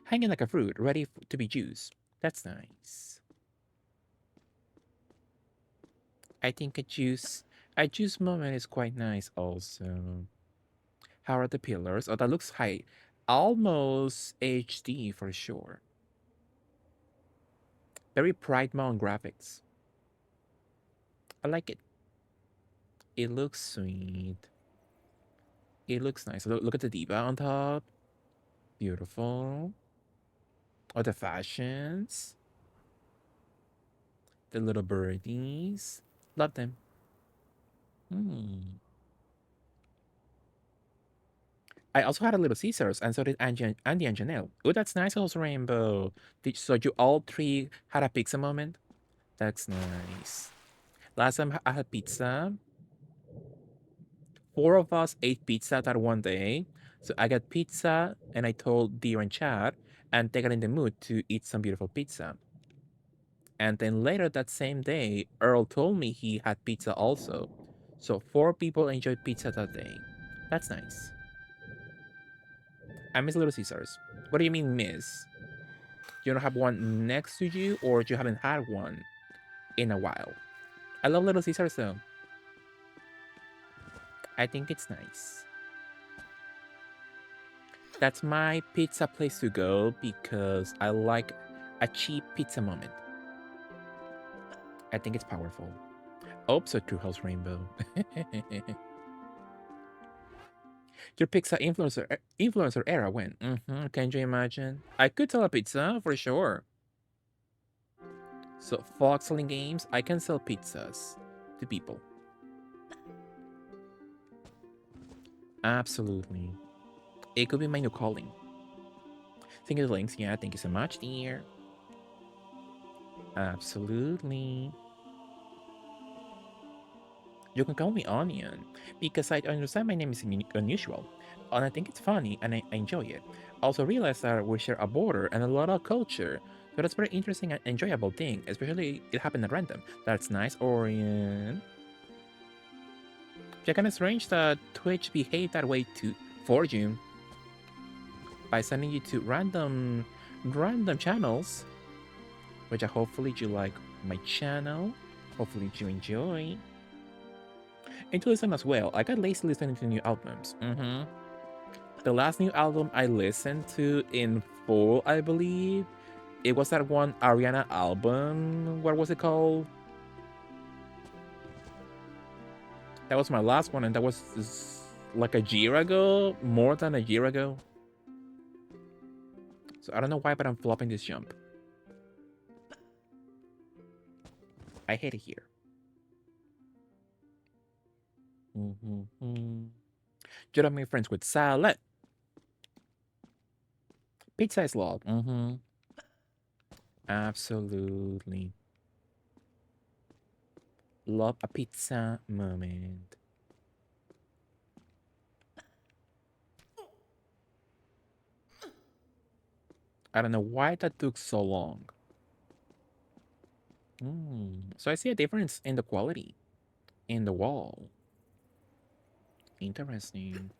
Hanging like a fruit, ready to be juiced. That's nice. I think a juice moment is quite nice also. How are the pillars? Oh, that looks high. Almost HD for sure. Very Pride Mount graphics. I like it. It looks sweet. It looks nice. Look at the diva on top. Beautiful. Oh, the fashions. The little birdies. Love them. Hmm. I also had a little Caesars, and so did Andy and Janelle. Oh, that's nice, also Rainbow. So you all three had a pizza moment? That's nice. Last time I had pizza, four of us ate pizza that one day. So I got pizza, and I told Deer and Chad, and they got in the mood to eat some beautiful pizza. And then later that same day, Earl told me he had pizza also. So four people enjoyed pizza that day. That's nice. I miss Little Caesars. What do you mean miss? You don't have one next to you, or you haven't had one? in a while. I love Little Caesars though. I think it's nice. That's my pizza place to go because I like a cheap pizza moment. I think it's powerful. Oh, so true, House Rainbow. Your pizza influencer era when? Can you imagine? I could sell a pizza for sure. So Fox selling games, I can sell pizzas to people. Absolutely. It could be my new calling. Thank you for the links. Yeah, thank you so much, dear. Absolutely. You can call me Onion because I understand my name is unusual, and I think it's funny and I enjoy it. I also realize that we share a border and a lot of culture, so that's very interesting and enjoyable thing, especially it happened at random. That's nice, Orion. Yeah, kind of strange that Twitch behaved that way for you by sending you to random channels, which hopefully you like my channel. Hopefully you enjoy. And to listen as well. I got lazy listening to new albums. The last new album I listened to in full, I believe, it was that one Ariana album. What was it called? That was my last one, and that was like a year ago, more than a year ago. So I don't know why, but I'm flopping this jump. I hate it here. You don't make friends with salad. Pizza is love. Absolutely. Love a pizza moment. I don't know why that took so long. So I see a difference in the quality in the wall. Interesting.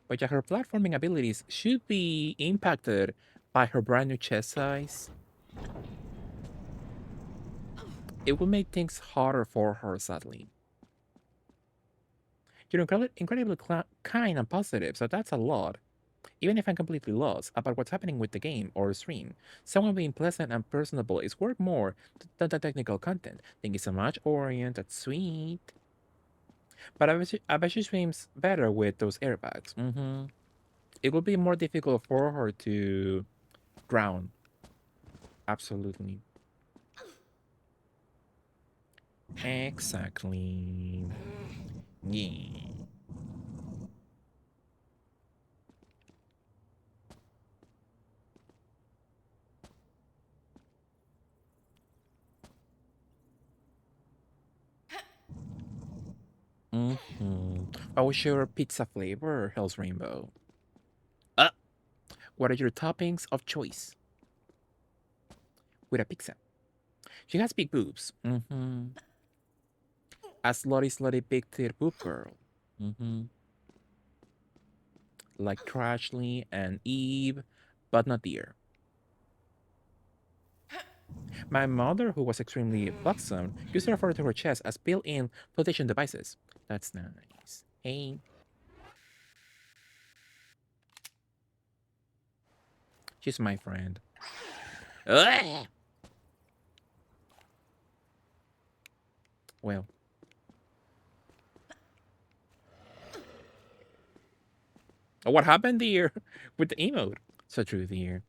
But yeah, her platforming abilities should be impacted by her brand new chest size. It will make things harder for her, sadly. You're incredibly kind and positive, so that's a lot. Even if I'm completely lost about what's happening with the game or stream, someone being pleasant and personable is worth more than the technical content. Thank you so much, Orient. That's sweet. But I bet she streams better with those airbags. It will be more difficult for her to drown. Absolutely. Exactly. Yeah. I was your pizza flavor, Hell's Rainbow. What are your toppings of choice? With a pizza. She has big boobs. A slutty big tit boob girl. Like Trashley and Eve, but not dear. My mother, who was extremely buxom, used to refer to her chest as built-in flotation devices. That's nice. Hey. She's my friend. Ugh! Well. Oh, what happened here with the emote? So true, dear.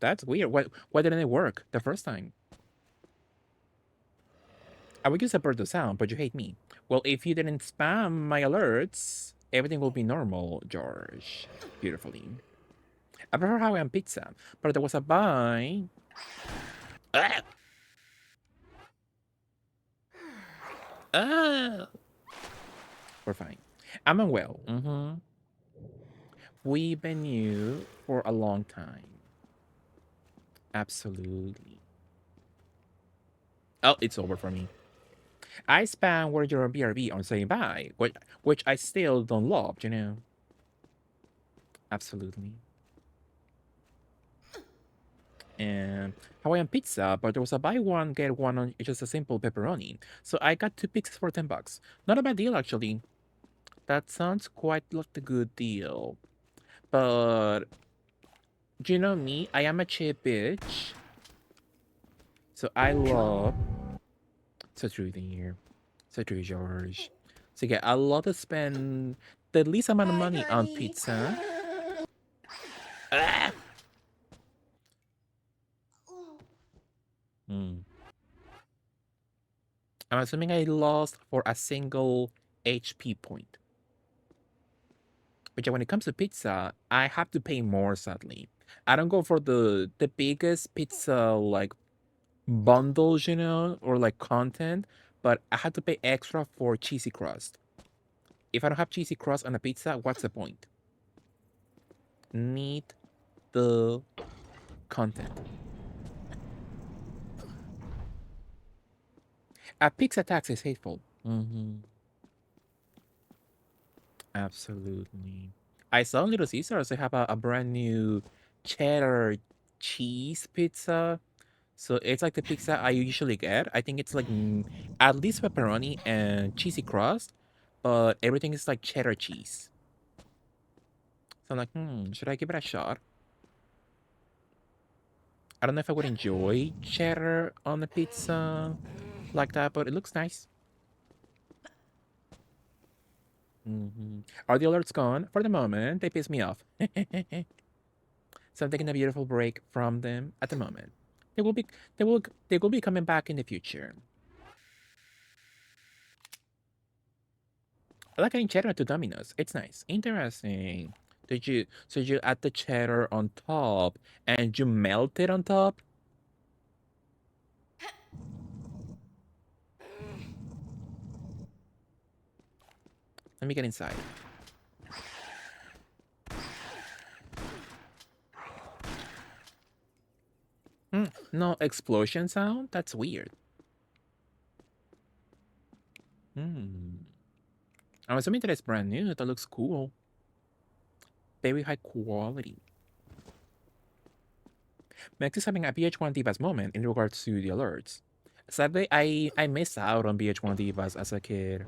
That's weird. Why didn't it work the first time? I would use a bird to sound, but you hate me. Well, if you didn't spam my alerts, everything will be normal, George. Beautifully. I prefer Hawaiian pizza, but there was a buy. Ah! Ah! We're fine. I'm unwell. We've been new for a long time. Absolutely. Oh, it's over for me. I spam where you're BRB on saying bye, which I still don't love, you know. Absolutely. and Hawaiian pizza, but there was a buy one get one on just a simple pepperoni. So I got 2 pizzas for $10. Not a bad deal actually. That sounds quite like a good deal. But you know me, I am a cheap bitch. So I love so true there. So true, George. So yeah, I love to spend the least amount of money on pizza. Ah! Hmm. I'm assuming I lost for a single HP point. But yeah, when it comes to pizza, I have to pay more sadly. I don't go for the biggest pizza like bundles, or like content, but I have to pay extra for cheesy crust. If I don't have cheesy crust on a pizza, what's the point? Need the content. A pizza tax is hateful. Absolutely. I saw in Little Caesars they have a brand new cheddar cheese pizza. So it's like the pizza I usually get. I think it's like at least pepperoni and cheesy crust, but everything is like cheddar cheese. So I'm like, should I give it a shot? I don't know if I would enjoy cheddar on the pizza like that, but it looks nice. Are the alerts gone? For the moment, they piss me off. So I'm taking a beautiful break from them at the moment. They will be they will be coming back in the future. I like adding cheddar to Domino's. It's nice. Interesting. Did you add the cheddar on top and you melt it on top? Let me get inside. No explosion sound? That's weird. Hmm. I'm assuming that it's brand new. That looks cool. Very high quality. Max is having a BH1 Divas moment in regards to the alerts. Sadly, I missed out on BH1 Divas as a kid.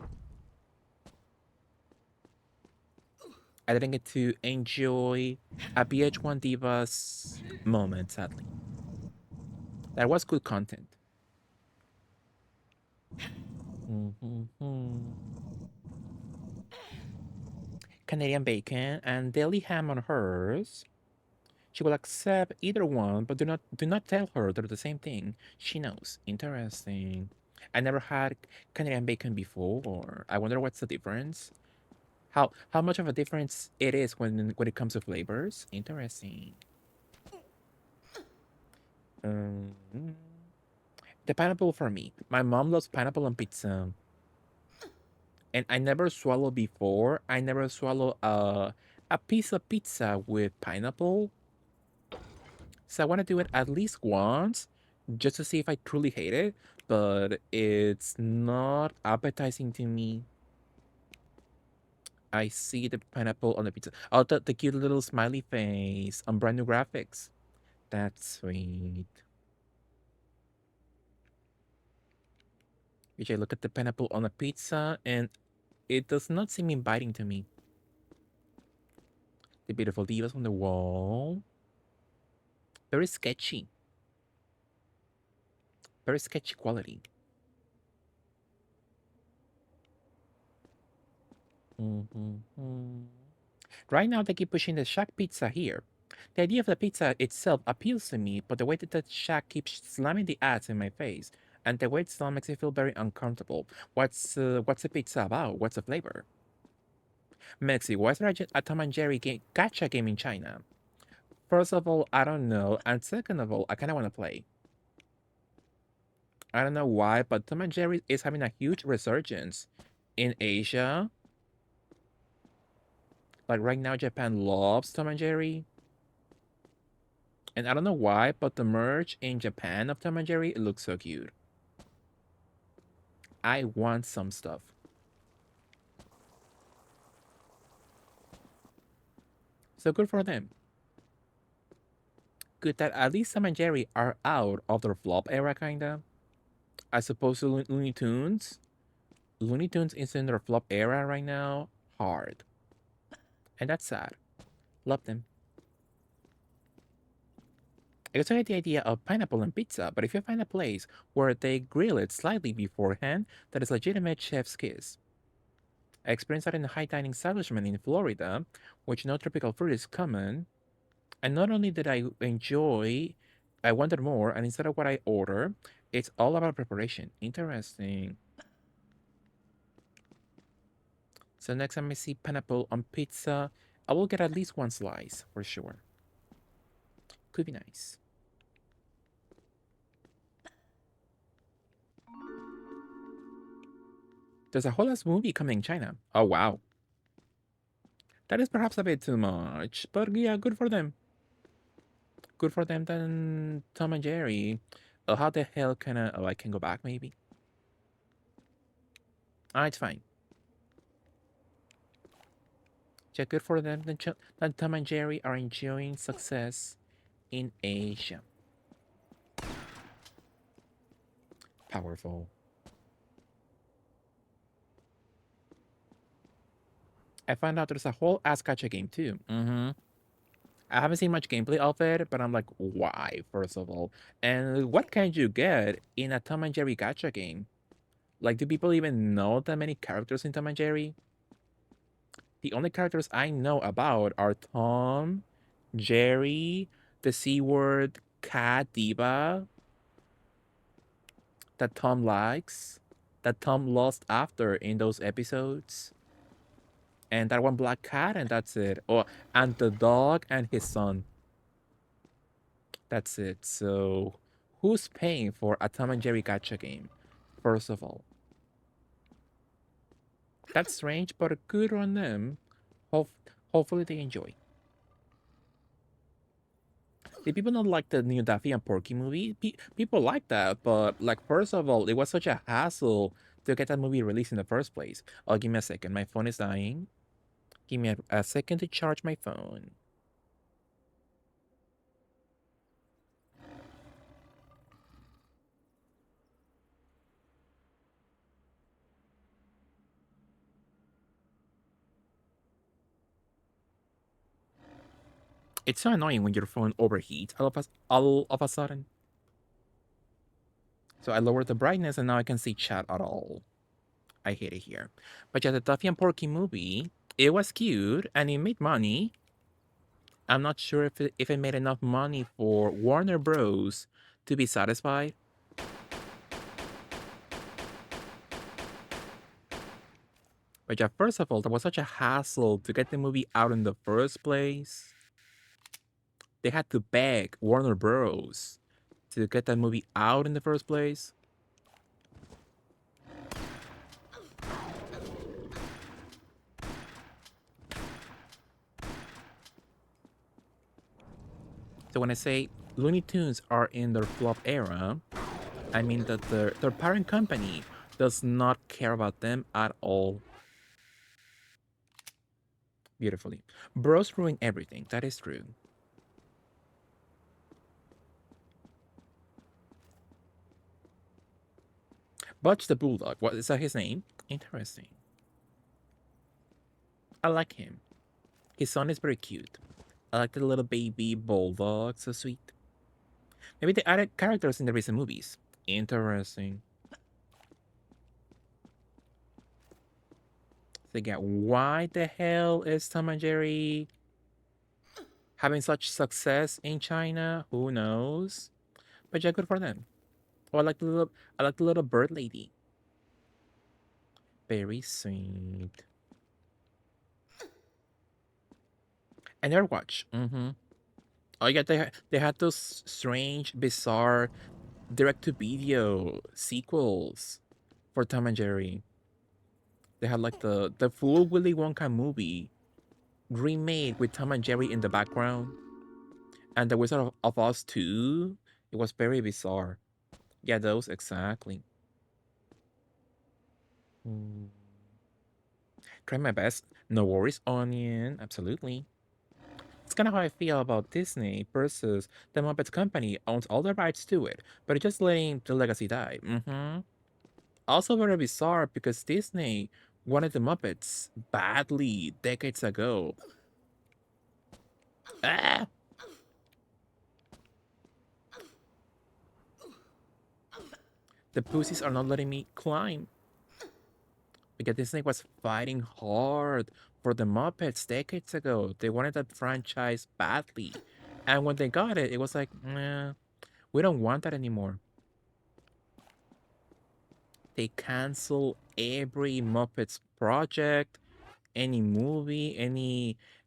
I didn't get to enjoy a BH1 Divas moment, sadly. That was good content. Canadian bacon and deli ham on hers. She will accept either one, but do not tell her they're the same thing. She knows. Interesting. I never had Canadian bacon before. I wonder what's the difference. How much of a difference it is when it comes to flavors. Interesting. Um, the pineapple for me. My mom loves pineapple on pizza, and I never swallow before. I never swallow a piece of pizza with pineapple. So I want to do it at least once, just to see if I truly hate it. But it's not appetizing to me. I see the pineapple on the pizza. Oh, the cute little smiley face on brand new graphics. That's sweet. Which I look at the pineapple on a pizza and it does not seem inviting to me. The beautiful divas on the wall. Very sketchy. Very sketchy quality. Right now, they keep pushing the shack pizza here. The idea of the pizza itself appeals to me, but the way that the shack keeps slamming the ads in my face and the way it smells makes me feel very uncomfortable. What's the pizza about? What's the flavor? Mexi, why is there a Tom and Jerry gacha game in China? First of all, I don't know, and second of all, I kind of want to play. I don't know why, but Tom and Jerry is having a huge resurgence in Asia. Like right now, Japan loves Tom and Jerry. And I don't know why, but the merch in Japan of Tom and Jerry, it looks so cute. I want some stuff. So good for them. good that at least Tom and Jerry are out of their flop era, kinda. As opposed to Looney Tunes. Looney Tunes is in their flop era right now, hard. And that's sad. Love them. I also hate the idea of pineapple on pizza, but if you find a place where they grill it slightly beforehand, that is legitimate chef's kiss. I experienced that in a high dining establishment in Florida, which no tropical fruit is common. And not only did I enjoy, I wanted more, and instead of what I order, it's all about preparation. Interesting. So next time I see pineapple on pizza, I will get at least one slice for sure. Could be nice. There's a whole ass movie coming in China. Oh wow. That is perhaps a bit too much, but yeah, good for them. Good for them than Tom and Jerry. How the hell can I? Oh, I can go back maybe. Ah, it's fine. Yeah, good for them that Tom and Jerry are enjoying success in Asia. Powerful. I found out there's a whole ass gacha game too. I haven't seen much gameplay of it, but I'm like, why, first of all? And what can you get in a Tom and Jerry gacha game? Like, do people even know that many characters in Tom and Jerry? The only characters I know about are Tom, Jerry, the C word cat diva that Tom likes, that Tom lost after in those episodes, and that one black cat, and that's it. Oh, and the dog and his son. That's it. So, who's paying for a Tom and Jerry gacha game? First of all, that's strange, but good on them. Hope, hopefully they enjoy. Did people not like the new Daffy and Porky movie? People like that, but like first of all, it was such a hassle to get that movie released in the first place. Oh, give me a second. My phone is dying. Give me a second to charge my phone. It's so annoying when your phone overheats all of a sudden. So I lowered the brightness and now I can see chat at all. I hate it here. But yeah, the Duffy and Porky movie, it was cute and it made money. I'm not sure if it made enough money for Warner Bros. To be satisfied. But yeah, first of all, there was such a hassle to get the movie out in the first place. They had to beg Warner Bros. To get that movie out in the first place. So when I say Looney Tunes are in their flop era, I mean that their parent company does not care about them at all. Beautifully. Bros ruin everything. That is true. Butch the Bulldog. What is that his name? Interesting. I like him. His son is very cute. I like the little baby bulldog. So sweet. Maybe they added characters in the recent movies. Interesting. So yeah, why the hell is Tom and Jerry having such success in China? Who knows? But yeah, good for them. Oh, I like the little bird lady. Very sweet. And their watch. Oh yeah, they had those strange, bizarre direct-to-video sequels for Tom and Jerry. They had like the full Willy Wonka movie remade with Tom and Jerry in the background, and the Wizard of Oz too. It was very bizarre. Yeah, those exactly. Mm. Try my best. No worries, Onion. Absolutely. kind of how I feel about Disney versus the Muppets Company owns all the rights to it, but it's just letting the legacy die. Also very bizarre because Disney wanted the Muppets badly decades ago. Ah! The pussies are not letting me climb. Because Disney was fighting hard for the Muppets decades ago. They wanted that franchise badly. And when they got it, it was like, nah, we don't want that anymore. They cancel every Muppets project, any movie,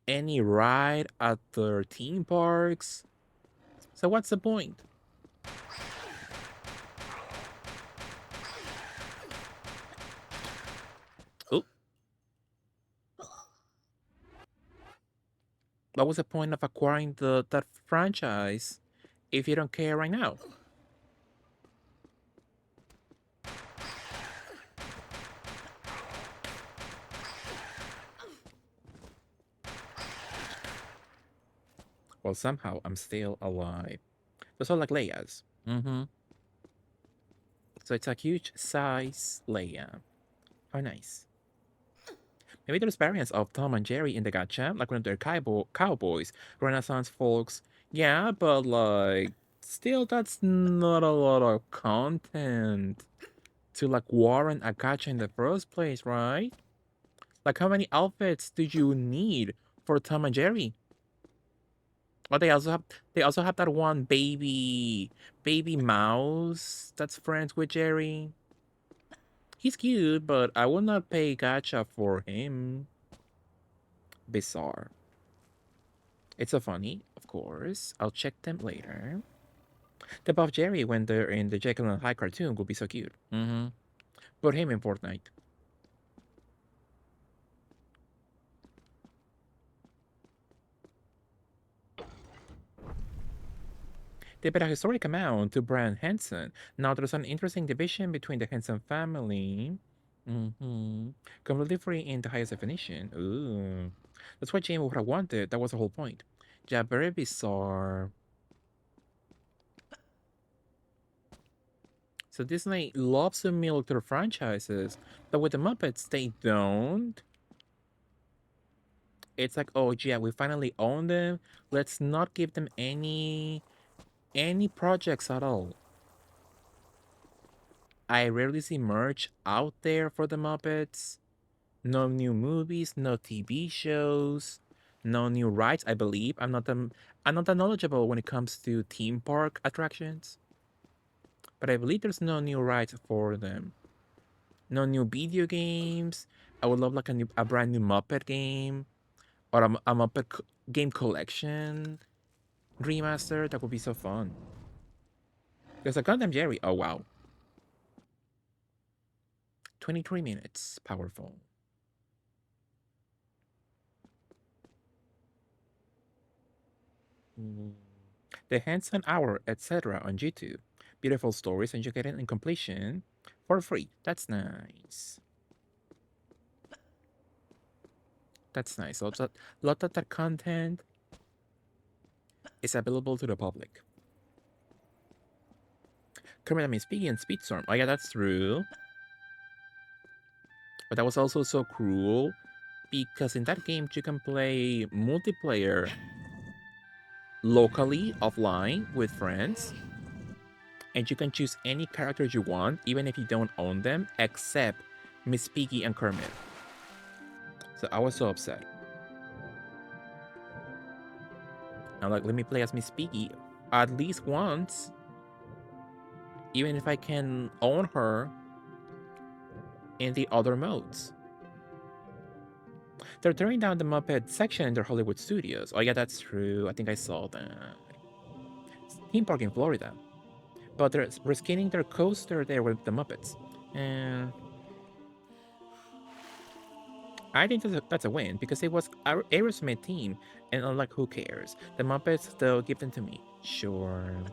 any ride at their theme parks. So what's the point? Oh, what was the point of acquiring that franchise if you don't care right now? Well, somehow I'm still alive. Those are like Leia's. So it's a huge size Leia. How nice. Maybe there's variants of Tom and Jerry in the gacha, like when they're cowboys, Renaissance folks. Yeah, but like, still, that's not a lot of content to like warrant a gacha in the first place, right? Like, how many outfits do you need for Tom and Jerry? Oh, they also have that one baby mouse that's friends with Jerry. He's cute, but I will not pay gacha for him. Bizarre. It's so funny, of course. I'll check them later. The Buff Jerry when they're in the Jekyll and Hyde cartoon would be so cute. Put him in Fortnite. They paid a historic amount to Brian Henson. Now there's an interesting division between the Henson family. Completely free in the highest definition. Ooh. That's what Jamie would have wanted. That was the whole point. Yeah, very bizarre. So Disney loves to milk their franchises, but with the Muppets, they don't. It's like, oh yeah, we finally own them. Let's not give them any projects at all. I rarely see merch out there for the Muppets. No new movies, no TV shows, no new rides. I believe I'm not that knowledgeable when it comes to theme park attractions, but I believe there's no new rides for them. No new video games. I would love like a brand new Muppet game or a Muppet game collection remaster. That would be so fun. There's a Gundam Jerry. Oh wow, 23 minutes. Powerful. The Hands-on Hour, etc. on YouTube. Beautiful stories and you get it in completion for free. That's nice. That's nice. Lot of that content is available to the public. Kermit and Miss Piggy and Speedstorm. Oh yeah, that's true. But that was also so cruel because in that game you can play multiplayer locally, offline, with friends. And you can choose any characters you want, even if you don't own them, except Miss Piggy and Kermit. So I was so upset. I'm like, let me play as Miss Piggy at least once. Even if I can own her in the other modes. They're tearing down the Muppet section in their Hollywood studios. Oh yeah, that's true. I think I saw that. Theme park in Florida. But they're reskinning their coaster there with the Muppets. And I think that's a win because it was our Aerosmith team, and I'm like, who cares? The Muppets, they'll give them to me. Sure.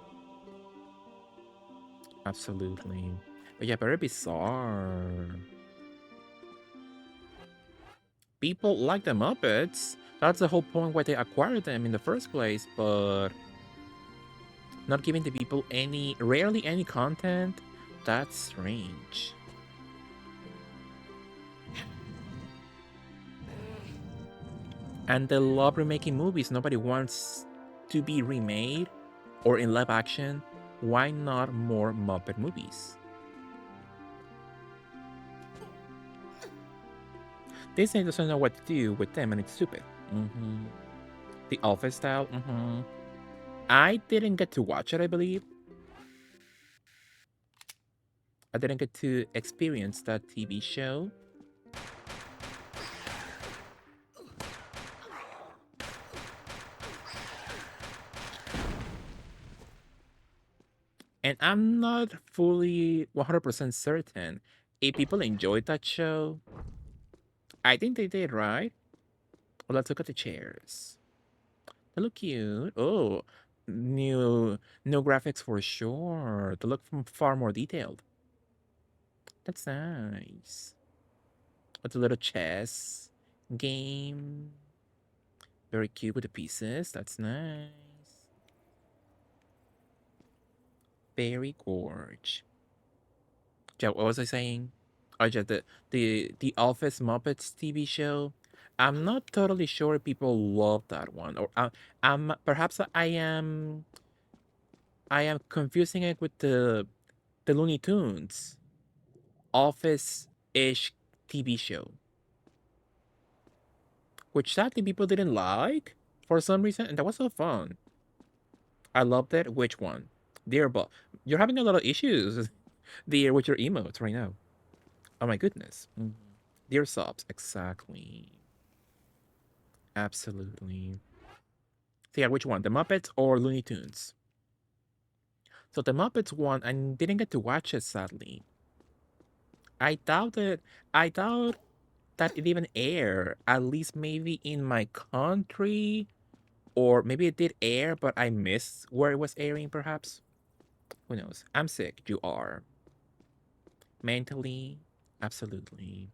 Absolutely. But yeah, very bizarre. People like the Muppets, That's the whole point why they acquired them in the first place, but not giving the people rarely any content, that's strange. And they love remaking movies. Nobody wants to be remade or in live action. Why not more Muppet movies? Disney doesn't know what to do with them, and it's stupid. The Office style. I didn't get to watch it, I believe. I didn't get to experience that TV show. And I'm not fully 100% certain if people enjoyed that show. I think they did, right? Well, let's look at the chairs. They look cute. Oh, new new graphics for sure. They look far more detailed. That's nice. With a little chess game. Very cute with the pieces. That's nice. Very gorge. Yeah, what was I saying? Oh, yeah, the Office Muppets TV show. I'm not totally sure if people love that one, or perhaps I am confusing it with the Looney Tunes Office-ish TV show, which sadly people didn't like for some reason, and that was so fun. I loved it. Which one? Dear Bob, you're having a lot of issues, dear, with your emotes right now. Oh my goodness. Dear Sobs, exactly. Absolutely. So yeah, which one? The Muppets or Looney Tunes? So the Muppets one, I didn't get to watch it sadly. I doubt it. I doubt that it even aired. At least maybe in my country, or maybe it did air, but I missed where it was airing. Perhaps. Who knows? I'm sick. You are. Mentally, absolutely.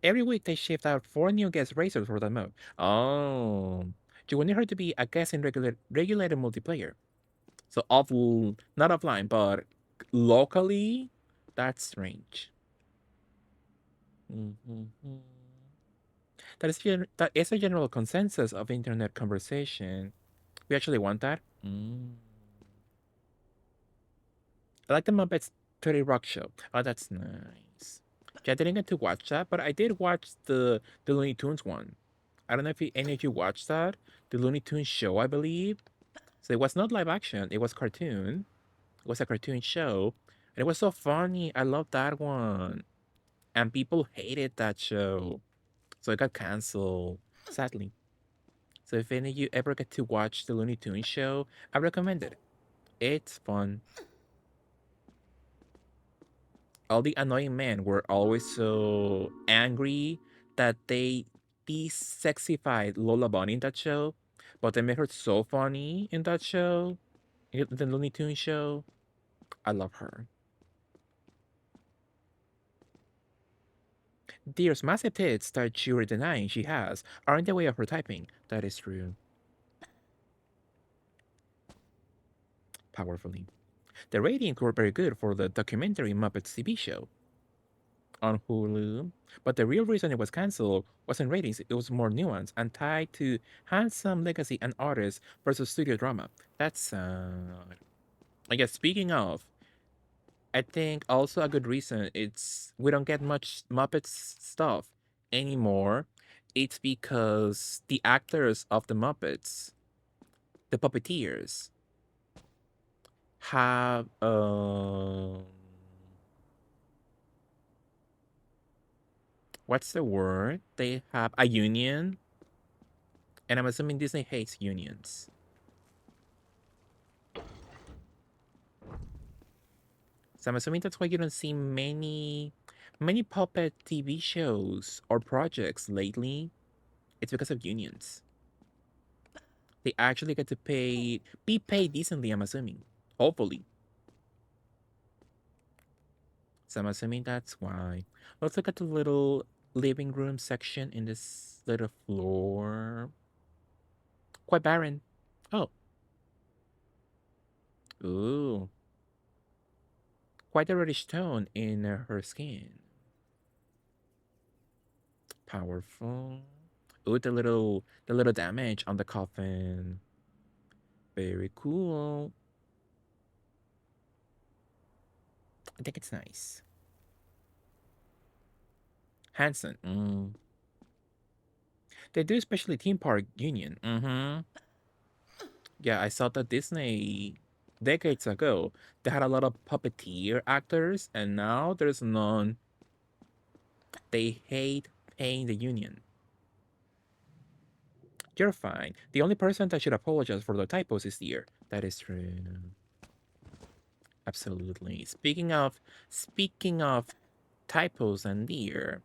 Every week they shift out 4 new guest racers for that mode. Oh, you wanted her to be a guest in regulated multiplayer. So not offline, but locally, that's strange. Mhm. That is a general consensus of internet conversation. We actually want that. I like the Muppets 30 Rock Show. Oh, that's nice. Yeah, I didn't get to watch that, but I did watch the Looney Tunes one. I don't know if any of you watched that. The Looney Tunes show, I believe. So it was not live action, it was cartoon. It was a cartoon show. And it was so funny. I loved that one. And people hated that show. So it got canceled, sadly. So if any of you ever get to watch the Looney Tunes show, I recommend it. It's fun. All the annoying men were always so angry that they de-sexified Lola Bunny in that show, but they made her so funny in that show, in the Looney Tunes show. I love her. Dear's massive tits that you're denying she has are in the way of her typing. That is true. Powerfully. The ratings were very good for the documentary Muppets TV show on Hulu, but the real reason it was canceled wasn't ratings, it was more nuanced and tied to handsome legacy and artists versus studio drama. That's sad. I guess speaking of, I think also a good reason it's we don't get much Muppets stuff anymore. It's because the actors of the Muppets, the puppeteers, have what's the word? They have a union, and I'm assuming Disney hates unions. So I'm assuming that's why you don't see many puppet TV shows or projects lately. It's because of unions. They actually get to be paid decently, I'm assuming. Hopefully. So I'm assuming that's why. Let's look at the little living room section in this little floor. Quite barren. Oh, ooh. Quite a reddish tone in her skin. Powerful. Ooh, the little damage on the coffin. Very cool. I think it's nice. Hanson. They do especially theme park union. Yeah, I saw the Disney decades ago. They had a lot of puppeteer actors, and now there's none. They hate paying the union. You're fine. The only person that should apologize for the typos is Deer. That is true. Absolutely. Speaking of typos and Deer,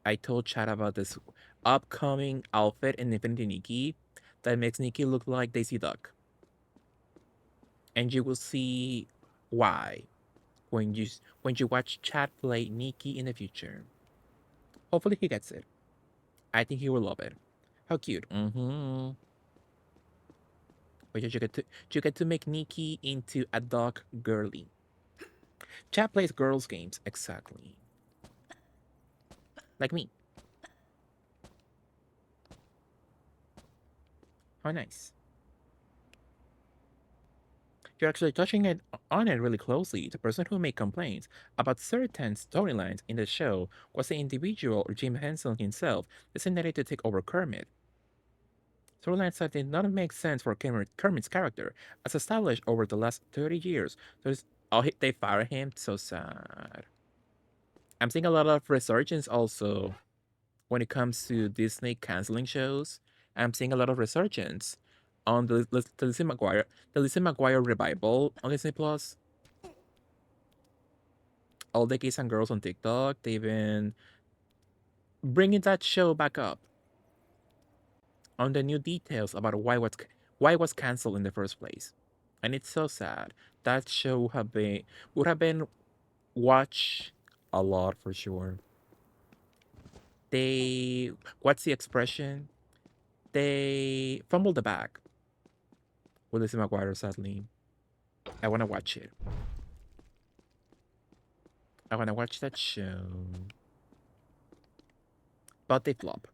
I told Chad about this upcoming outfit in Infinity Nikki that makes Nikki look like Daisy Duck. And you will see why when you watch Chad play Nikki in the future. Hopefully he gets it. I think he will love it. How cute. But you get to make Nikki into a dog girly. Chad plays girls games exactly. Like me. How nice. You're actually touching it on it really closely. The person who made complaints about certain storylines in the show was the individual or Jim Henson himself designated to take over Kermit. Storylines that did not make sense for Kermit's character, as established over the last 30 years. They fired him. So sad. I'm seeing a lot of resurgence also when it comes to Disney canceling shows. I'm seeing a lot of resurgence on the Lizzie McGuire revival on Disney Plus. All the gays and girls on TikTok, they've been bringing that show back up on the new details about why it was canceled in the first place, and it's so sad. That show would have been watched a lot for sure. They What's the expression? They fumbled the bag with Lizzie McGuire. Sadly, I want to watch it. I want to watch that show, but they flop.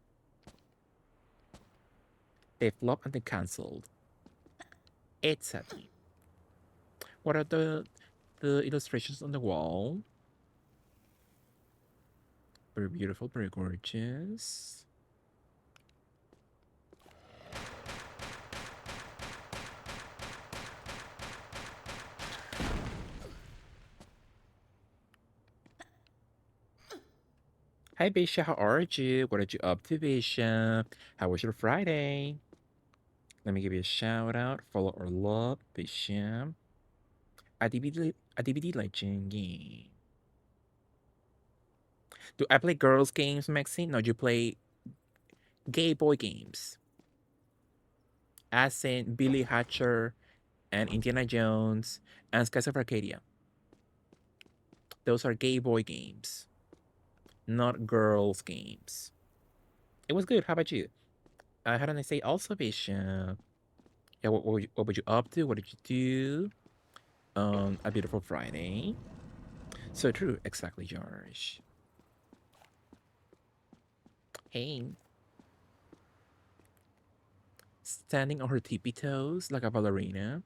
They flop and they canceled. It's sadly. What are the illustrations on the wall? Very beautiful, very gorgeous. Hi, Bisha. How are you? What are you up to, Bisha? How was your Friday? Let me give you a shout out. Follow or love, Bisha. A DVD legend. Yeah. Do I play girls games, Maxine? No, you play gay boy games. As in Billy Hatcher and Indiana Jones and Skies of Arcadia. Those are gay boy games, not girls games. It was good. How about you? How did I say also, Bisha? Yeah, what were you up to? What did you do on a beautiful Friday? So true, exactly, George. Hey, standing on her tippy toes like a ballerina.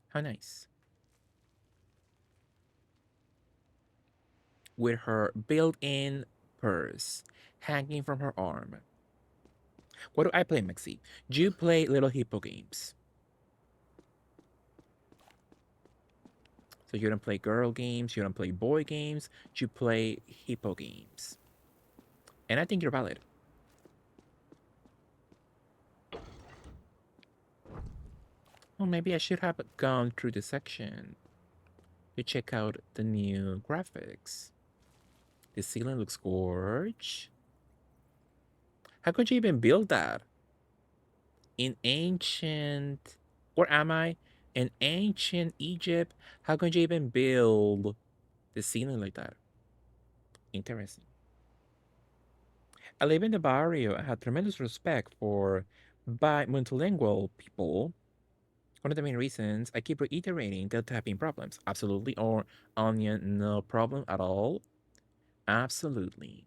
How nice. With her built-in purse hanging from her arm. What do I play, Maxi? Do you play little hippo games? So you don't play girl games, you don't play boy games, you play hippo games. And I think you're valid. Well, maybe I should have gone through the section to check out the new graphics. The ceiling looks gorge. How could you even build that? In ancient... Where am I? In ancient Egypt, how could you even build the ceiling like that? Interesting. I live in the barrio. I had tremendous respect for multilingual people. One of the main reasons I keep reiterating the typing problems. Absolutely. Or onion, no problem at all. Absolutely.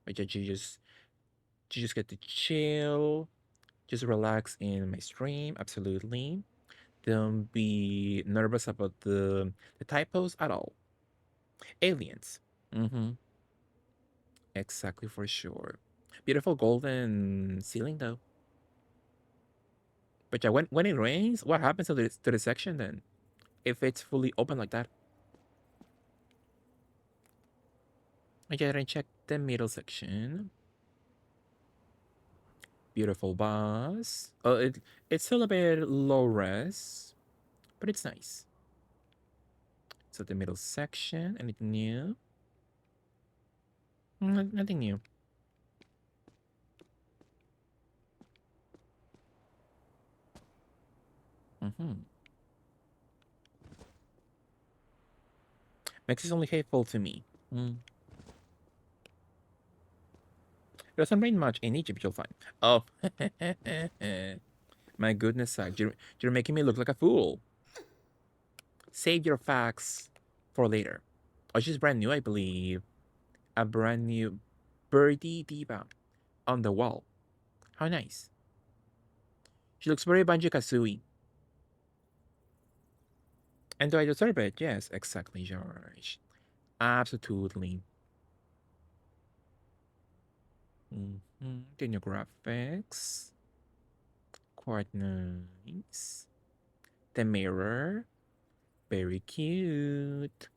Like you just get to chill, just relax in my stream. Absolutely. Don't be nervous about the typos at all. Aliens. Mm-hmm. Exactly for sure. Beautiful golden ceiling though. But yeah, when it rains, what happens to the section then? If it's fully open like that? I didn't check the middle section. Beautiful boss. It's still a bit low res, but it's nice. So the middle section, anything new? Nothing new. Mm-hmm. Max is only hateful to me. Mm. It doesn't rain much in Egypt, you'll find. Oh, my goodness, Zach, you're making me look like a fool. Save your facts for later. Oh, she's brand new, I believe. A brand new birdie diva on the wall. How nice. She looks very Banjo Kazooie. And do I deserve it? Yes, exactly, George. Absolutely. The new graphics. Quite nice. The mirror. Very cute.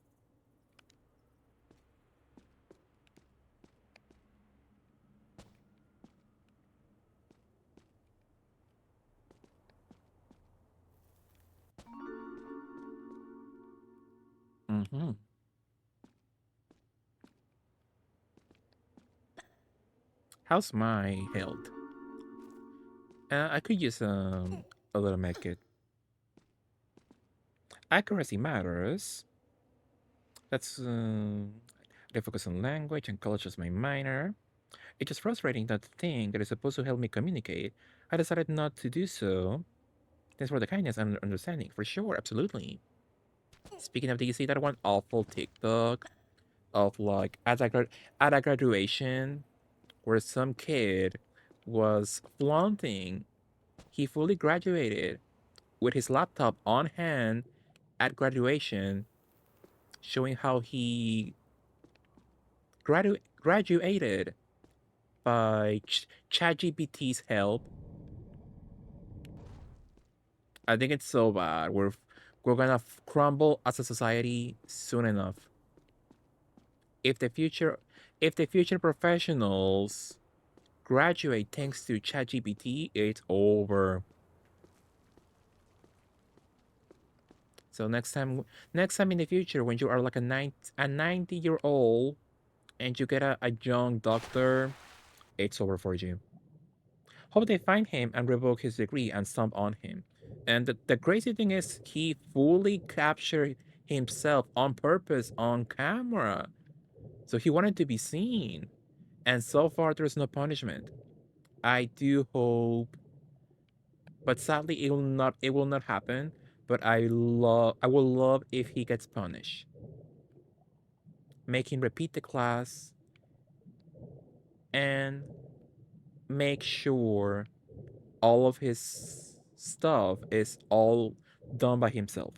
Mm-hmm. How's my health? I could use a little medkit. Accuracy matters. That's I focus on language and culture as my minor. It's just frustrating that the thing that is supposed to help me communicate, I decided not to do so. Thanks for the kindness and understanding. For sure, absolutely. Speaking of, did you see that one awful TikTok of like at a graduation where some kid was flaunting he fully graduated with his laptop on hand at graduation, showing how he graduated by ChatGPT's help. I think it's so bad. We're gonna crumble as a society soon enough. If the future if the future professionals graduate thanks to ChatGPT, it's over. So next time in the future, when you are like a 90-year-old and you get a young doctor, it's over for you. Hope they find him and revoke his degree and stomp on him. And the crazy thing is, he fully captured himself on purpose on camera. So he wanted to be seen. And so far, there's no punishment. I do hope, but sadly, it will not happen. But I will love if he gets punished. Make him repeat the class and make sure all of his stuff is all done by himself.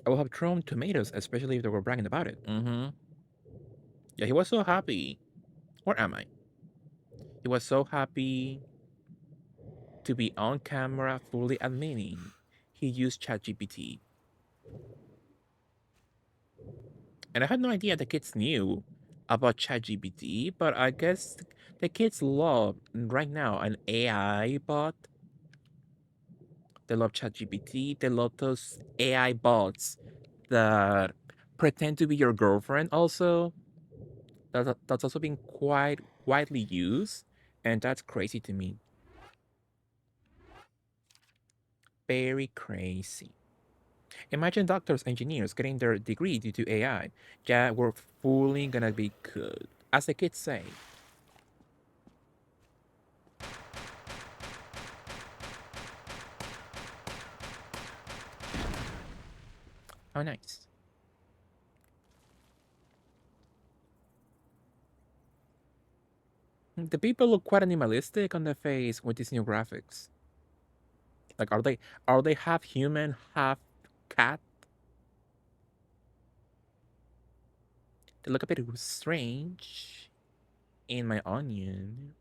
I will have thrown tomatoes, especially if they were bragging about it. Mm-hmm. Yeah, he was so happy. Where am I? He was so happy to be on camera fully admitting he used ChatGPT. And I had no idea the kids knew about ChatGPT, but I guess the kids love right now an AI bot. They love ChatGPT. They love those AI bots that pretend to be your girlfriend also. That's also been quite widely used, and that's crazy to me. Very crazy. Imagine doctors, engineers getting their degree due to AI. Yeah, we're fully gonna be good. As the kids say. How nice. The people look quite animalistic on their face with these new graphics. Like, are they half human, half cat? They look a bit strange in my onion.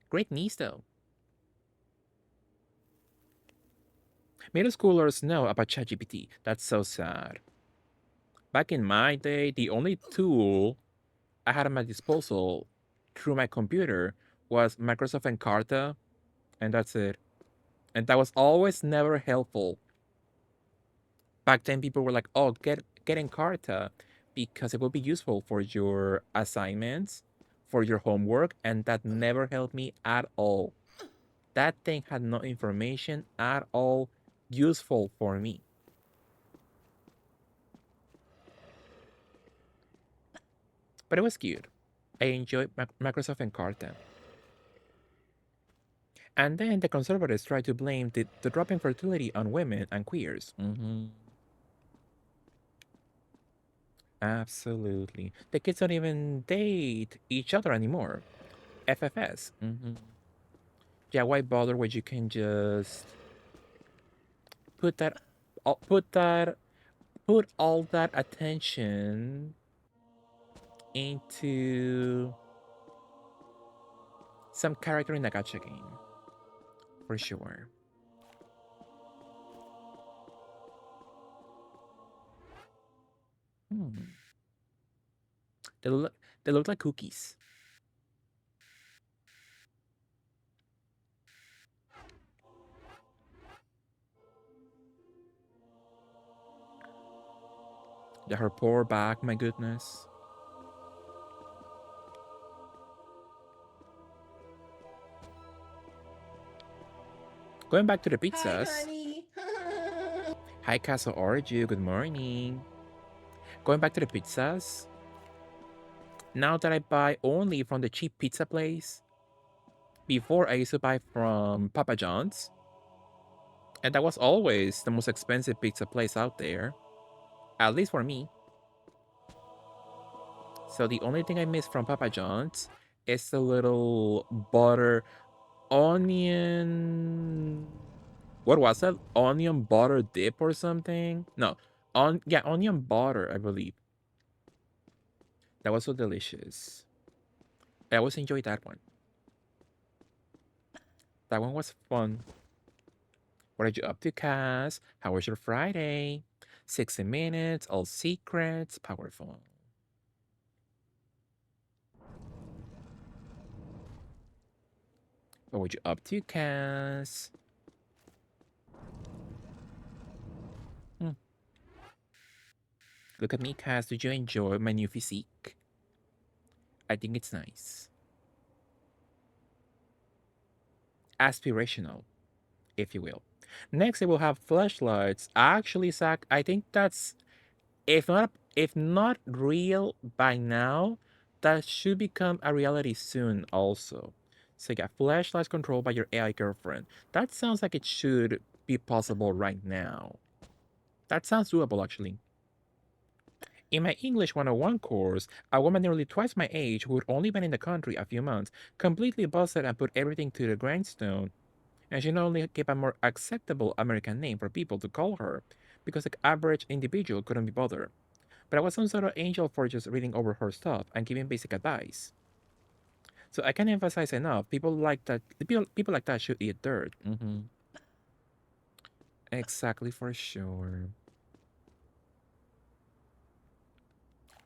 Great knees though. Middle schoolers know about ChatGPT. That's so sad. Back in my day, the only tool I had at my disposal through my computer was Microsoft Encarta, and that's it. And that was always never helpful. Back then, people were like, "Oh, get Encarta because it will be useful for your assignments, for your homework," and that never helped me at all. That thing had no information at all useful for me. But it was cute. I enjoyed Microsoft Encarta. And then the conservatives tried to blame the drop in fertility on women and queers. Absolutely. The kids don't even date each other anymore. FFS. Yeah, why bother when you can just put that, put that, put all that attention into some character in a gacha game, for sure. Hmm. They look, they look like cookies. Her poor back, my goodness. Going back to the pizzas. Hi, honey. Hi, Castle Orju. Good morning. Going back to the pizzas. Now that I buy only from the cheap pizza place, before I used to buy from Papa John's, and that was always the most expensive pizza place out there, at least for me. So the only thing I miss from Papa John's is the little butter onion. What was that? Onion butter dip or something? No, onion butter, I believe. That was so delicious. I always enjoyed that one. That one was fun. What are you up to, Cass? How was your Friday? 60 minutes, all secrets, powerful. What were you up to, Cass? Look at me, Cass. Did you enjoy my new physique? I think it's nice. Aspirational, if you will. Next, I will have flashlights. Actually, Zach, I think that's if not real by now, that should become a reality soon. Also, so yeah, flashlights controlled by your AI girlfriend. That sounds like it should be possible right now. That sounds doable, actually. In my English 101 course, a woman nearly twice my age who had only been in the country a few months completely busted and put everything to the grindstone. And she not only gave a more acceptable American name for people to call her, because the average individual couldn't be bothered. But I was some sort of angel for just reading over her stuff and giving basic advice. So I can't emphasize enough. People like that. People like that should eat dirt. Exactly, for sure.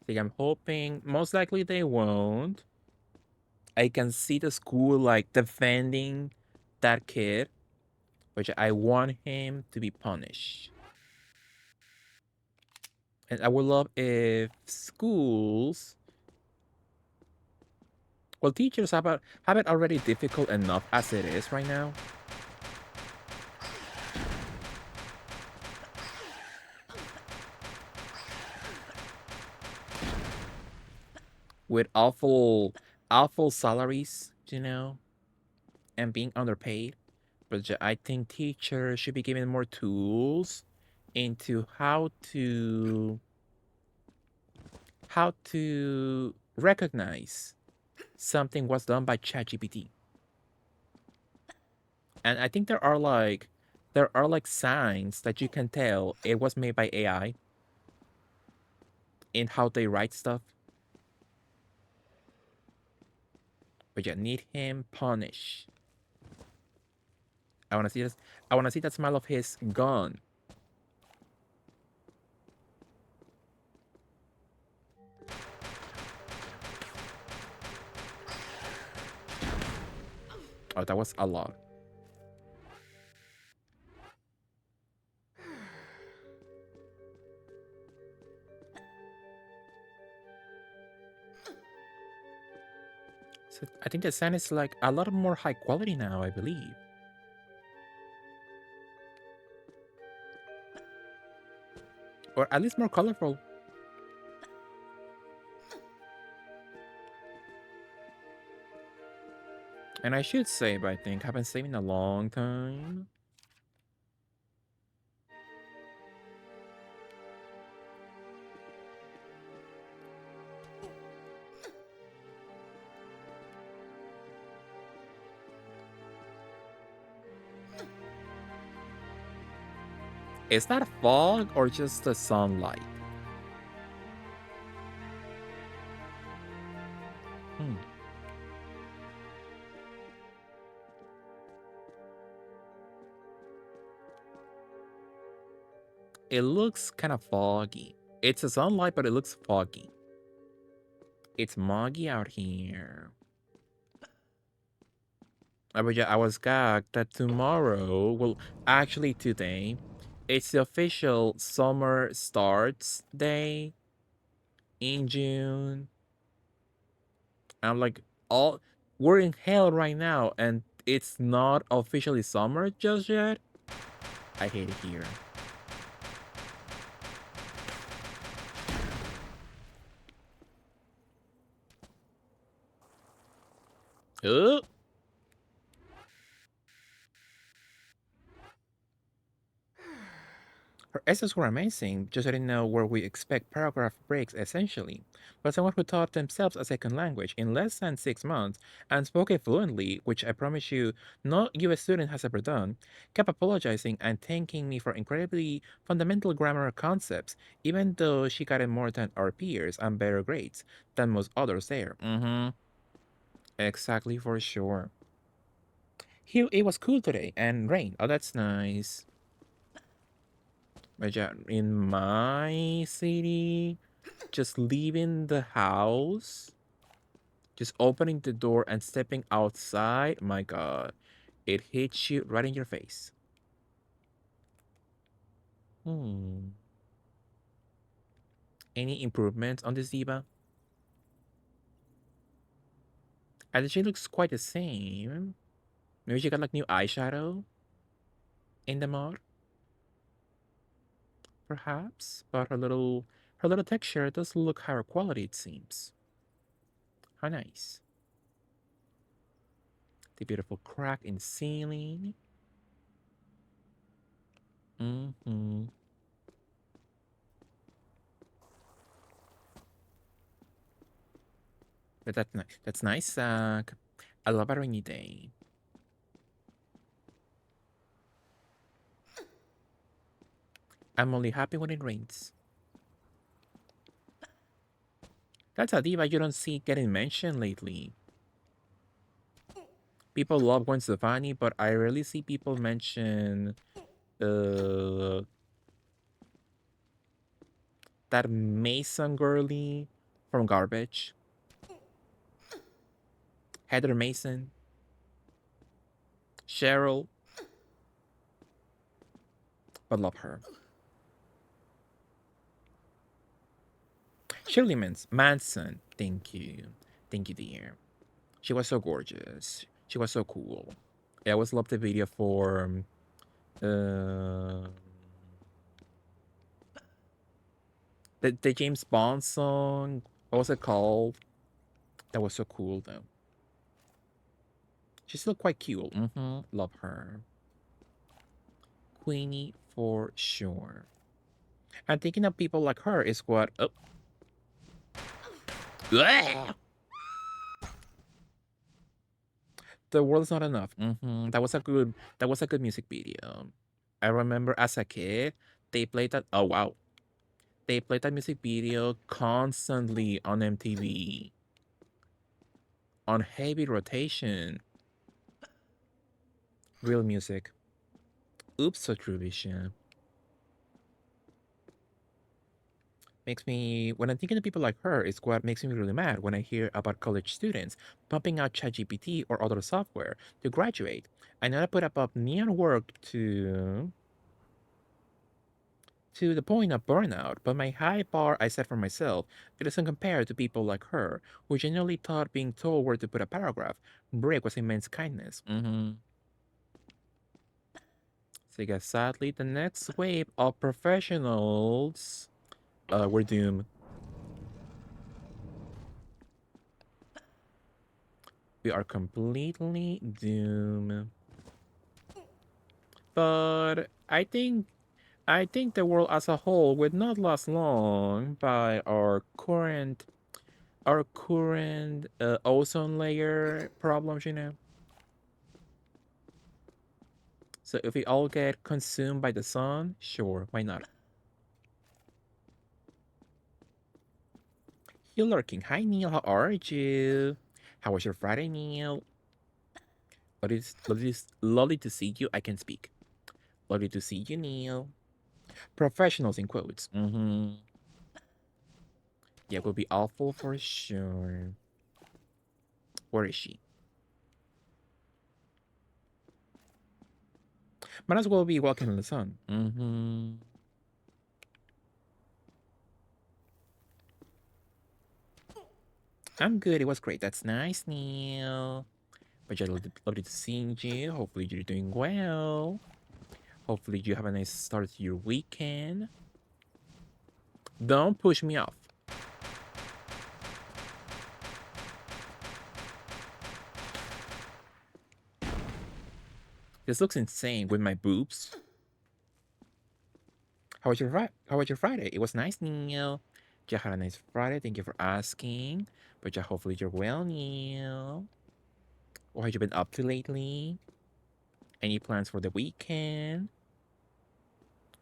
So I'm hoping. Most likely they won't. I can see the school like defending that kid, which I want him to be punished. And I would love if schools, well, teachers have it already difficult enough as it is right now. with awful salaries, and being underpaid. But I think teachers should be given more tools into how to recognize something was done by ChatGPT. And I think there are like signs that you can tell it was made by AI in how they write stuff. But yeah, need him punished. I wanna see this. I wanna see that smell of his gun. Oh, that was a lot. So I think the sound is like a lot more high quality now, I believe. Or at least more colorful. And I should save, I think. I've been saving a long time. Is that fog or just the sunlight? Hmm. It looks kind of foggy. It's a sunlight, but it looks foggy. It's muggy out here. But yeah, I was gagged that tomorrow, well, actually today, it's the official summer starts day in June. I'm like, all we're in hell right now, and it's not officially summer just yet. I hate it here. Oh, her essays were amazing, just I didn't know where we expect paragraph breaks essentially. But someone who taught themselves a second language in less than 6 months and spoke it fluently, which I promise you no US student has ever done, kept apologizing and thanking me for incredibly fundamental grammar concepts, even though she got it more than our peers and better grades than most others there. Mm-hmm. Exactly for sure. Here it was cool today and rain. Oh, that's nice. But yeah, in my city, just leaving the house, just opening the door and stepping outside, my god, it hits you right in your face. Hmm. Any improvements on this diva? I think she looks quite the same. Maybe she got like new eyeshadow in the mod, perhaps. But her little texture does look higher quality, it seems. How nice. The beautiful crack in ceiling. Mm-hmm. But that's nice. That's nice. I love a rainy day. I'm only happy when it rains. That's a diva you don't see getting mentioned lately. People love Gwen Stefani, but I rarely see people mention uh that Mason girly from Garbage. Heather Mason. Cheryl. But love her. Shirley Manson. Thank you. Thank you, dear. She was so gorgeous. She was so cool. I always loved the video for uh the James Bond song. What was it called? That was so cool, though. She's still quite cute. Love her. Queenie for sure. And thinking of people like her is what. Oh. The world's not enough. That was a good. That was a good music video. I remember as a kid, they played that. Oh wow, they played that music video constantly on MTV on heavy rotation. Real music. Oops, so true, Vision. Makes me, when I'm thinking of people like her, it's what makes me really mad when I hear about college students pumping out ChatGPT or other software to graduate. I know I put up neon work to the point of burnout, but my high bar I set for myself, it doesn't compare to people like her, who genuinely thought being told where to put a paragraph break was immense kindness. So I guess sadly, the next wave of professionals, we're doomed. We are completely doomed. But I think the world as a whole would not last long by our current ozone layer problems. So if we all get consumed by the sun, sure, why not? You lurking. Hi Neil, how are you? How was your Friday, Neil? Lovely to see you. I can speak. Lovely to see you, Neil. Professionals in quotes. Yeah, will be awful for sure. Where is she? Might as well be walking in the sun. I'm good. It was great. That's nice, Neil. But lovely to see you. Hopefully you're doing well. Hopefully you have a nice start to your weekend. Don't push me off. This looks insane with my boobs. How was your Friday? It was nice, Neil. You had a nice Friday. Thank you for asking. But yeah, hopefully you're well, Neil. What have you been up to lately? Any plans for the weekend?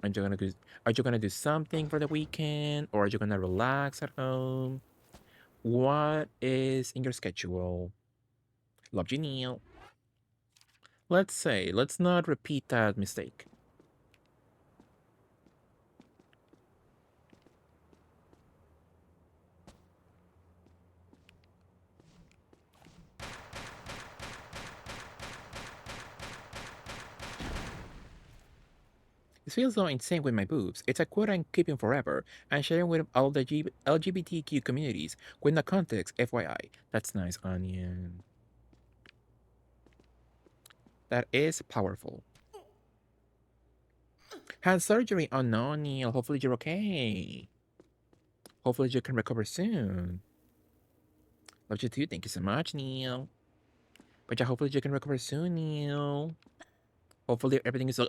Are you gonna do are you gonna do something for the weekend? Or are you gonna relax at home? What is in your schedule? Love you, Neil. Let's not repeat that mistake. This feels so insane with my boobs. It's a quote I'm keeping forever and sharing with all the LGBTQ communities with no context, FYI. That's nice, Onion. That is powerful. Had surgery. Oh no, Neil. Hopefully you're okay. Hopefully you can recover soon. Love you too. Thank you so much, Neil. But yeah, hopefully you can recover soon, Neil. Hopefully everything is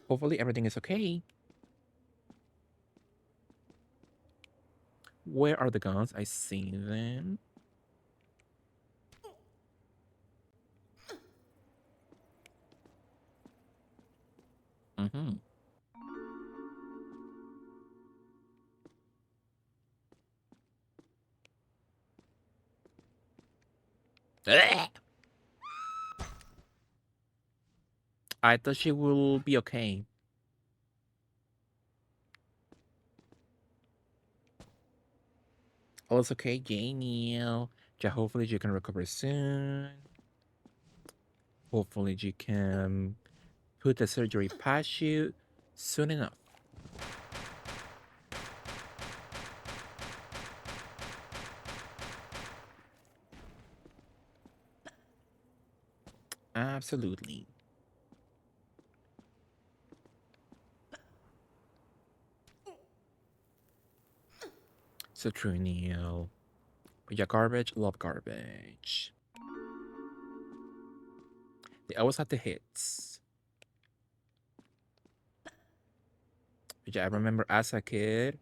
hopefully everything is okay. Where are the guns? I see them. Mm-hmm. I thought she will be okay. Oh, it's okay, Neil. Yeah, hopefully you can recover soon. Hopefully you can put the surgery past you soon enough. Absolutely. So true, Neil. But yeah, garbage, love garbage. They always have the hits. But yeah, I remember as a kid,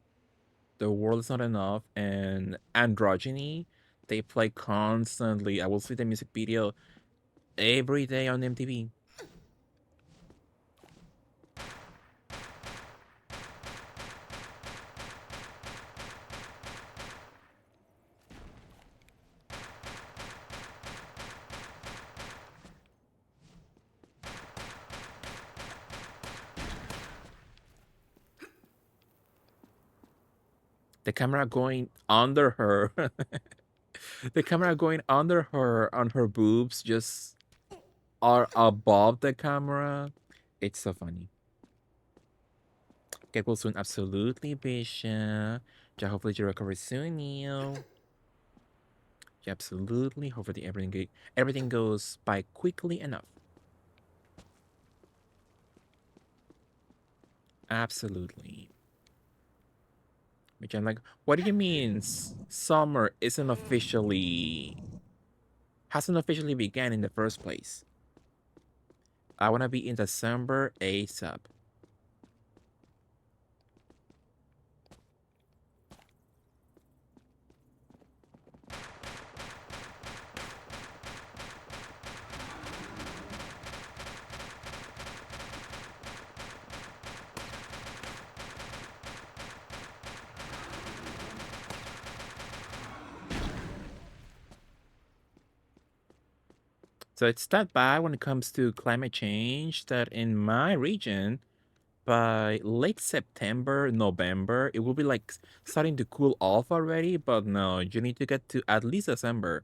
The World Is Not Enough and Androgyny, they play constantly. I will see the music video every day on MTV. The camera going under her. The camera going under her on her boobs just are above the camera. It's so funny. Get well soon, absolutely, Bishop. Yeah, hopefully you recover soon, Neil. Yeah, absolutely. Hopefully everything goes by quickly enough. Absolutely. Which I'm like, what do you mean summer hasn't officially began in the first place? I wanna be in December ASAP. So it's that bad when it comes to climate change that in my region, by late September, November, it will be like starting to cool off already. But no, you need to get to at least December.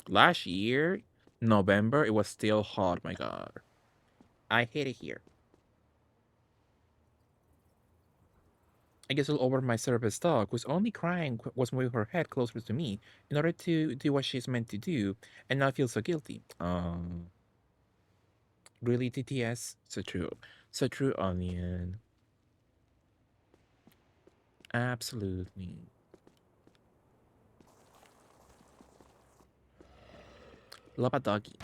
Last year, November, it was still hot. My God, I hate it here. I guess all over my service dog was only crying, was moving her head closer to me in order to do what she's meant to do, and not feel so guilty. Really, TTS? So true. So true, Onion. Absolutely. Love a doggy.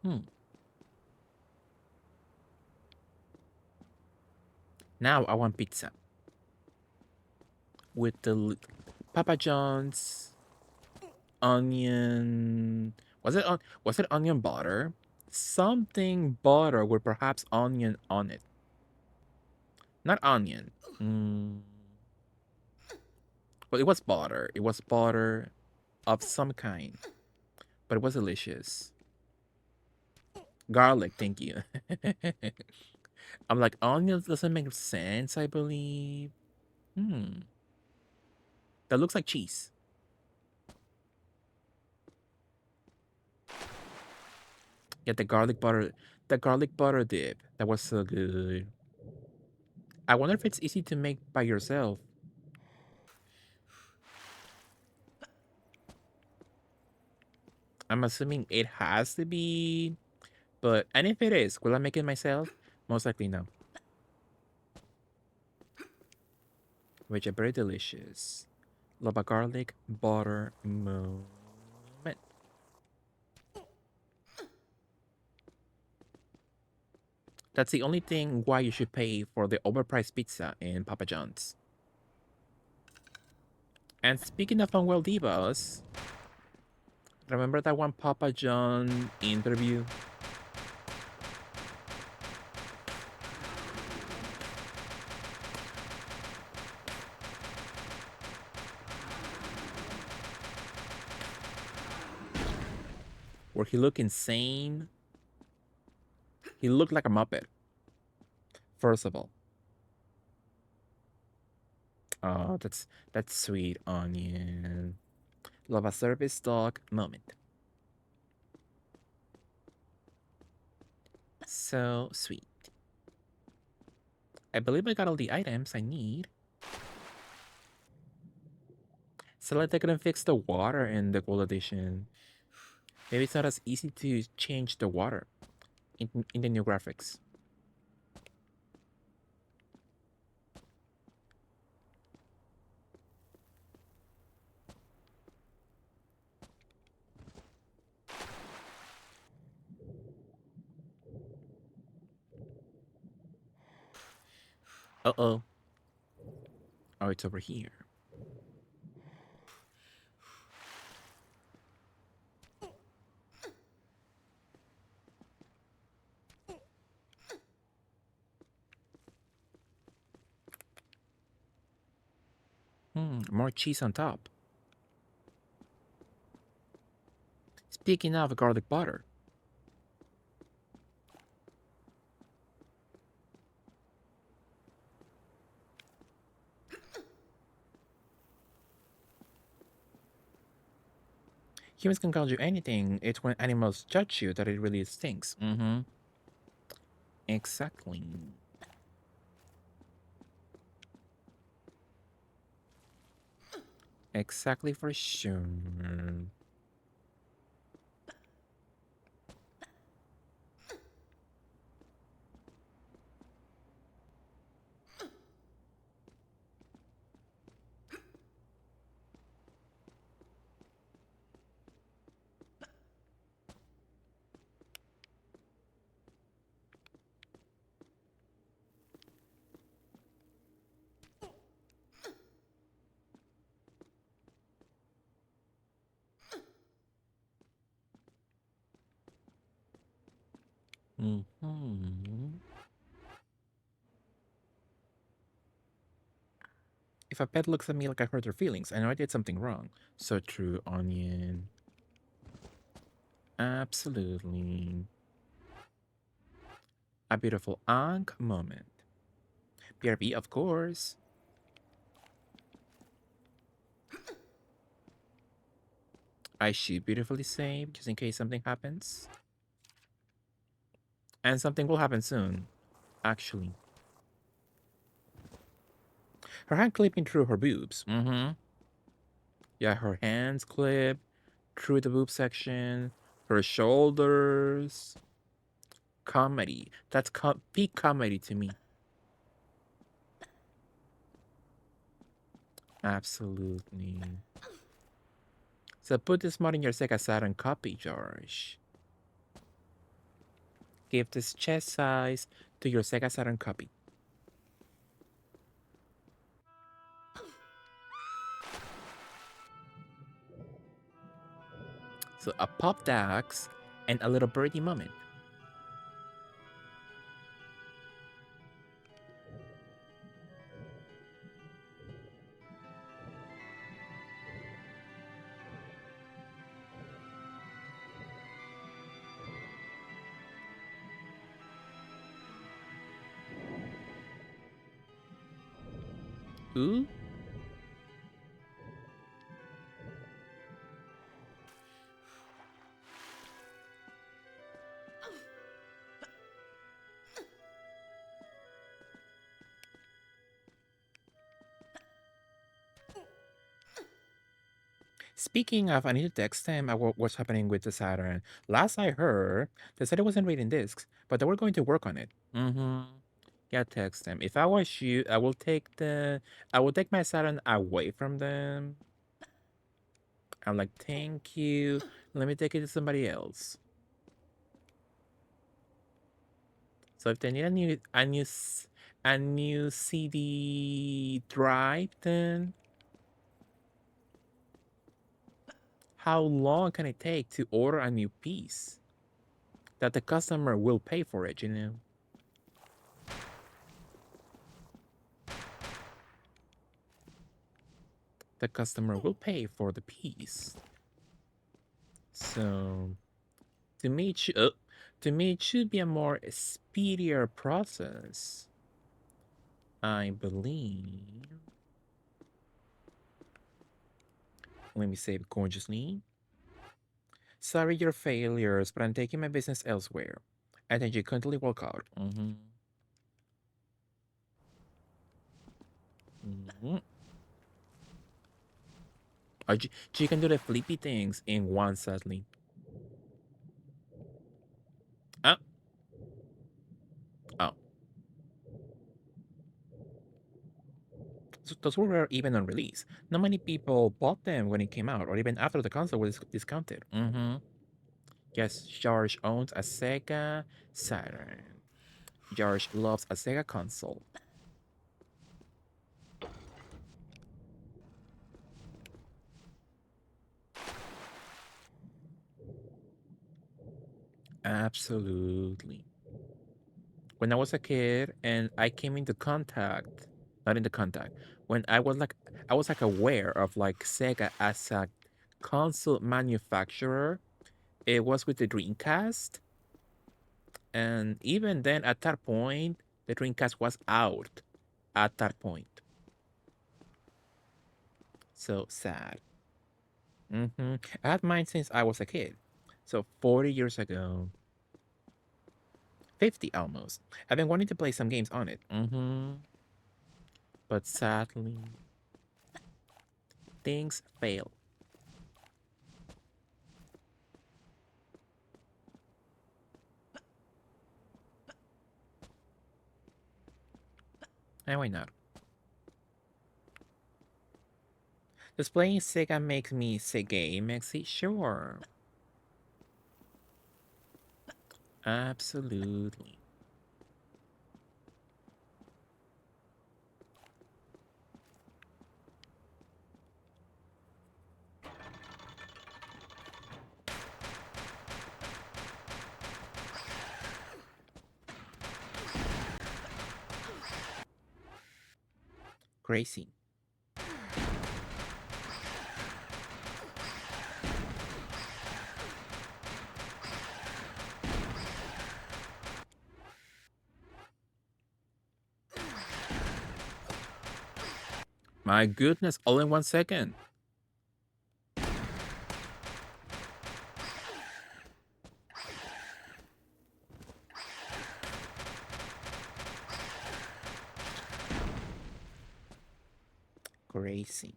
Hmm. Now I want pizza. With the Papa John's onion. Was it onion butter? Something butter with perhaps onion on it. Not onion. Mm. But it was butter. It was butter of some kind. But it was delicious. Garlic, thank you. I'm like, onions doesn't make sense, I believe. Hmm. That looks like cheese. Yeah, the garlic butter dip. That was so good. I wonder if it's easy to make by yourself. I'm assuming it has to be, but and if it is, will I make it myself? Most likely no. Which are very delicious. Love a garlic butter moment. That's the only thing why you should pay for the overpriced pizza in Papa John's. And speaking of unwell divas, remember that one Papa John interview? Where he looked insane. He looked like a Muppet. First of all. Oh, that's sweet, Onion. Love a service dog moment. So sweet. I believe I got all the items I need. So like they couldn't fix the water in the gold edition. Maybe it's not as easy to change the water in the new graphics. Uh-oh. Oh, it's over here. More cheese on top. Speaking of garlic butter. Humans can call you anything. It's when animals judge you that it really stinks. Mm-hmm. Exactly. Exactly for sure. Mm-hmm. If a pet looks at me like I hurt their feelings, I know I did something wrong. So true, Onion. Absolutely. A beautiful Ankh moment. BRB, of course. I should beautifully save just in case something happens. And something will happen soon, actually. Her hand clipping through her boobs. Mm-hmm. Yeah, her hands clip through the boob section. Her shoulders. Comedy. That's peak comedy to me. Absolutely. So put this mod in your Sega Saturn copy, George. Give this chest size to your Sega Saturn copy. So a pop dax and a little birdie moment. Ooh. Speaking of, I need to text him about what's happening with the Saturn. Last I heard, they said it wasn't reading discs, but they were going to work on it. Mm-hmm. Yeah, text him. If I was you, I will take my Saturn away from them. I'm like, thank you. Let me take it to somebody else. So if they need a new CD drive, then how long can it take to order a new piece that the customer will pay for it? You know. The customer will pay for the piece. So to me, it should be a more speedier process. I believe. Let me save gorgeously. Sorry your failures, but I'm taking my business elsewhere. And then you couldn't walk out. Mm-hmm. Mm-hmm. Or she can do the flippy things in one, sadly. Oh, oh. So those were even on release. Not many people bought them when it came out, or even after the console was discounted. Mm-hmm. Yes, George owns a Sega Saturn. George loves a Sega console. Absolutely. When I was a kid and I came into contact, not into contact, when I was like aware of like Sega as a console manufacturer, it was with the Dreamcast. And even then, at that point, the Dreamcast was out at that point. So sad. I had mine since I was a kid. So 40 years ago, 50 almost. I've been wanting to play some games on it. But sadly, things fail. And why not? Does playing Sega make me Sega Maxi? Sure. Absolutely. Crazy. My goodness, all in 1 second. Crazy.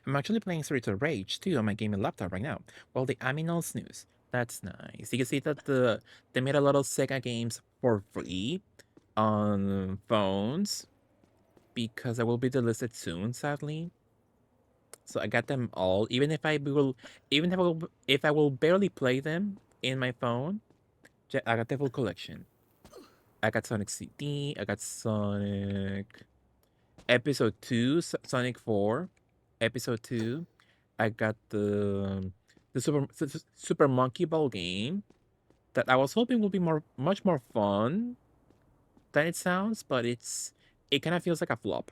I'm actually playing Streets of Rage 2 on my gaming laptop right now. Well, the Aminal Snooze. That's nice. You can see that they made a lot of Sega games for free on phones because I will be delisted soon, sadly. So I got them all. Even if I will barely play them in my phone, I got the full collection. I got Sonic CD. I got Sonic Episode 2, Sonic 4, Episode 2. I got the Super Monkey Ball game that I was hoping would be much more fun than it sounds, but it kind of feels like a flop.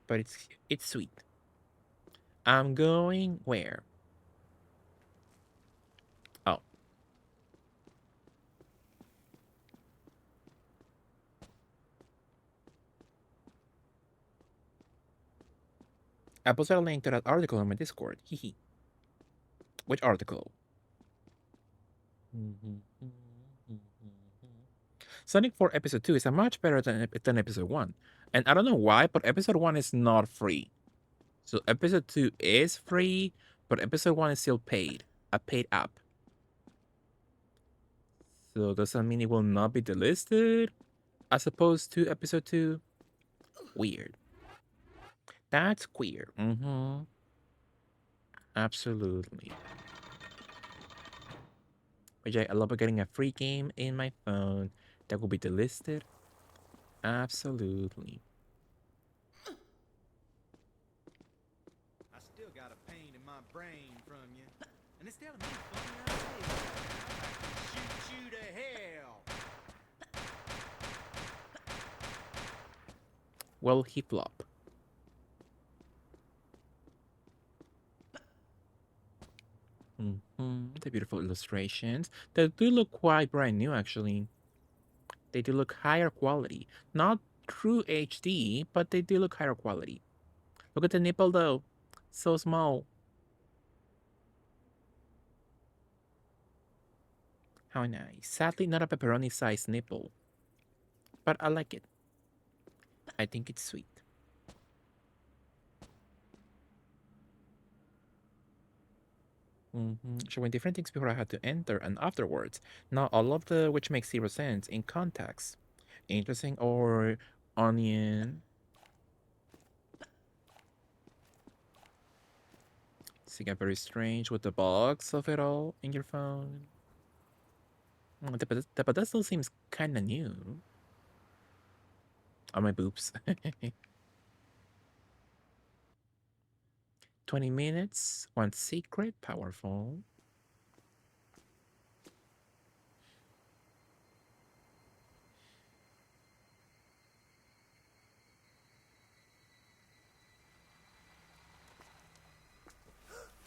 But it's sweet. I'm going where? Oh, I posted a link to that article on my Discord. Hehe. Which article? Sonic 4 Episode 2 is a much better than Episode 1. And I don't know why, but Episode 1 is not free. So Episode 2 is free, but Episode 1 is still paid. A paid app. So does that mean it will not be delisted as opposed to Episode 2? Weird. That's queer. Absolutely. Which I love getting a free game in my phone that will be delisted. Absolutely. I still got a pain in my brain from you. And instead of me fucking out of here, I'd like to shoot you to hell. Well, he flop. The beautiful illustrations. They do look quite brand new, actually. They do look higher quality. Not true HD, but they do look higher quality. Look at the nipple, though. So small. How nice. Sadly, not a pepperoni-sized nipple. But I like it. I think it's sweet. Showing different things before I had to enter and afterwards. Not all of the which makes zero sense in context. Interesting or onion. So you get very strange with the box of it all in your phone. The pedestal seems kinda new. On my boobs. 20 minutes, one secret, powerful.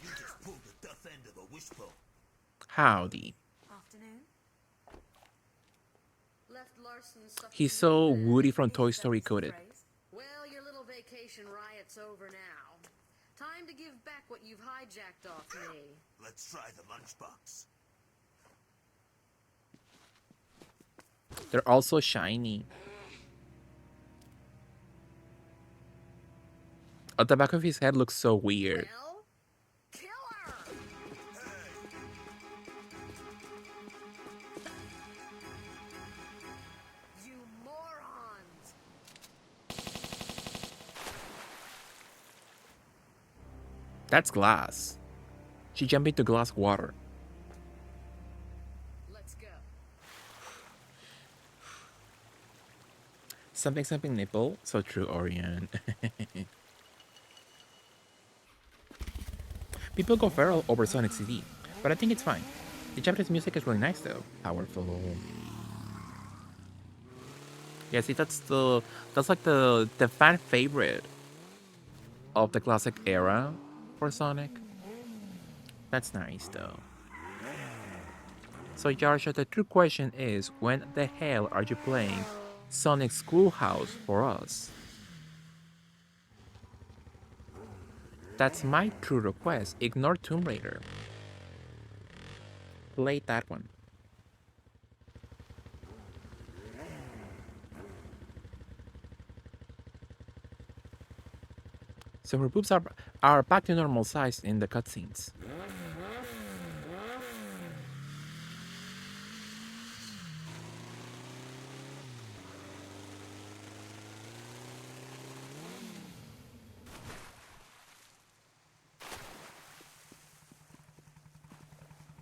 You just pulled the tough end of a wishbone. Howdy. Afternoon. Left Larson sucked He's you so in. Woody from Toy If Story that's the coded. phrase. Well, your little vacation riot's over now. Time to give back what you've hijacked off me. Let's try the lunchbox. They're also shiny. Oh, the back of his head looks so weird. Well, kill her! You morons! That's glass. She jumped into glass water. Let's go. Something nipple. So true, Orion. People go feral over Sonic CD, but I think it's fine. The Japanese music is really nice though. Powerful. Yeah, see that's like the fan favorite of the classic era for Sonic. That's nice though. So Yarsha, the true question is, when the hell are you playing Sonic Schoolhouse for us? That's my true request. Ignore Tomb Raider. Play that one. So her boobs are back to normal size in the cutscenes.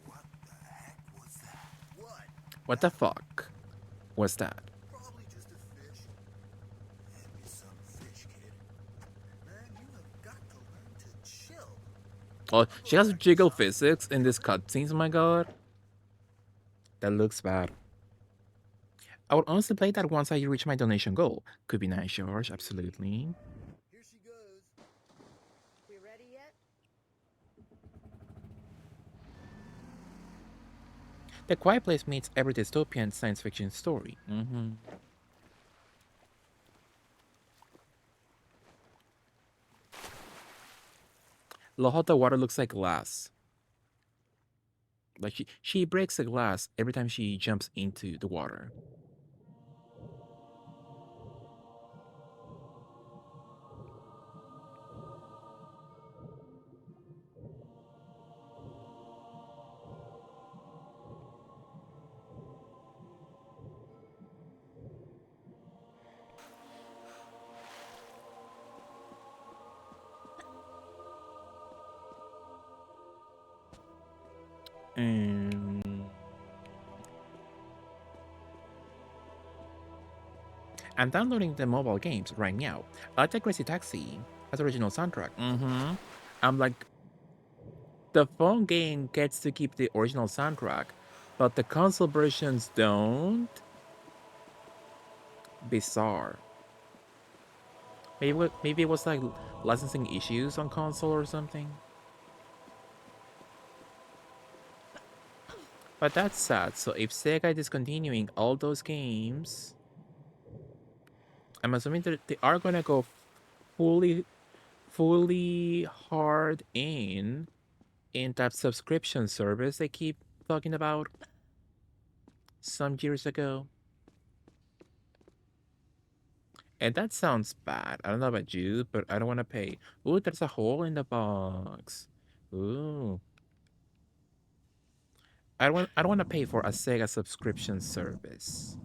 What the heck was that? What? What the fuck was that? Probably just a fish. Hand me some fish, kid. Man, you have got to learn to chill. Oh, she has jiggle physics in this cutscenes, oh my god. That looks bad. I would honestly play that once I reach my donation goal. Could be nice, George, absolutely. Here she goes. We ready yet? The Quiet Place meets every dystopian science fiction story. Love how the water looks like glass. Like she breaks the glass every time she jumps into the water. I'm downloading the mobile games right now. I like the Crazy Taxi as original soundtrack. I'm like, the phone game gets to keep the original soundtrack, but the console versions don't. Bizarre. Maybe it was like licensing issues on console or something. But that's sad. So if Sega is discontinuing all those games, I'm assuming that they are gonna go fully hard in that subscription service they keep talking about some years ago. And that sounds bad. I don't know about you, but I don't want to pay. Ooh, there's a hole in the box. Ooh. I don't want to pay for a Sega subscription service.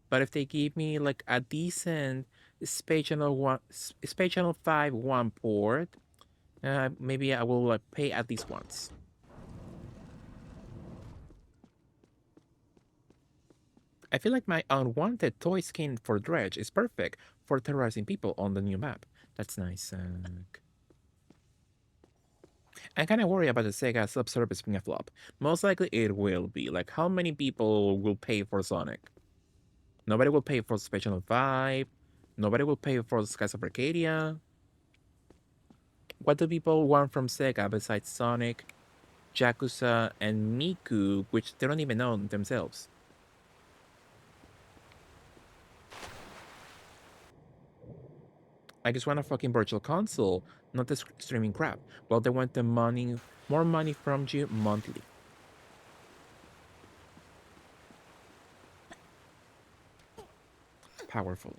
But if they give me like a decent Space Channel 5 one port, maybe I will like pay at least once. I feel like my unwanted toy skin for Dredge is perfect for terrorizing people on the new map. That's nice. I'm kind of worried about the Sega sub-service being a flop. Most likely it will be. Like, how many people will pay for Sonic? Nobody will pay for Space Channel 5. Nobody will pay for Skies of Arcadia. What do people want from Sega besides Sonic, Yakuza, and Miku, which they don't even know themselves? I just want a fucking virtual console, not the streaming crap. Well, they want the money, more money from you monthly. Powerful.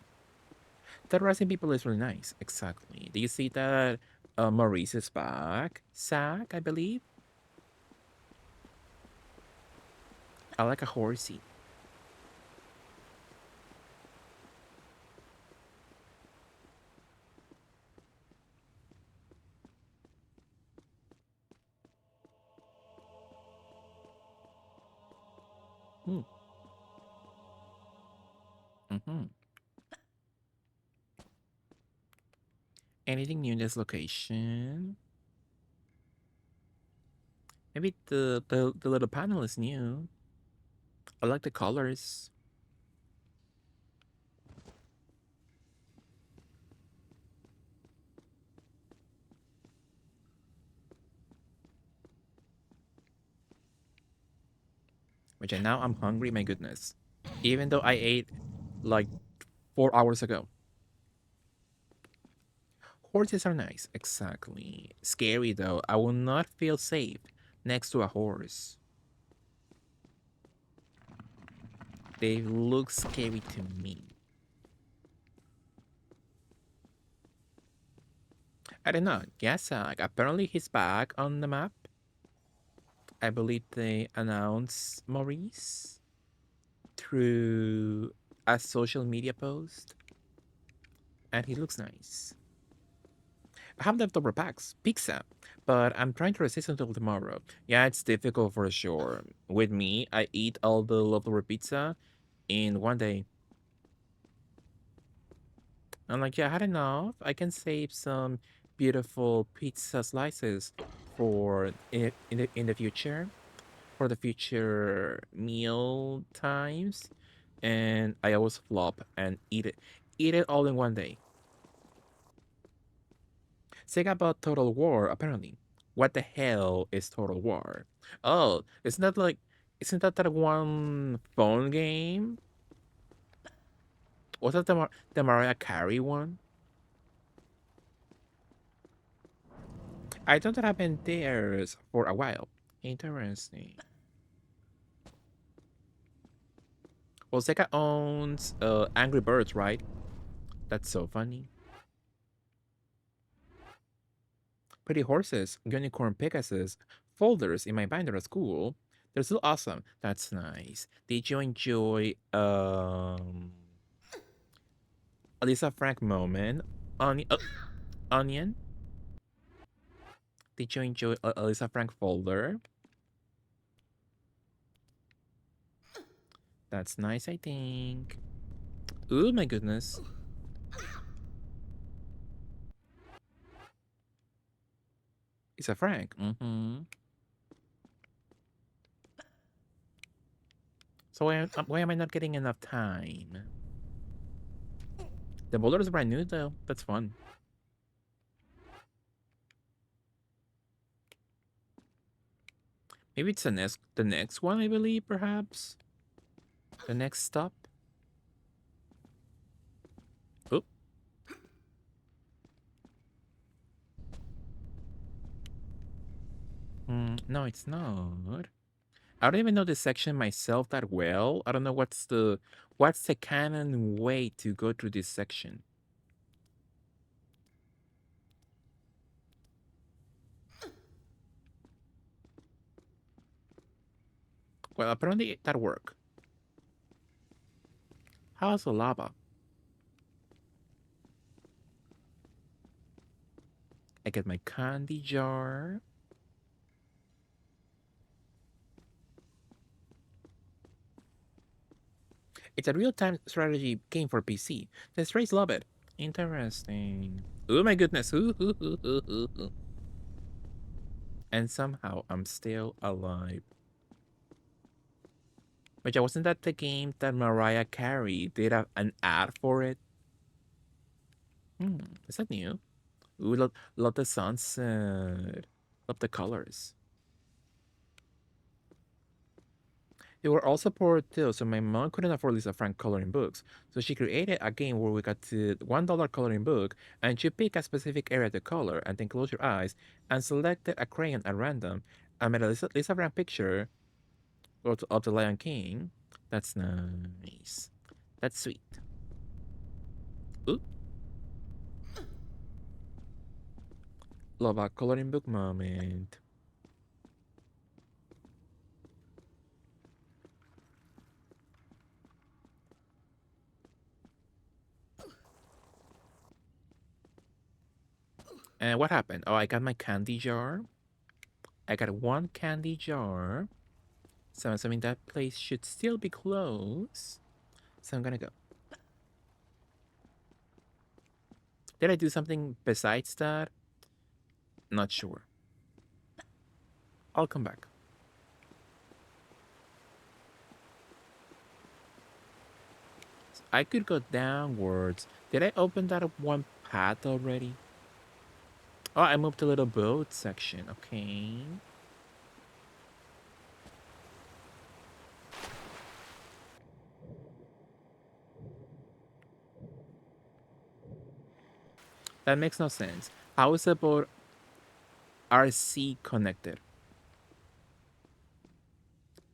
Terrorizing people is really nice. Exactly. Do you see that Maurice is back? Zach, I believe. I like a horsey. Hmm. Mm-hmm. Anything new in this location? Maybe the little panel is new. I like the colors. Which now I'm hungry, my goodness. Even though I ate like 4 hours ago. Horses are nice, exactly. Scary though. I will not feel safe next to a horse. They look scary to me. I don't know. Yes, apparently he's back on the map. I believe they announced Maurice through a social media post, and he looks nice. I have leftover pizza, but I'm trying to resist until tomorrow. Yeah, it's difficult for sure. With me, I eat all the leftover pizza in one day. I'm like, yeah, I had enough. I can save some beautiful pizza slices for in the future, for the future meal times, and I always flop and eat it all in one day. Sega bought Total War apparently. What the hell is Total War? Oh, isn't that one phone game? Was that the Mariah Carey one? I thought that I've been there for a while. Interesting. Well, Sega owns Angry Birds, right? That's so funny. Pretty horses, unicorn Pegasus, folders in my binder at school. They're still awesome. That's nice. Did you enjoy a Lisa Frank moment? Onion? Did you enjoy a Lisa Frank folder? That's nice, I think. Oh my goodness. Lisa Frank. Mm-hmm. So why am I not getting enough time? The boulder is brand new though. That's fun. Maybe it's the next one, I believe, perhaps. The next stop. Oh. No, it's not. I don't even know this section myself that well. I don't know what's the canon way to go through this section. Well, apparently that worked. How's the lava? I get my candy jar. It's a real-time strategy game for PC. The strays love it. Interesting. Oh my goodness. Ooh, ooh, ooh, ooh, ooh, ooh. And somehow I'm still alive. But yeah, wasn't that the game that Mariah Carey did an ad for it? Is that new? Ooh, love the sunset. Love the colors. They were all supported too, so my mom couldn't afford Lisa Frank coloring books. So she created a game where we got to $1 coloring book, and you pick a specific area to color, and then close your eyes, and selected a crayon at random, and made a Lisa Frank picture of the Lion King. That's nice. That's sweet. Ooh, love a coloring book moment. And what happened? Oh, I got my candy jar. I got one candy jar. So I'm assuming that place should still be closed. So I'm gonna go. Did I do something besides that? Not sure. I'll come back. I could go downwards. Did I open that one path already? Oh, I moved to little boat section. Okay. That makes no sense. How is the boat RC connected?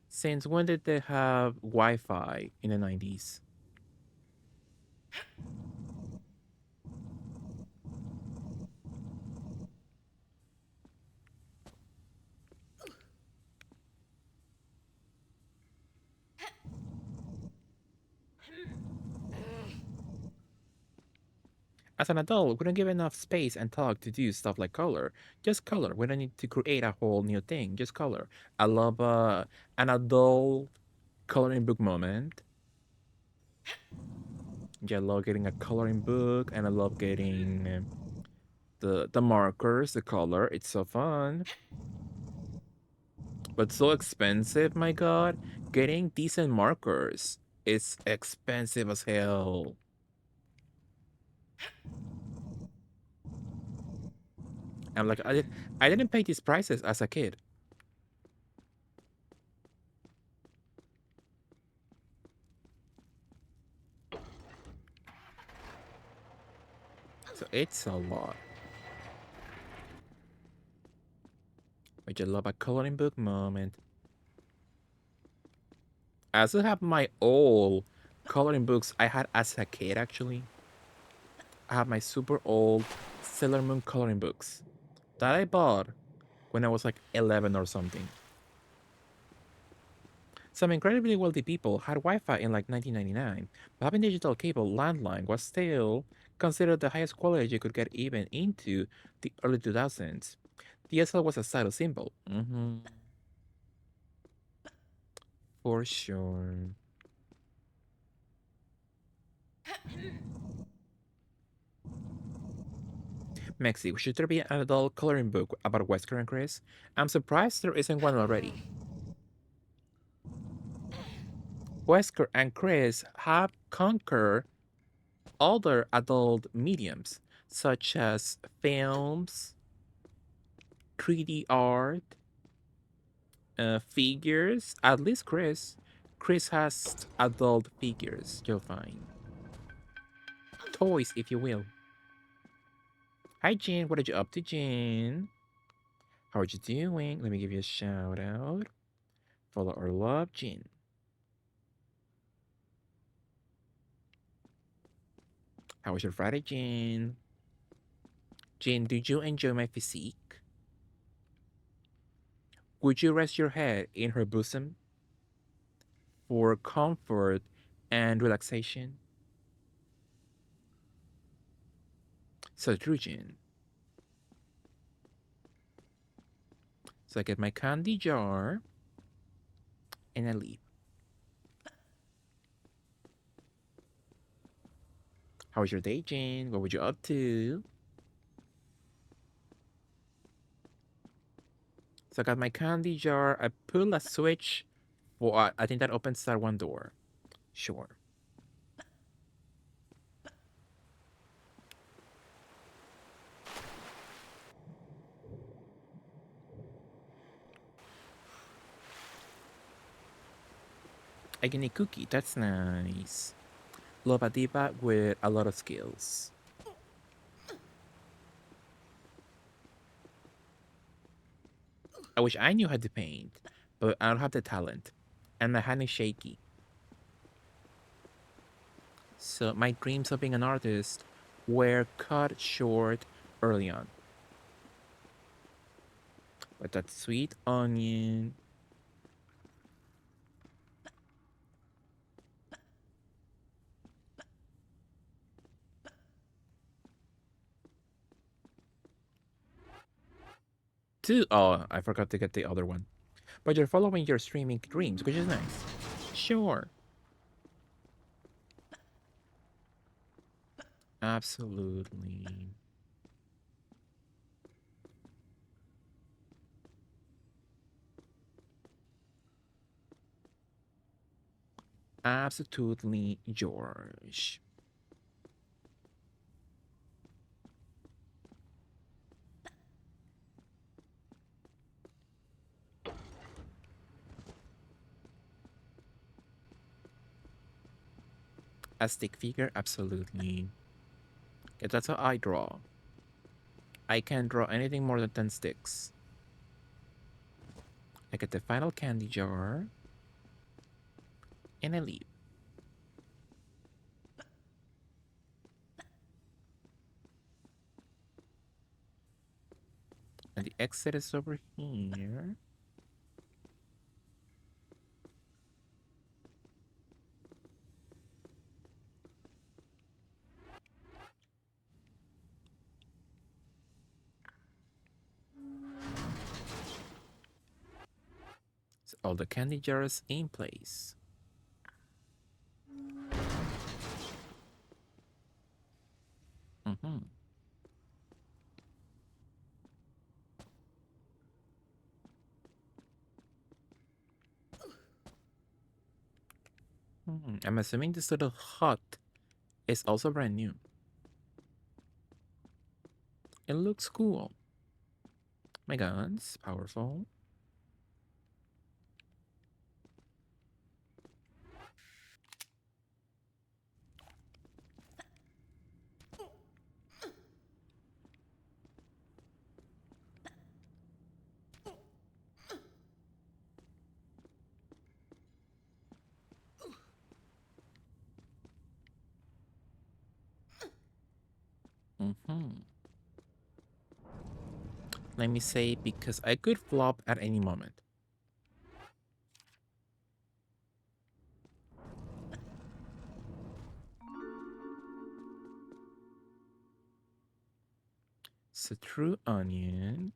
Since when did they have Wi-Fi in the 90s? As an adult, we don't give enough space and talk to do stuff like color. Just color. We don't need to create a whole new thing. Just color. I love an adult coloring book moment. Yeah, I love getting a coloring book, and I love getting the markers, the color. It's so fun, but so expensive. My God, getting decent markers is expensive as hell. I'm like, I didn't pay these prices as a kid. So it's a lot. Which I love a coloring book moment. I also have my old coloring books I had as a kid, actually. I have my super old Sailor Moon coloring books that I bought when I was like 11 or something. Some incredibly wealthy people had Wi-Fi in like 1999, but having digital cable landline was still considered the highest quality you could get even into the early 2000s. DSL was a status symbol. For sure. Mexi, should there be an adult coloring book about Wesker and Chris? I'm surprised there isn't one already. Wesker and Chris have conquered other adult mediums, such as films, 3D art, figures. At least Chris. Chris has adult figures, you'll find. Toys, if you will. Hi, Jean. What are you up to, Jean? How are you doing? Let me give you a shout out. Follow or love, Jean. How was your Friday, Jean? Jean, did you enjoy my physique? Would you rest your head in her bosom? for comfort and relaxation. So Trujin. So I get my candy jar and I leave. How was your day, Jane? What were you up to? So I got my candy jar. I pull a switch. For I think that opens that one door. Sure. I get a cookie. That's nice. Love a diva with a lot of skills. I wish I knew how to paint, but I don't have the talent. And my hand is shaky. So my dreams of being an artist were cut short early on. But that sweet onion. Two. Oh, I forgot to get the other one. But you're following your streaming dreams, which is nice. Sure. Absolutely. Absolutely, George. A stick figure? Absolutely. Yeah, that's how I draw. I can't draw anything more than 10 sticks. I get the final candy jar. And I leave. And the exit is over here. So all the candy jars in place. Mm-hmm. I'm assuming this little hut is also brand new. It looks cool. My guns, powerful. Mm-hmm. Let me say, because I could flop at any moment. So true onion.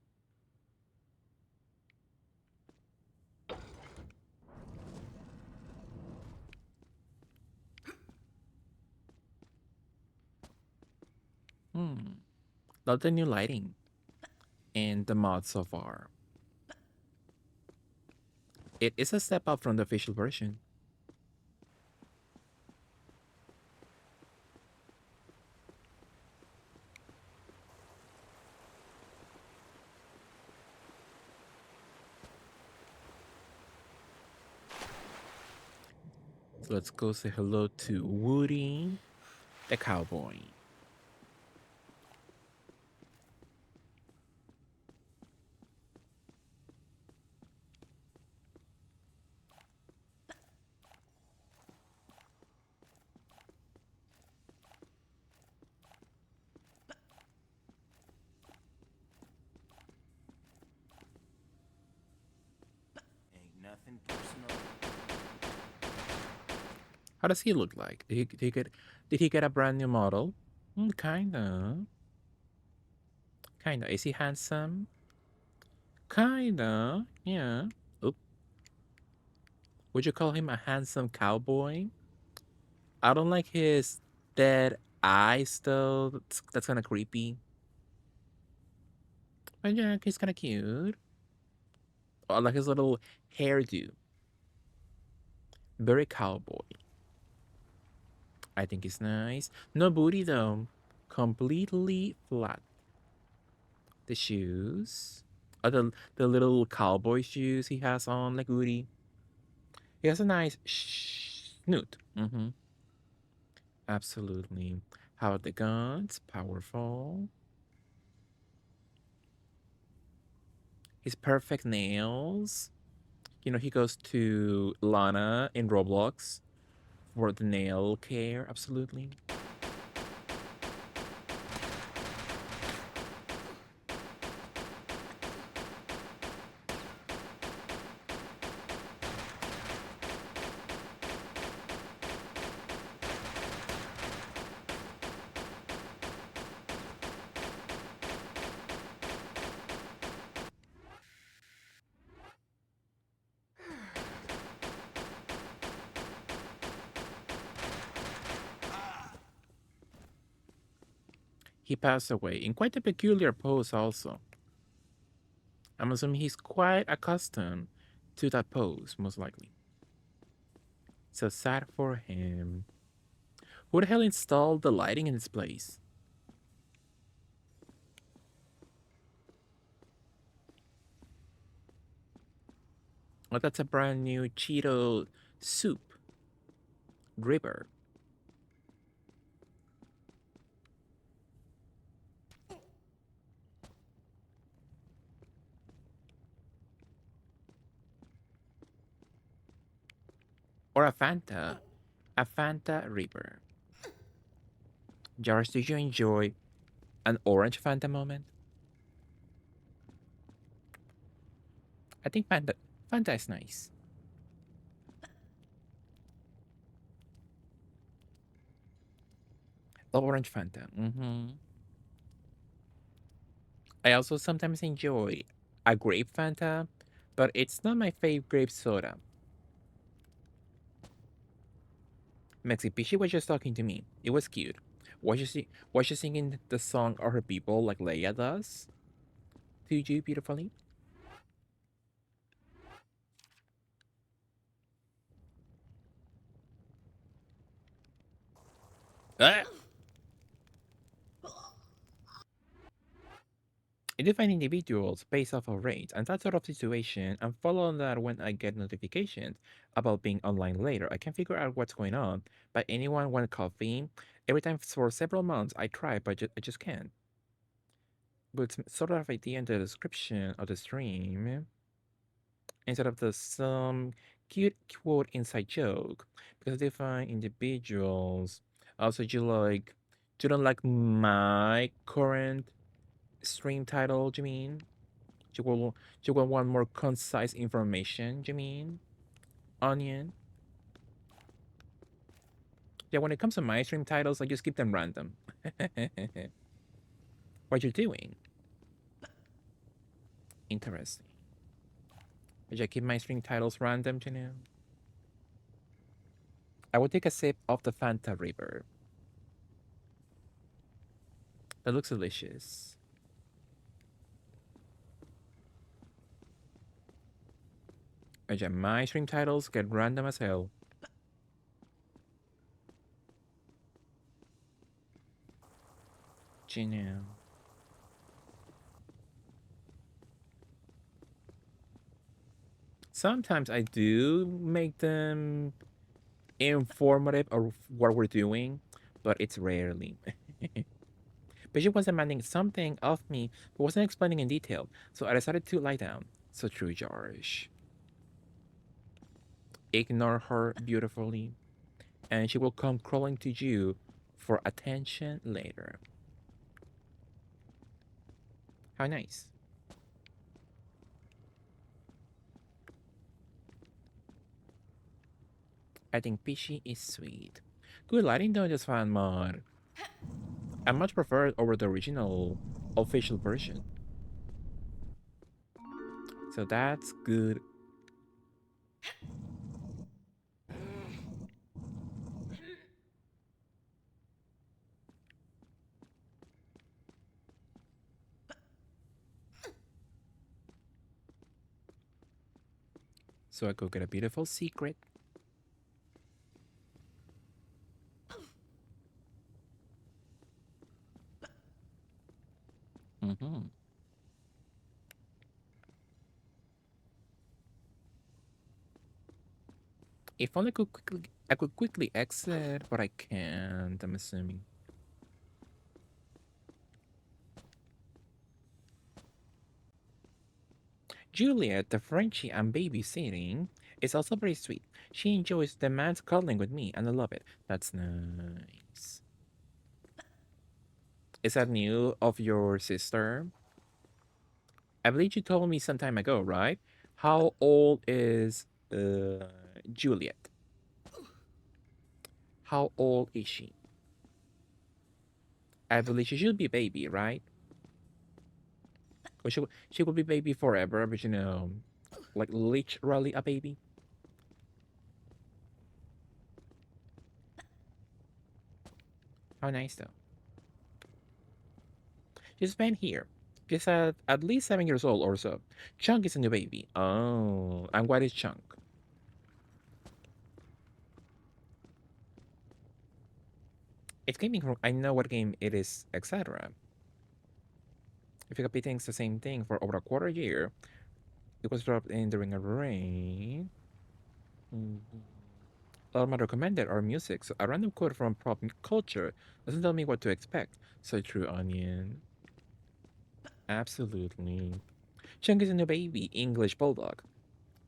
Love the new lighting and the mod so far. It is a step up from the official version. So let's go say hello to Woody, the cowboy. Ain't nothing personal. How does he look like? Did he get a brand new model? Kinda. Kinda. Is he handsome? Kinda. Yeah. Oop. Would you call him a handsome cowboy? I don't like his dead eyes though. That's kind of creepy. But yeah, he's kind of cute. I like his little hairdo. Very cowboy. I think it's nice. No booty though. Completely flat. The shoes. The little cowboy shoes he has on, like Woody. He has a nice snoot. Absolutely. How about the guns? Powerful. His perfect nails. You know, he goes to Lana in Roblox for the nail care. Absolutely. He passed away in quite a peculiar pose, also. I'm assuming he's quite accustomed to that pose, most likely. So sad for him. Who the hell installed the lighting in this place? Oh, that's a brand new Cheeto soup. Dripper. Or a Fanta. A Fanta Reaper. Jars, did you enjoy an orange Fanta moment? I think Fanta is nice. Orange Fanta. I also sometimes enjoy a grape Fanta, but it's not my favorite grape soda. Mexi Pichi was just talking to me. It was cute. Was she singing the song of her people like Leia does? To you beautifully? Ah! I define individuals based off of rates and that sort of situation and follow on that when I get notifications about being online later. I can figure out what's going on, but anyone want coffee? Every time for several months I try, but I just can't. But it's sort of idea in the description of the stream instead of the some cute quote inside joke because they find individuals. Also, you don't like my current stream title, you mean? You will you will want more concise information, you mean? Onion. Yeah, when it comes to my stream titles, I just keep them random. What you doing? Interesting. I just keep my stream titles random, you know? I will take a sip of the Fanta River. That looks delicious. I just my stream titles get random as hell. You know. Sometimes I do make them informative of what we're doing, but it's rarely. But she was demanding something of me, but wasn't explaining in detail, so I decided to lie down. So true, George. Ignore her beautifully, and she will come crawling to you for attention later. How nice. I think Fishy is sweet. Good lighting though, just fan mod. I much prefer it over the original official version. So that's good. So I go get a beautiful secret. Mm-hmm. If only I could quickly exit, but I can't, I'm assuming. Juliet, the Frenchie I'm babysitting, is also very sweet. She enjoys the man's cuddling with me, and I love it. That's nice. Is that new of your sister? I believe you told me some time ago, right? How old is Juliet? How old is she? I believe she should be a baby, right? Or she will be baby forever, but like literally a baby. How nice though. She's been here. She's at least 7 years old or so. Chunk is a new baby. Oh, and what is Chunk? It's gaming from. I know what game it is, etc. If you copy things the same thing for over a quarter year, it was dropped in during a rain. All my recommended are music, so a random quote from pop culture doesn't tell me what to expect. So true, Onion. Absolutely. Chunk is a new baby, English bulldog.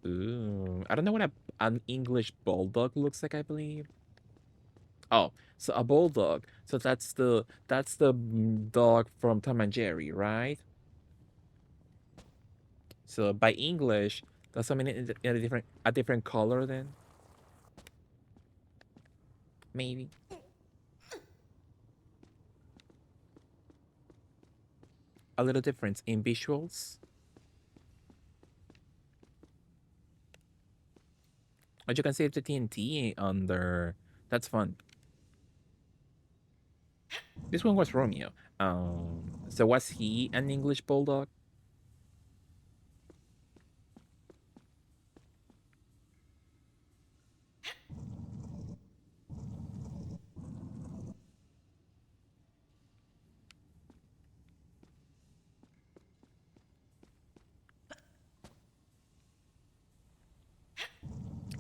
Ooh, I don't know what an English bulldog looks like, I believe. Oh, so a bulldog. So that's the dog from Tom and Jerry, right? So by English, does that mean in a different color then? Maybe. A little difference in visuals. But you can save the TNT under. That's fun. This one was Romeo. So was he an English bulldog?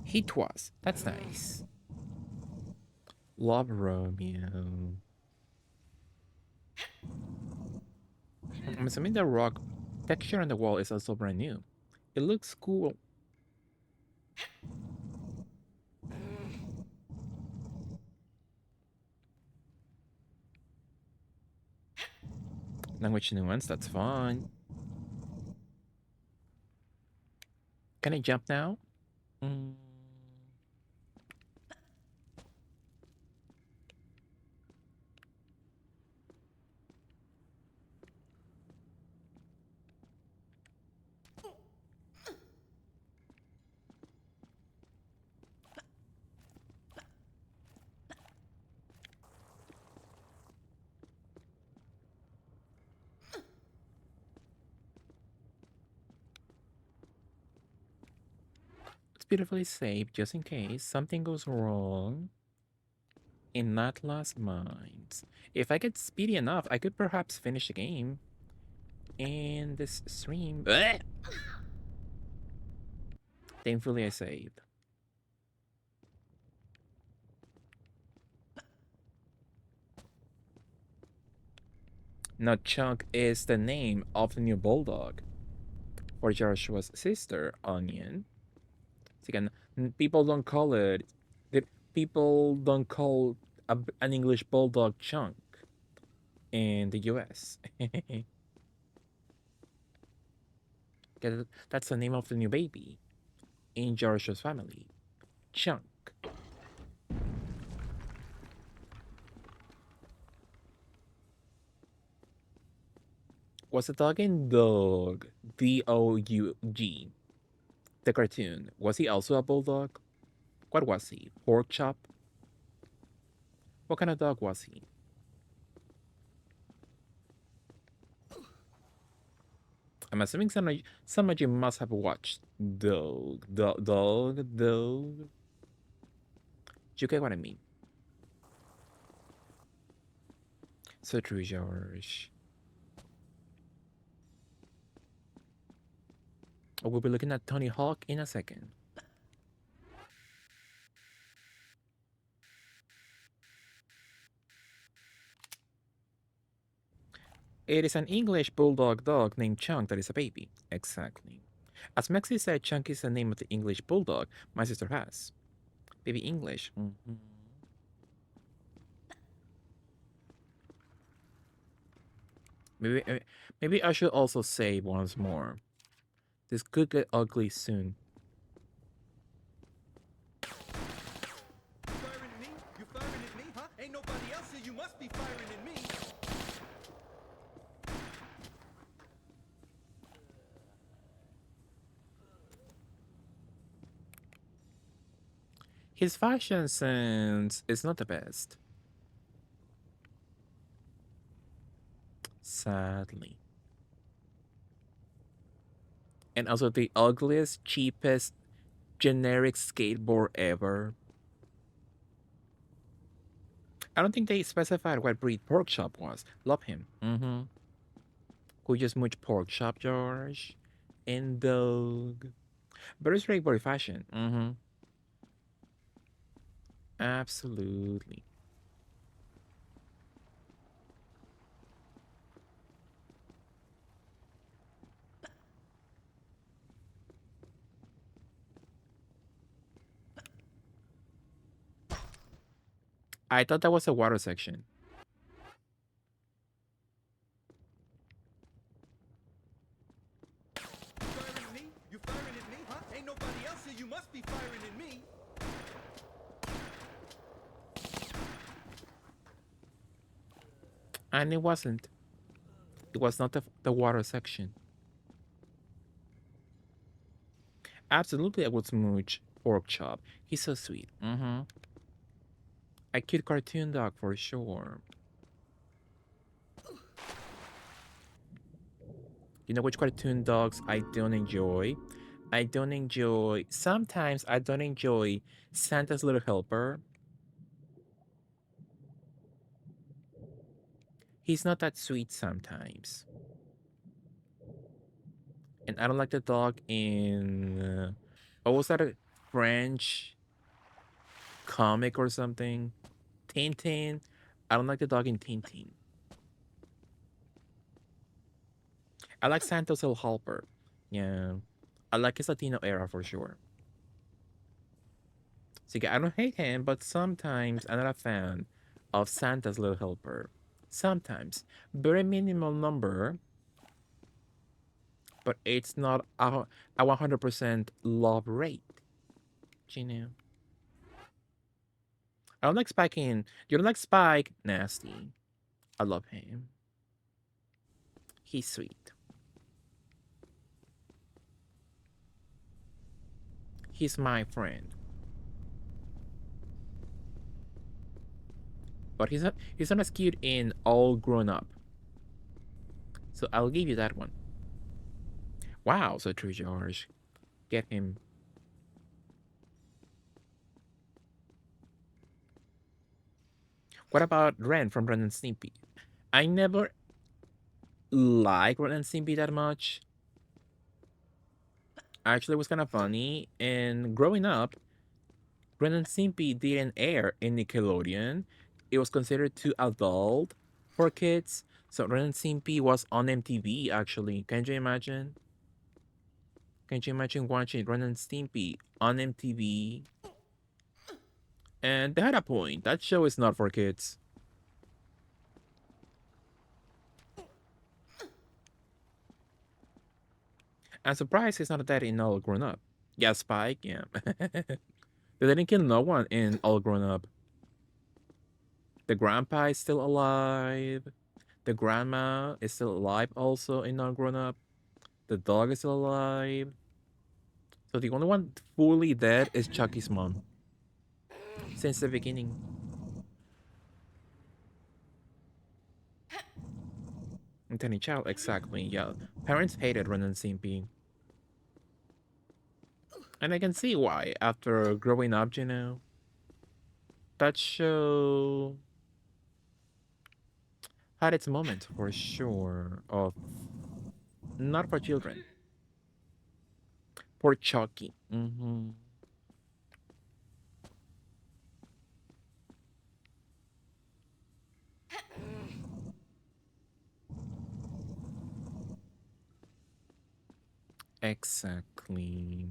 He was. That's nice. Love Romeo. I'm assuming the rock texture on the wall is also brand new. It looks cool. Language nuance, that's fun. Can I jump now? Mm. It's beautifully safe just in case something goes wrong in Not Lost Minds. If I get speedy enough, I could perhaps finish the game in this stream. Blech! Thankfully, I saved. Now, Chunk is the name of the new bulldog for Joshua's sister, Onion. So again, people don't call it. People don't call an English bulldog Chunk in the U.S. That's the name of the new baby in Joshua's family, Chunk. Was the dog in Dog, Doug, the cartoon, was he also a bulldog? What was he? Pork chop? What kind of dog was he? I'm assuming some of you must have watched Dog. You get what I mean? So true, George. We'll be looking at Tony Hawk in a second. It is an English bulldog dog named Chunk that is a baby. Exactly. As Mexi said, Chunk is the name of the English bulldog my sister has. Baby English. Maybe, maybe I should also say once more. This could get ugly soon. Firing at me? You firing at me, huh? Ain't nobody else here. You must be firing at me. His fashion sense is not the best. Sadly. And also the ugliest, cheapest, generic skateboard ever. I don't think they specified what breed pork chop was. Love him. Could just much pork chop, George. And Dog. But it's very fashion. Absolutely. I thought that was a water section. Firing at me? You firing at me, huh? Ain't nobody else here. You must be firing at me. And it wasn't. It was not the water section. Absolutely, I would smooch pork chop. He's so sweet. A cute cartoon dog for sure. You know which cartoon dogs I don't enjoy? Sometimes I don't enjoy Santa's Little Helper. He's not that sweet sometimes. And I don't like the dog in. What was that? A French comic or something? Tintin. I don't like the dog in Tintin. I like Santos El Helper. Yeah. I like his Latino era for sure. So yeah, I don't hate him, but sometimes I'm not a fan of Santa's Little Helper. Sometimes. Very minimal number, but it's not a 100% love rate. You know? I don't like Spike in. You don't like Spike? Nasty. I love him. He's sweet. He's my friend. But he's not as cute in All Grown Up. So I'll give you that one. Wow, so true, George. Get him. What about Ren from Ren and Stimpy? I never liked Ren and Stimpy that much. Actually, it was kind of funny. And growing up, Ren and Stimpy didn't air in Nickelodeon. It was considered too adult for kids. So Ren and Stimpy was on MTV, actually. Can you imagine? Can you imagine watching Ren and Stimpy on MTV? And they had a point. That show is not for kids. I'm surprised he's not dead in All Grown Up. Yeah, Spike, yeah. They didn't kill no one in All Grown Up. The grandpa is still alive. The grandma is still alive also and not grown up. The dog is still alive. So the only one fully dead is Chucky's mom. Since the beginning. And Tiny Child, exactly, yeah. Parents hated Ren and Stimpy. And I can see why after growing up, you know. That show had its moments for sure of not for children. For Chucky. Exactly.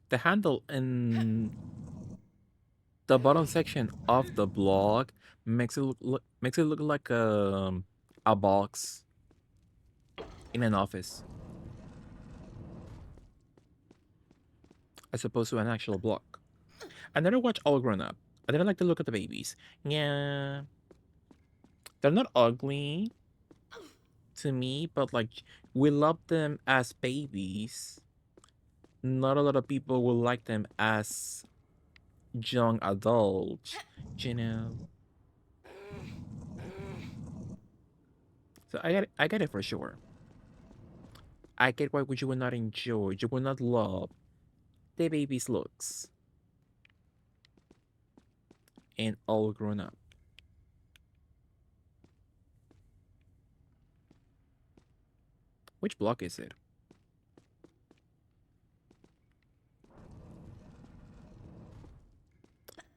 The handle in the bottom section of the block makes it look like a box in an office as opposed to an actual block. I never watched All Grown Up. I didn't like to look at the babies. Yeah, they're not ugly to me, but like we love them as babies. Not a lot of people will like them as young adults, you know. So I get it for sure. I get why you would not enjoy, you would not love the baby's looks and All Grown Up. Which block is it?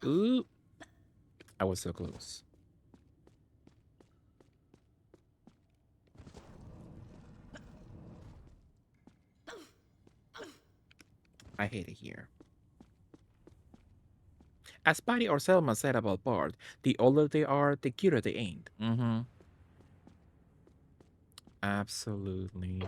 Ooh, I was so close. I hate it here. As Patty or Selma said about Bart, the older they are, the cuter they ain't. Absolutely.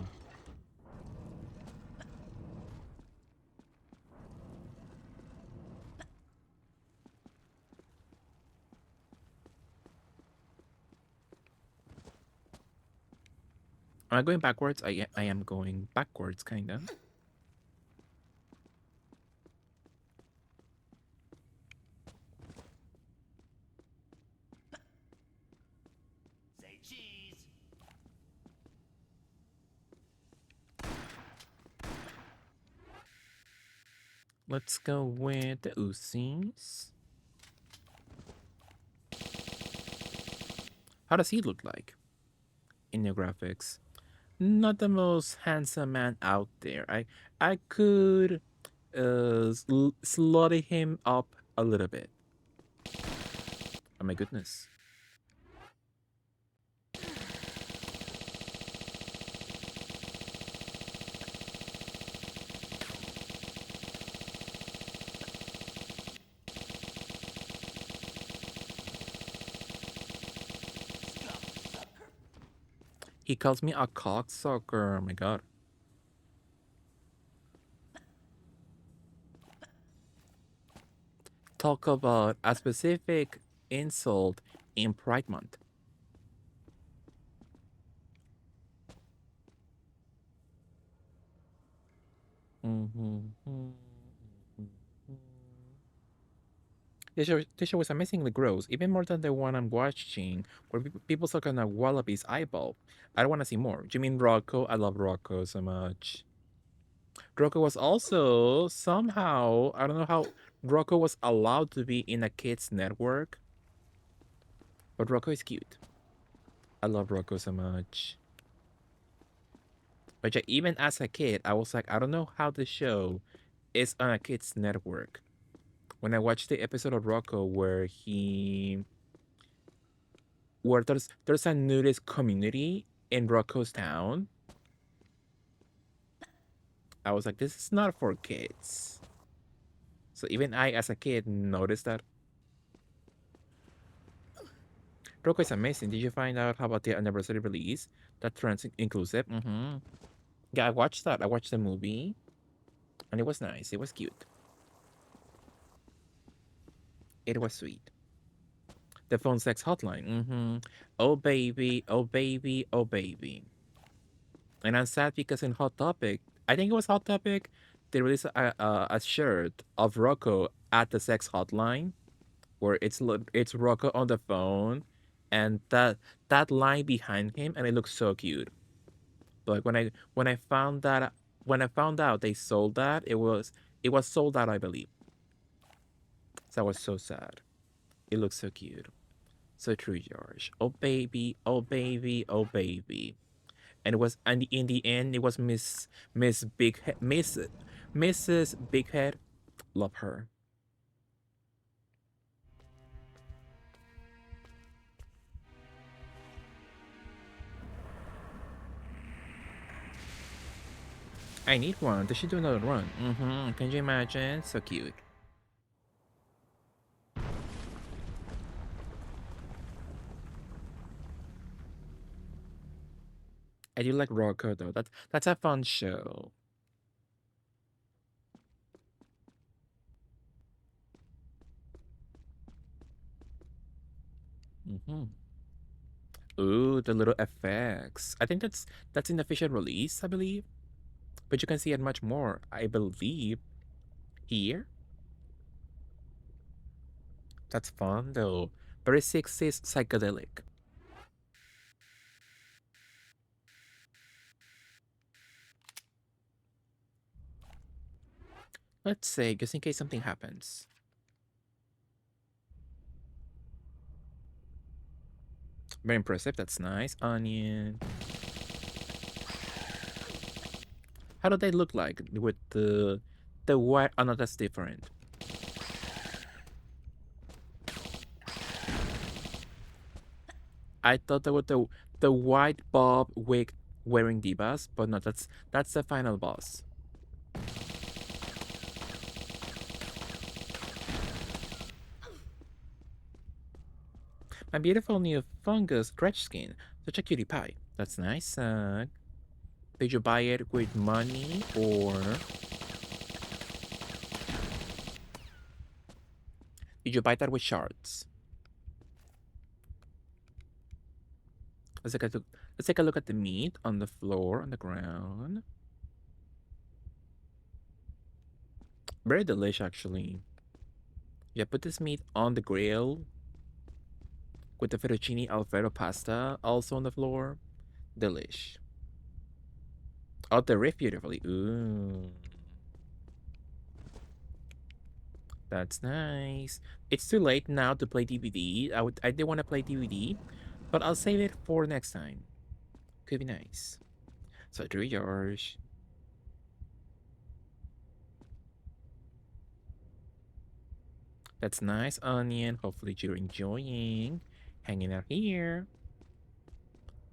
Am I going backwards? I am going backwards, kind of. Say cheese. Let's go with the Uzis. How does he look like in the graphics? Not the most handsome man out there. I could slaughter him up a little bit. Oh my goodness. He calls me a cocksucker. Oh my god. Talk about a specific insult in Pride Month. This show is amazingly gross, even more than the one I'm watching, where people suck on a wallaby's eyeball. I don't want to see more. You mean Rocco? I love Rocco so much. Rocco was also somehow, I don't know how Rocco was allowed to be in a kid's network, but Rocco is cute. I love Rocco so much. But yeah, even as a kid, I was like, I don't know how the show is on a kid's network. When I watched the episode of Rocco where there's a nudist community in Rocco's town, I was like, this is not for kids. So even I, as a kid, noticed that. Rocco is amazing. Did you find out how about the anniversary release? That trans inclusive? Mm-hmm. Yeah, I watched that. I watched the movie, and it was nice. It was cute. It was sweet. The phone sex hotline. Mm-hmm. Oh baby, oh baby, oh baby. And I'm sad because in Hot Topic, I think it was Hot Topic, they released a shirt of Rocco at the sex hotline, where it's Rocco on the phone, and that line behind him, and it looks so cute. Like when I found out they sold that, it was sold out, I believe. So I was so sad. It looks so cute. So true, George. Oh baby, oh baby, oh baby. And it was, and in the end, it was Miss Big Head, Mrs. Big Head. Love her. I need one. Does she do another run? Mm-hmm. Can you imagine? So cute. I do like Rocco though. That's a fun show. Mm-hmm. Ooh, the little effects. I think that's in the official release, I believe. But you can see it much more, I believe, here. That's fun though. Very 60s psychedelic. Let's say, just in case something happens. Very impressive. That's nice. Onion. How do they look like with the white? Oh no, that's different. I thought that was the white bob wig wearing divas, but no, that's the final boss. My beautiful new fungus stretch skin. Such a cutie pie. That's nice. Did you buy it with money or did you buy that with shards? Let's take a look at the meat on the floor, on the ground. Very delicious, actually. Yeah, put this meat on the grill with the fettuccine alfredo pasta also on the floor. Delish. Oh, the riff beautifully. Ooh. That's nice. It's too late now to play DVD. I did want to play DVD, but I'll save it for next time. Could be nice. So do yours. That's nice, Onion. Hopefully you're enjoying hanging out here.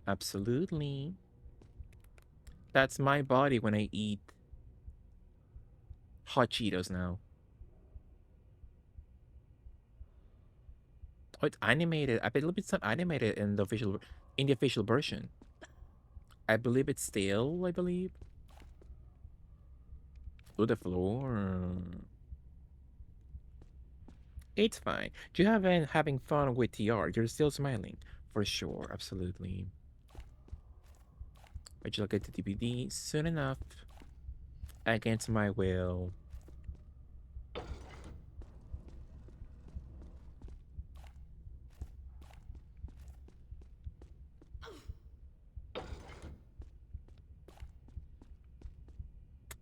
Absolutely. That's my body when I eat hot Cheetos now. Oh, it's animated. I believe it's not animated in the official version. I believe it's still, I believe. To the floor. It's fine. You have been having fun with TR. You're still smiling. For sure, absolutely. But you'll get the DVD soon enough. Against my will.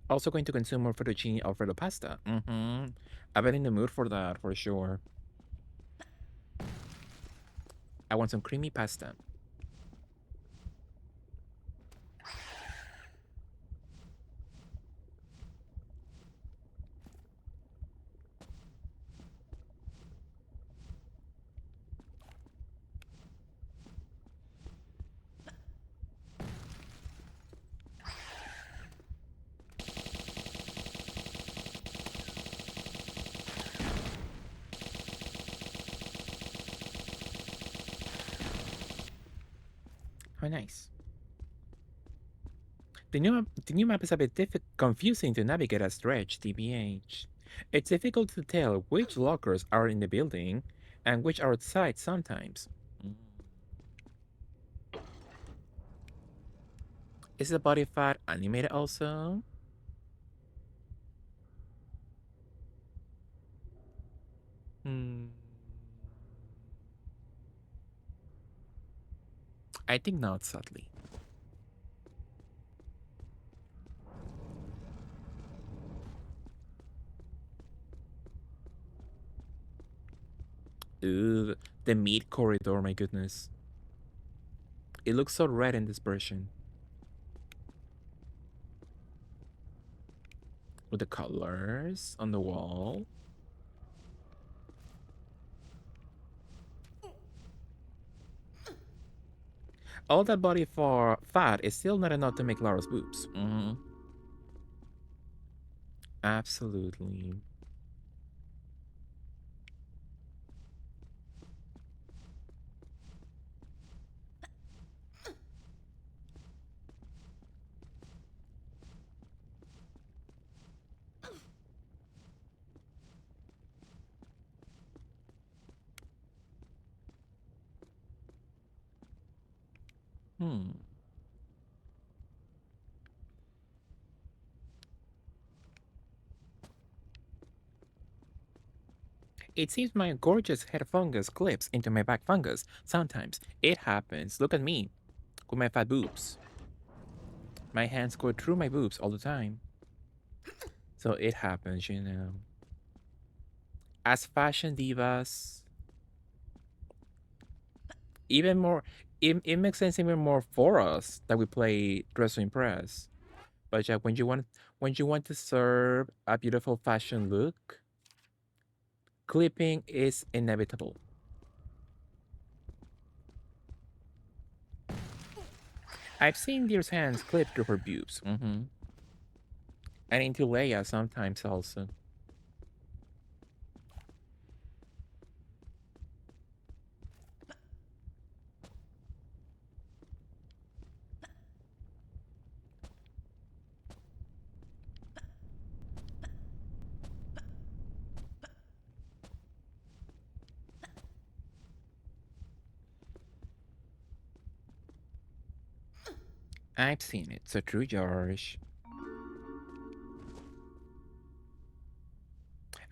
Also going to consume more fettuccine alfredo pasta. Mm-hmm. I've been in the mood for that, for sure. I want some creamy pasta. quite nice. The new map is a bit confusing to navigate as Dredge, TBH. It's difficult to tell which lockers are in the building and which are outside sometimes. Is the body fat animated also? I think not, sadly. Ooh, the meat corridor, my goodness. It looks so red in this version. With the colors on the wall. All that body for fat is still not enough to make Lara's boobs. Absolutely. It seems my gorgeous head fungus clips into my back fungus. Sometimes it happens. Look at me with my fat boobs. My hands go through my boobs all the time. So it happens, you know. As fashion divas, even more, it makes sense even more for us that we play Dress to Impress. But yeah, when you want to serve a beautiful fashion look, clipping is inevitable. I've seen Deer's hands clip through her boobs. And into Leia sometimes also. I've seen it, so true, George.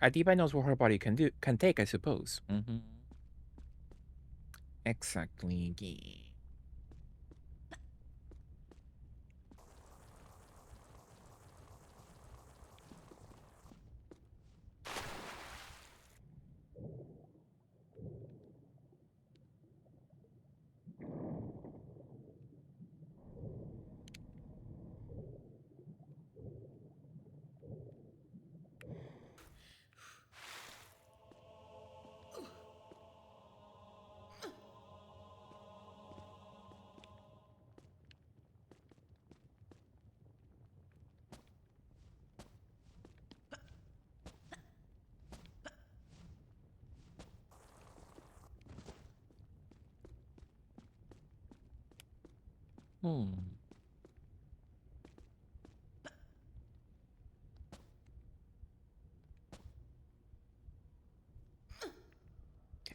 A diva knows what her body can take, I suppose. Exactly.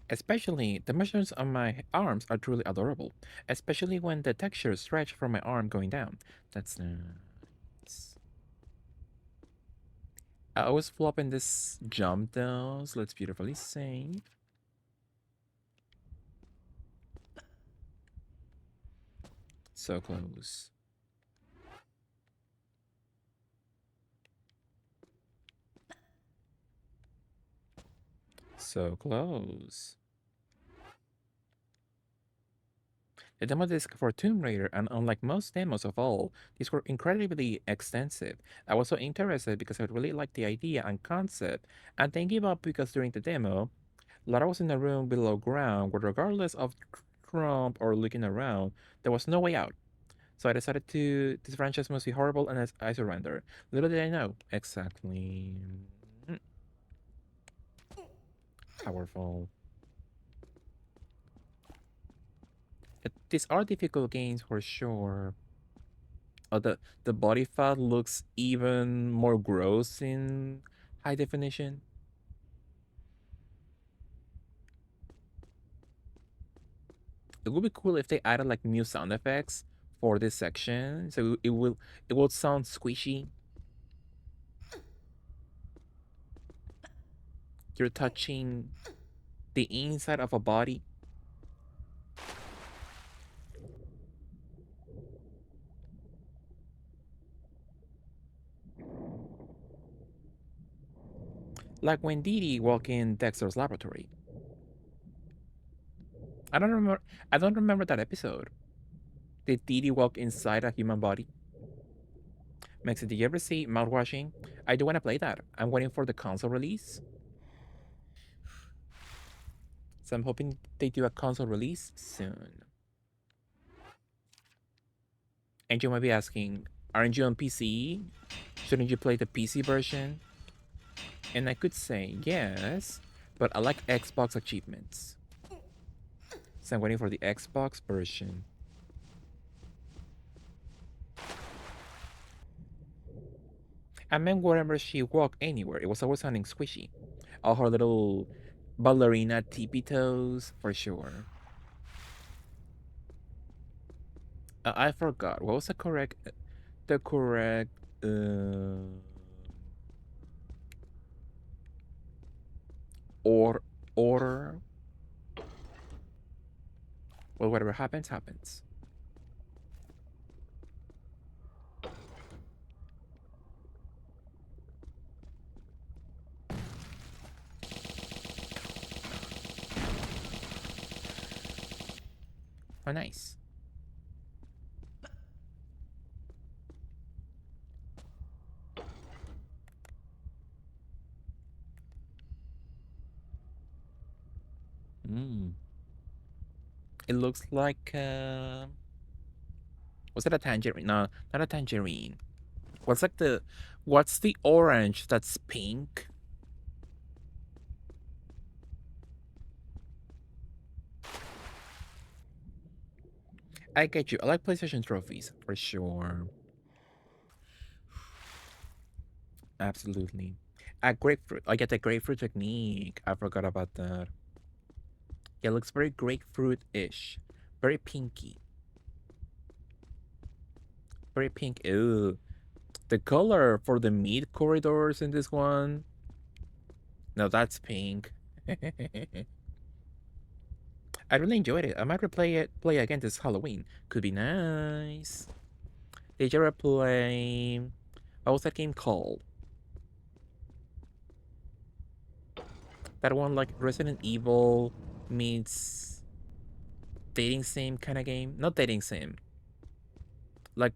Especially, the measurements on my arms are truly adorable. Especially when the texture stretch from my arm going down. That's nice. I always flop in this jump though, so let's beautifully save. So close. So close. The demo disc for Tomb Raider, and unlike most demos of all, these were incredibly extensive. I was so interested because I really liked the idea and concept, and then gave up because during the demo, Lara was in a room below ground where, regardless of Trump or looking around, there was no way out. So I decided this franchise must be horrible, and I surrender. Little did I know. Exactly. Powerful. These are difficult games for sure. Oh, the body fat looks even more gross in high definition. It would be cool if they added like new sound effects for this section, so it will sound squishy. You're touching the inside of a body. Like when Dee walked in Dexter's laboratory. I don't remember. I don't remember that episode. Did Dee walk inside a human body? Maxi, did you ever see mouthwashing? I do want to play that. I'm waiting for the console release. So I'm hoping they do a console release soon. And you might be asking, aren't you on PC? Shouldn't you play the PC version? And I could say yes, but I like Xbox achievements. So I'm waiting for the Xbox version. I meant wherever she walked anywhere, it was always sounding squishy. All her little ballerina tippy toes, for sure. I forgot. What was the correct, uh, or, order? Well, whatever happens, happens. Oh, nice. Mm. It looks like, was it a tangerine? No, not a tangerine. What's the orange that's pink? I get you. I like PlayStation trophies, for sure. Absolutely. A grapefruit. I get the grapefruit technique. I forgot about that. Yeah, it looks very grapefruit-ish. Very pinky. Very pink. Ew. The color for the meat corridors in this one. No, that's pink. I really enjoyed it. I might play again this Halloween. Could be nice. Did you ever play? What was that game called? That one like Resident Evil meets dating sim kind of game. Not dating sim. But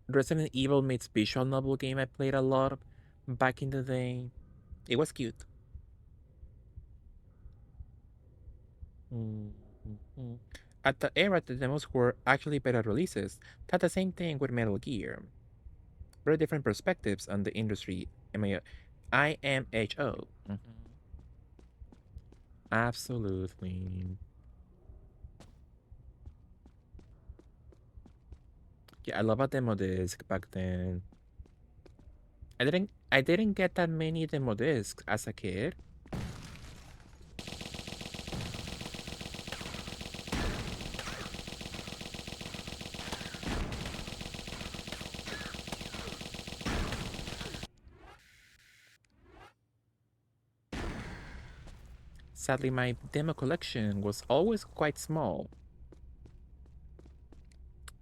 Resident Evil meets visual novel game I played a lot back in the day. It was cute. Mhm. At the era, the demos were actually better releases. That's the same thing with Metal Gear. Very different perspectives on the industry. IMHO. Absolutely. Yeah, I love a demo disc back then. I didn't get that many demo discs as a kid. Sadly, my demo collection was always quite small,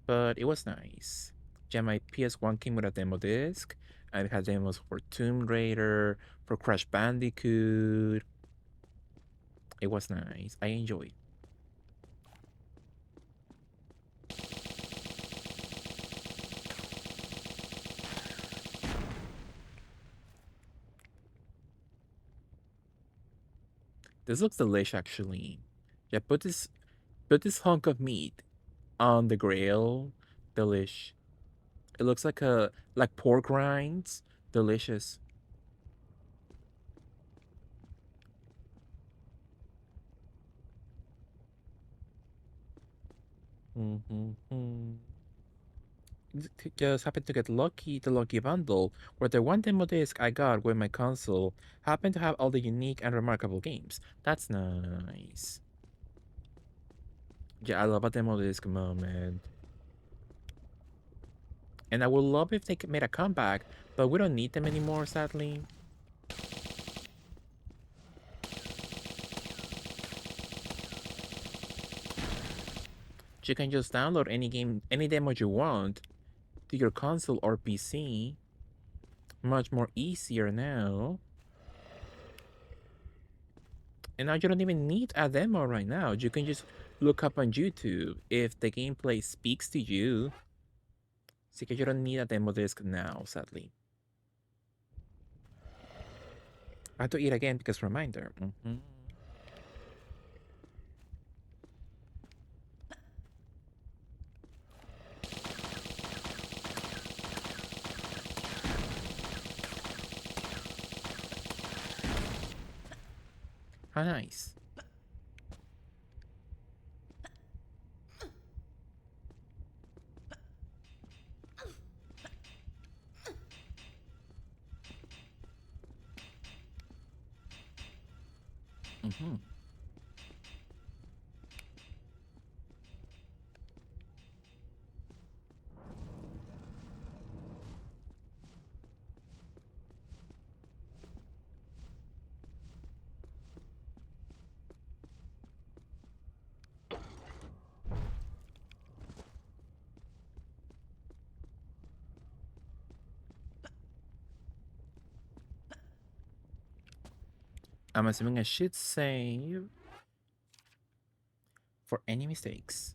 but it was nice. Yeah, my PS1 came with a demo disc, and it had demos for Tomb Raider, for Crash Bandicoot. It was nice. I enjoyed. This looks delish, actually. Yeah, put this hunk of meat on the grill. Delish. It looks like pork rinds. Delicious. Just happened to get lucky, the lucky bundle, where the one demo disc I got with my console happened to have all the unique and remarkable games. That's nice. Yeah, I love a demo disc moment. And I would love if they made a comeback, but we don't need them anymore, sadly. You can just download any game, any demo you want to your console or PC. Much more easier now. And now you don't even need a demo right now. You can just look up on YouTube if the gameplay speaks to you. So you don't need a demo disc now, sadly. I have to eat again because reminder. How nice. I'm assuming I should save for any mistakes.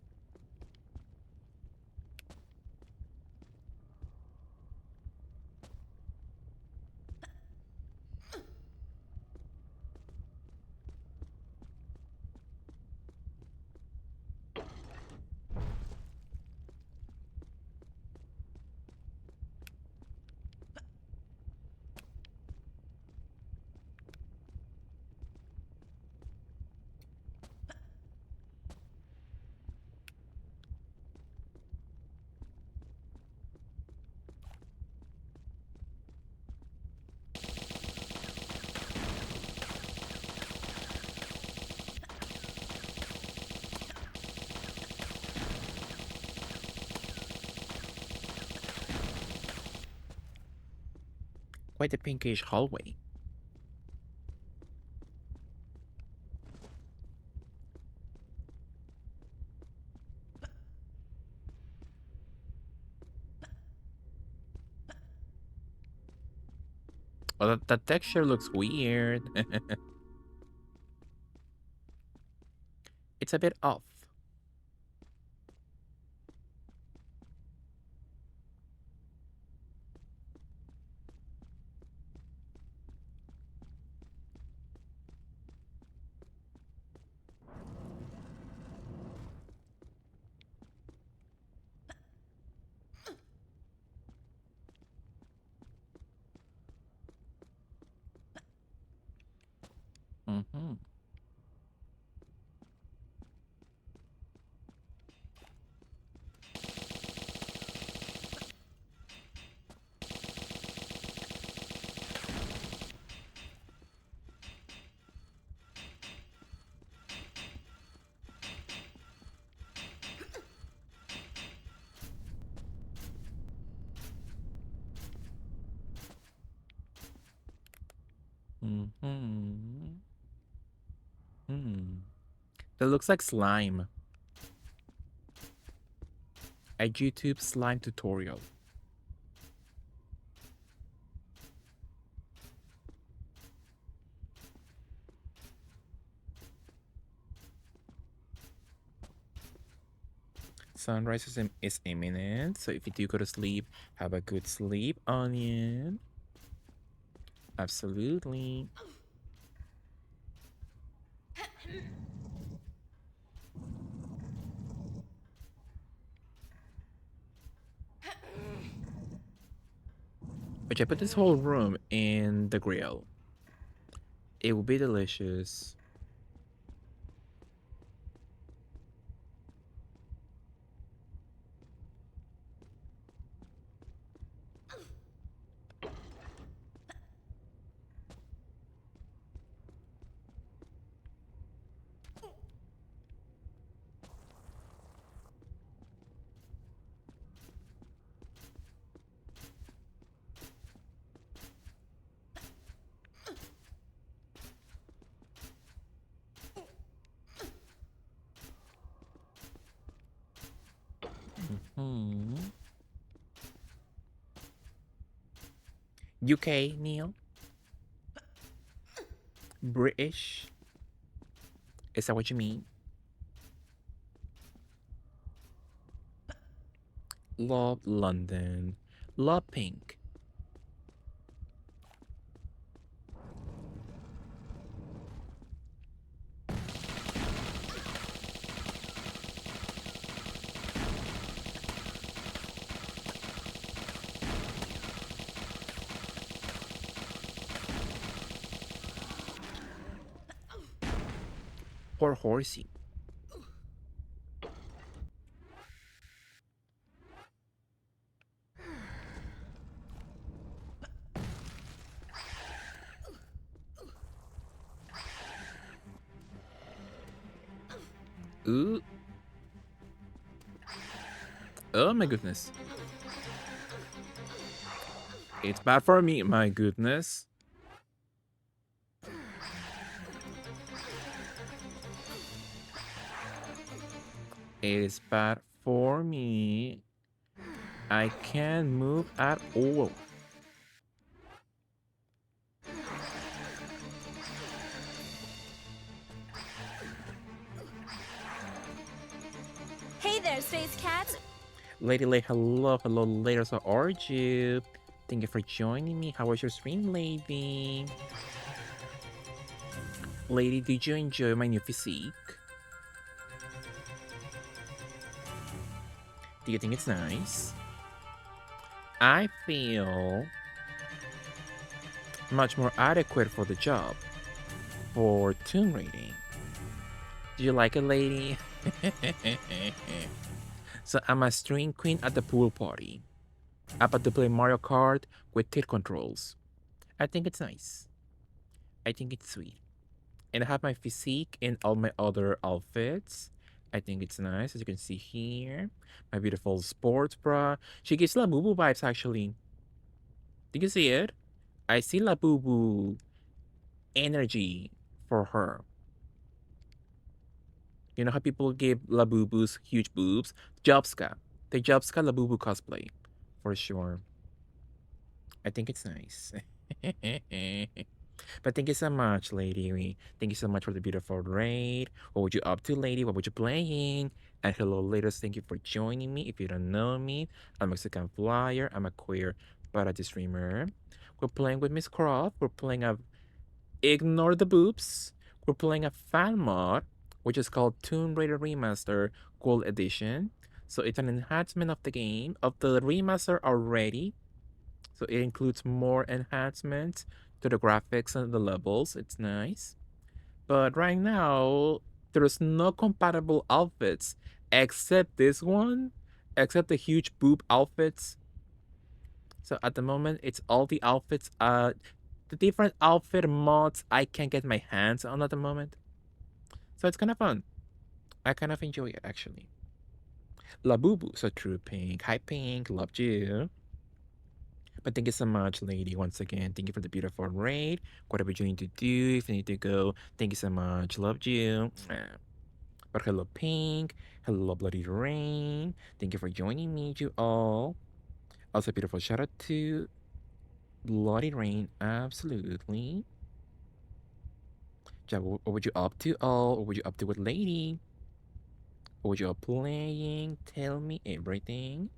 Quite a pinkish hallway. Oh, that texture looks weird. It's a bit off. Mm-hmm. Mm-hmm. That looks like slime. A YouTube slime tutorial. Sunrise is imminent, so if you do go to sleep, have a good sleep, Onion. Absolutely. Which I put this whole room in the grill. It will be delicious. UK, Neil? British? Is that what you mean? Love London. Love Pink. Poor horsey. Ooh. Oh my goodness. It's bad for me, my goodness. It is bad for me. I can't move at all. Hey there, space cats. Lady Lay, hello, hello, ladies, how are you? Thank you for joining me. How was your stream, lady? Lady, did you enjoy my new physique? Do you think it's nice? I feel much more adequate for the job, for tune rating. Do you like it, lady? So I'm a string queen at the pool party. About to play Mario Kart with tit controls. I think it's nice. I think it's sweet. And I have my physique in all my other outfits. I think it's nice, as you can see here. My beautiful sports bra. She gives Labubu vibes, actually. Do you see it? I see Labubu energy for her. You know how people give Labubus huge boobs? Jobska. The Jobska Labubu cosplay. For sure. I think it's nice. But thank you so much, lady. Thank you so much for the beautiful raid. What were you up to, lady? What were you playing? And hello, ladies. Thank you for joining me. If you don't know me, I'm a Mexican Flyer. I'm a queer party streamer. We're playing with Miss Croft. We're playing a Ignore the Boobs. We're playing a fan mod, which is called Tomb Raider Remaster Gold Edition. So it's an enhancement of the game, of the remaster already. So it includes more enhancements to the graphics and the levels. It's nice. But right now, there's no compatible outfits except this one, except the huge boob outfits. So at the moment, it's all the outfits, the different outfit mods I can get my hands on at the moment. So it's kind of fun. I kind of enjoy it, actually. Labubu, so true Pink. Hi Pink, loved you. But thank you so much, lady. Once again, thank you for the beautiful raid. Whatever you need to do, if you need to go, thank you so much. Loved you. But hello, Pink. Hello, Bloody Rain. Thank you for joining me, you all. Also, beautiful shout out to Bloody Rain. Absolutely. Yeah, what were you up to, all? What were you up to with lady? What were you all playing? Tell me everything.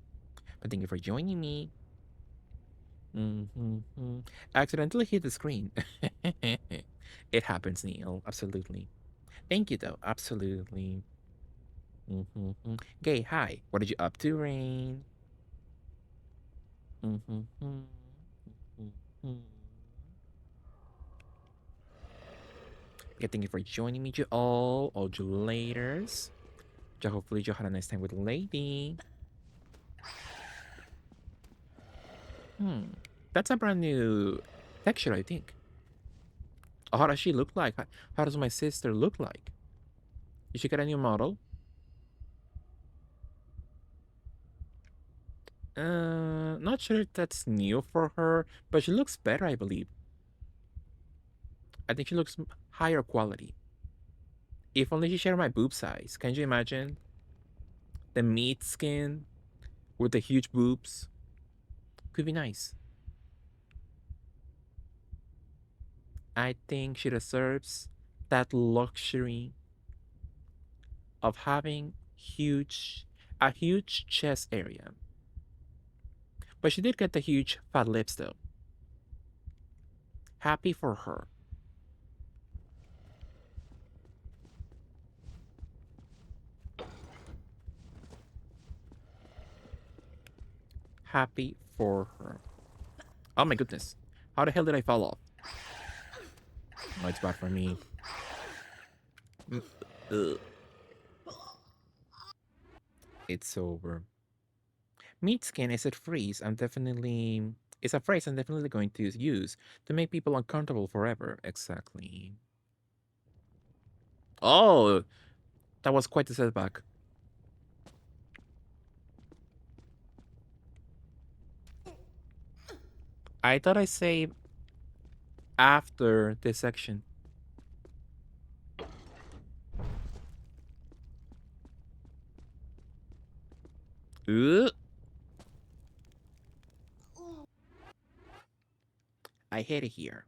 But thank you for joining me. Accidentally hit the screen. It happens, Neil. Absolutely. Thank you, though. Absolutely. Gay, hi. What are you up to, Rain? Yeah, thank you for joining me, you all you laters. Yeah, hopefully you had a nice time with Lady. That's a brand new texture, I think. How does she look like? How does my sister look like? Did she get a new model? Not sure if that's new for her, but she looks better, I believe. I think she looks higher quality. If only she shared my boob size. Can you imagine? The meat skin, with the huge boobs. Could be nice. I think she deserves that luxury of having a huge chest area. But she did get the huge fat lips though. Happy for her. Happy for her. Oh my goodness. How the hell did I fall off? Oh, it's bad for me. Ugh. It's over. Meat skin is a phrase I'm definitely going to use to make people uncomfortable forever. Exactly. Oh, that was quite a setback. I thought I saved after this section. Ugh. I hate it here.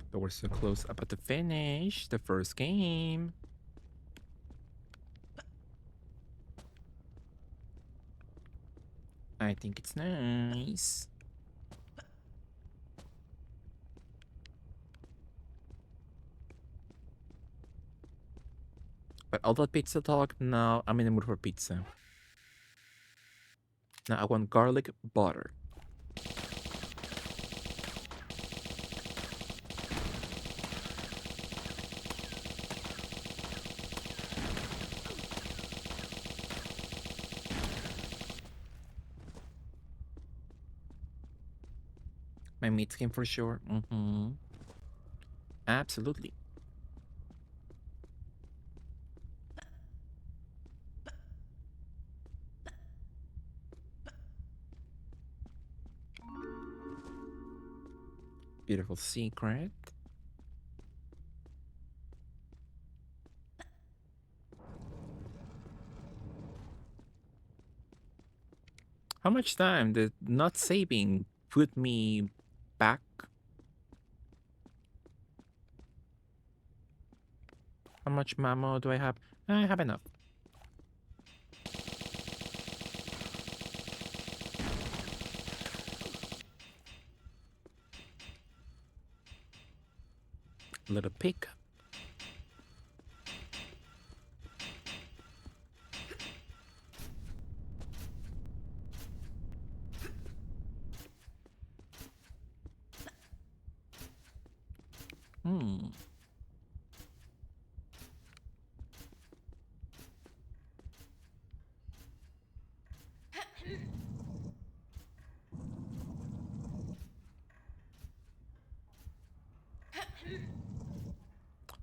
But we're so close about to finish the first game. I think it's nice. But all that pizza talk, now I'm in the mood for pizza. Now I want garlic butter. My meat skin for sure. Absolutely. Beautiful secret. How much time did not saving put me back? How much mamo do I have? I have enough. Little pick. Hmm.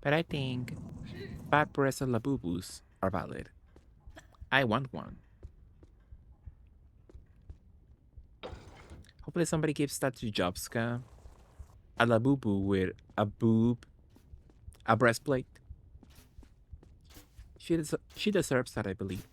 But I think fat breasts and labubus are valid. I want one. Hopefully somebody gives that to Jobska. A labubu with a boob, a breastplate. She deserves that, I believe.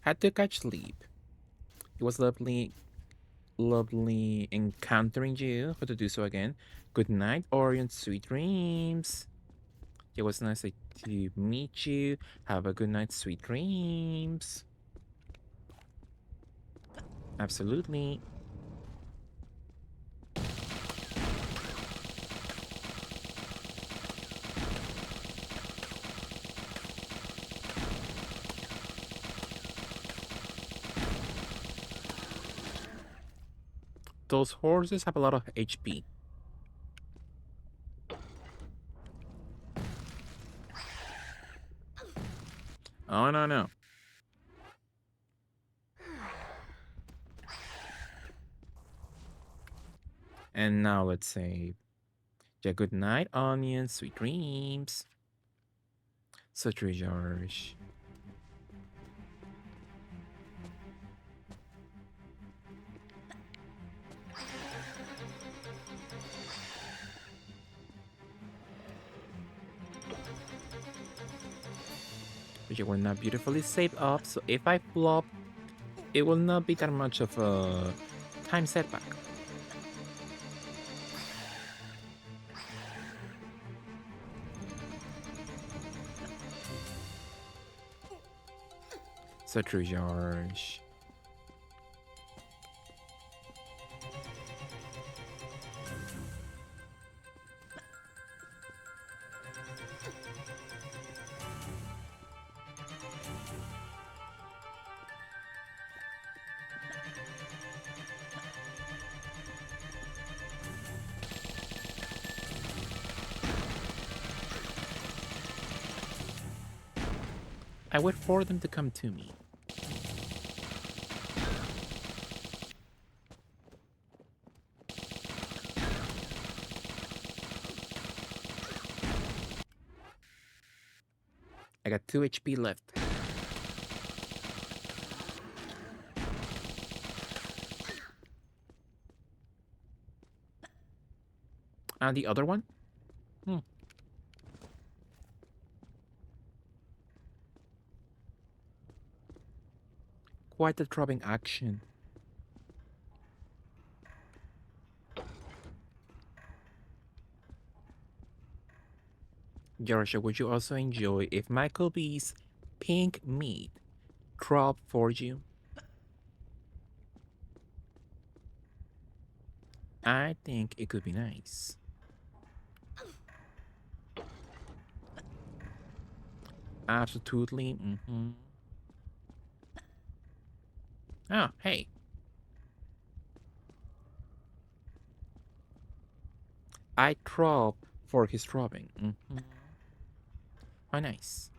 Had to catch sleep. It was lovely encountering you. Hope to do so again. Good night, Orion. Sweet dreams. It was nice to meet you. Have a good night, sweet dreams. Absolutely. Those horses have a lot of HP. Oh, no. And now let's say, yeah, good night, onions, sweet dreams. So true, George. But you were not beautifully saved up, so if I flop, it will not be that much of a time setback. So true, George. I wait for them to come to me. I got 2 HP left. And the other one? Quite a throbbing action. Georgia, would you also enjoy if Michael B's pink meat drop for you? I think it could be nice. Absolutely. Oh, hey. I drop for his dropping. Oh, nice.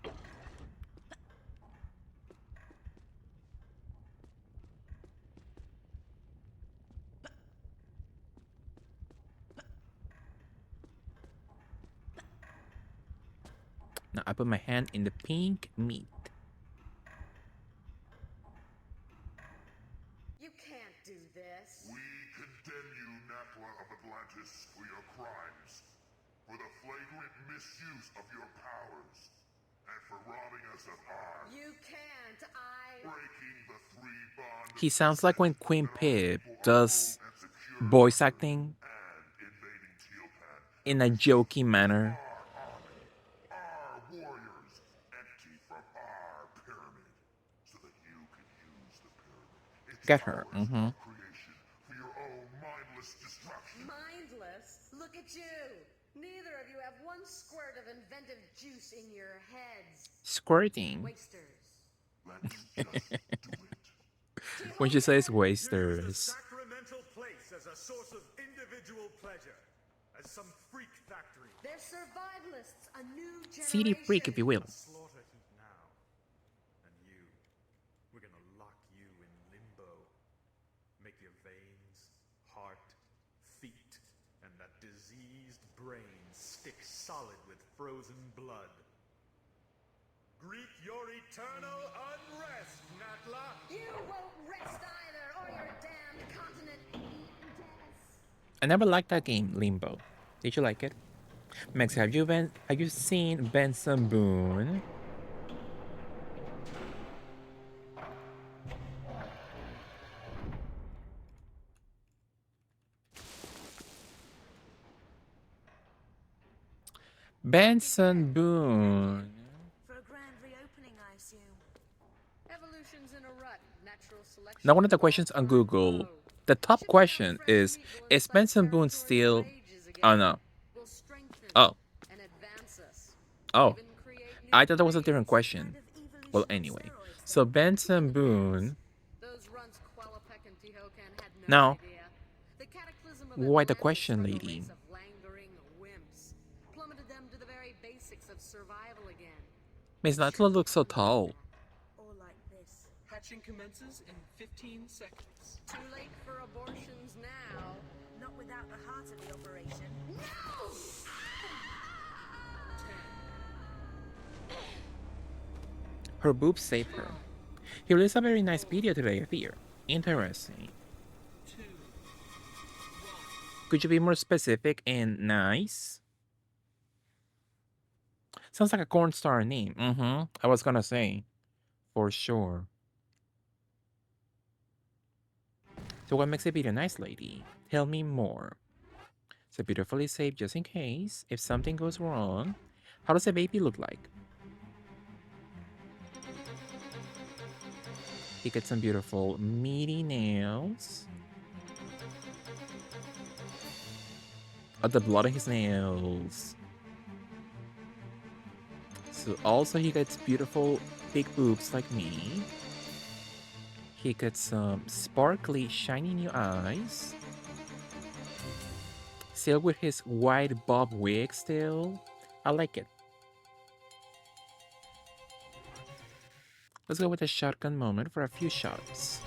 Now I put my hand in the pink meat. You can't do this. We condemn you, Natla of Atlantis, for your crimes, for the flagrant misuse of your powers, and for robbing us of our You can't. breaking the 3 bonds He sounds like when Queen Pip does voice acting and invading Tealpan. in a jokey manner. Our warriors empty from our pyramid, so that you can use the pyramid. It's Get her. creation for your own mindless destruction. Mindless? Look at you. Neither of you have one squirt of inventive juice in your heads. Squirting. Wasters. Let's just do it. When she says Use the wasters. sacramental place as a source of individual pleasure, as some freak factory. They're survivalists, a new generation. City freak, if you will. Slaughter him now. And you, we're gonna lock you in limbo. Make your veins, heart, feet, and that diseased brain stick solid with frozen blood. Greet your eternal unrest, Natla! You won't rest either, or your damned continent death. I never liked that game, Limbo. Did you like it? Max, have you seen Benson Boone? Benson Boone. For a grand reopening, I assume. Evolution's in a rut. Natural selection. Now, one of the questions on Google, the top question is Benson Boone still... Oh, no. Will strengthen Oh. and advance us. Oh. Even create new I thought that was a different breeds. question. Well, anyway. So, Benson Boone... Those runts Qualopec and Tehocan had no Now, idea. The cataclysm of why the Atlantis question, drove a lady? race of languoring wimps, plummeted them to the very basics of survival again. Miss Natla looks so tall. Hatching commences in 15 seconds. Too late for abortions now. Not without the heart of the operation. No! 10, Her boobs save her. He released a very nice video today, I fear. Interesting. 2, 1. Could you be more specific and nice? Sounds like a corn star name. I was gonna say. For sure. So what makes a video nice, lady? Tell me more. So beautifully saved just in case. If something goes wrong. How does a baby look like? He gets some beautiful meaty nails. Oh, the blood on his nails. So also he gets beautiful big boobs like me. He gets some sparkly, shiny new eyes. Still with his white bob wig still. I like it. Let's go with a shotgun moment for a few shots.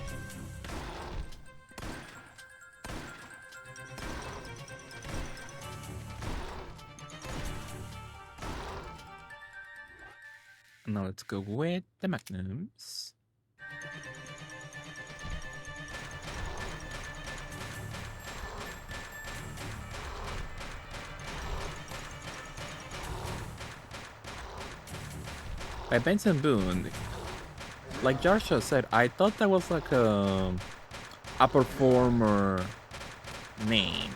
Now let's go with the magnums. By Benson Boone. Like Joshua said, I thought that was like a performer name.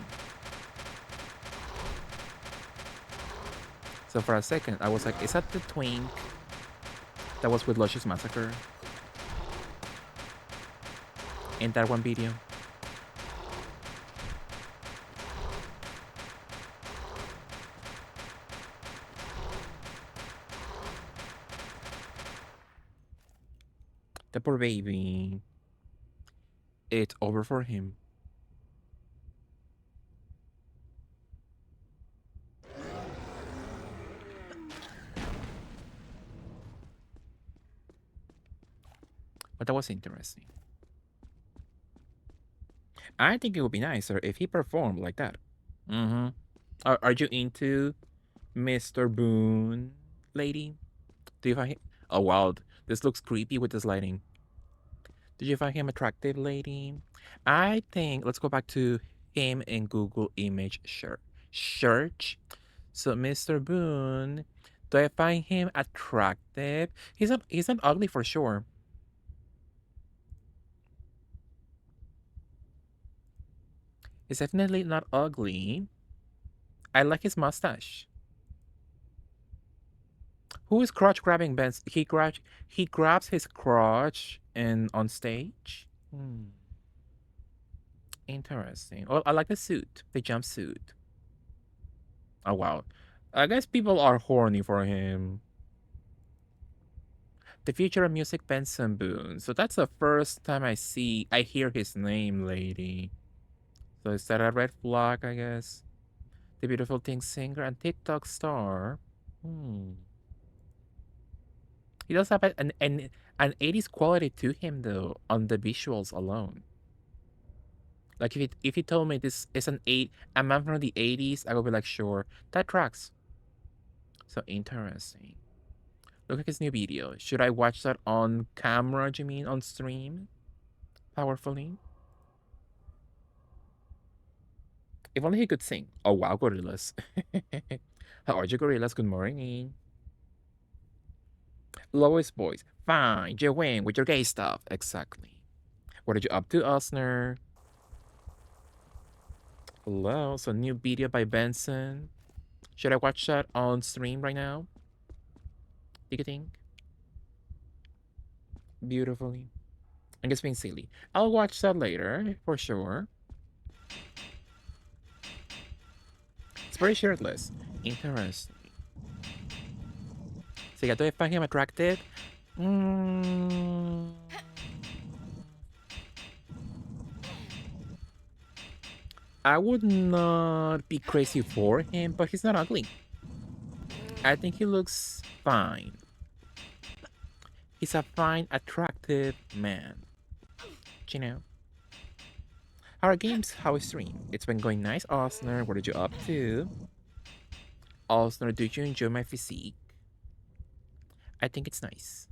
So for a second, I was like, is that the twink that was with Luscious Massacre in that one video? The poor baby. It's over for him. But that was interesting. I think it would be nicer if he performed like that. Are you into Mr. Boone, lady? Do you find him? Oh wow, this looks creepy with this lighting. Did you find him attractive, lady? I think let's go back to him in Google image search. So Mr. Boone, do I find him attractive? He's not ugly for sure. He's definitely not ugly. I like his mustache. Who is crotch grabbing Ben? He grabs his crotch and on stage. Interesting. Well, I like the suit, the jumpsuit. Oh wow. I guess people are horny for him. The future of music, Benson Boone. So that's the first time I hear his name, lady. So is that a red flag, I guess? The Beautiful Thing singer and TikTok star. He does have an 80s quality to him though, on the visuals alone. Like if he told me this is a man from the 80s, I would be like, sure, that tracks. So interesting. Look at his new video. Should I watch that on camera, do you mean on stream? Powerfully? If only he could sing. Oh wow, gorillas. How are you, gorillas? Good morning. Lowest voice. Fine, you win with your gay stuff. Exactly. What are you up to, Osner? Hello. So new video by Benson. Should I watch that on stream right now? Do you think? Beautifully. I guess being silly. I'll watch that later, for sure. It's very shirtless. Interesting. So yeah, do I find him attractive? I would not be crazy for him, but he's not ugly. I think he looks fine. He's a fine, attractive man. You know. How are games? How is stream? It's been going nice, Osner. What are you up to? Osner, do you enjoy my physique? I think it's nice.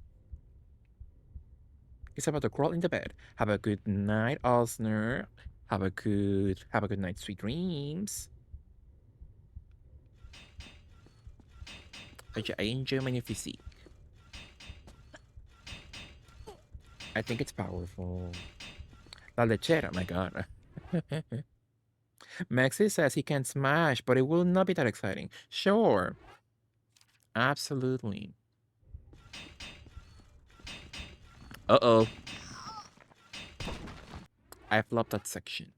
He's about to crawl into bed. Have a good night, Osner. Have a good night, sweet dreams. I enjoy my new physique. I think it's powerful. La lechera, my god. Maxi says he can smash, but it will not be that exciting. Sure. Absolutely. Uh-oh. I flopped that section.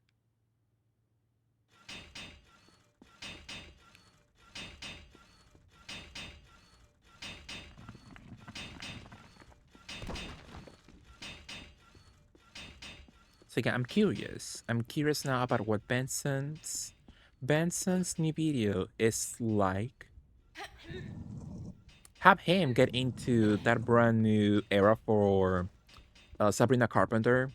So yeah, I'm curious. I'm curious now about what Benson's new video is like. Have him get into that brand new era for Sabrina Carpenter.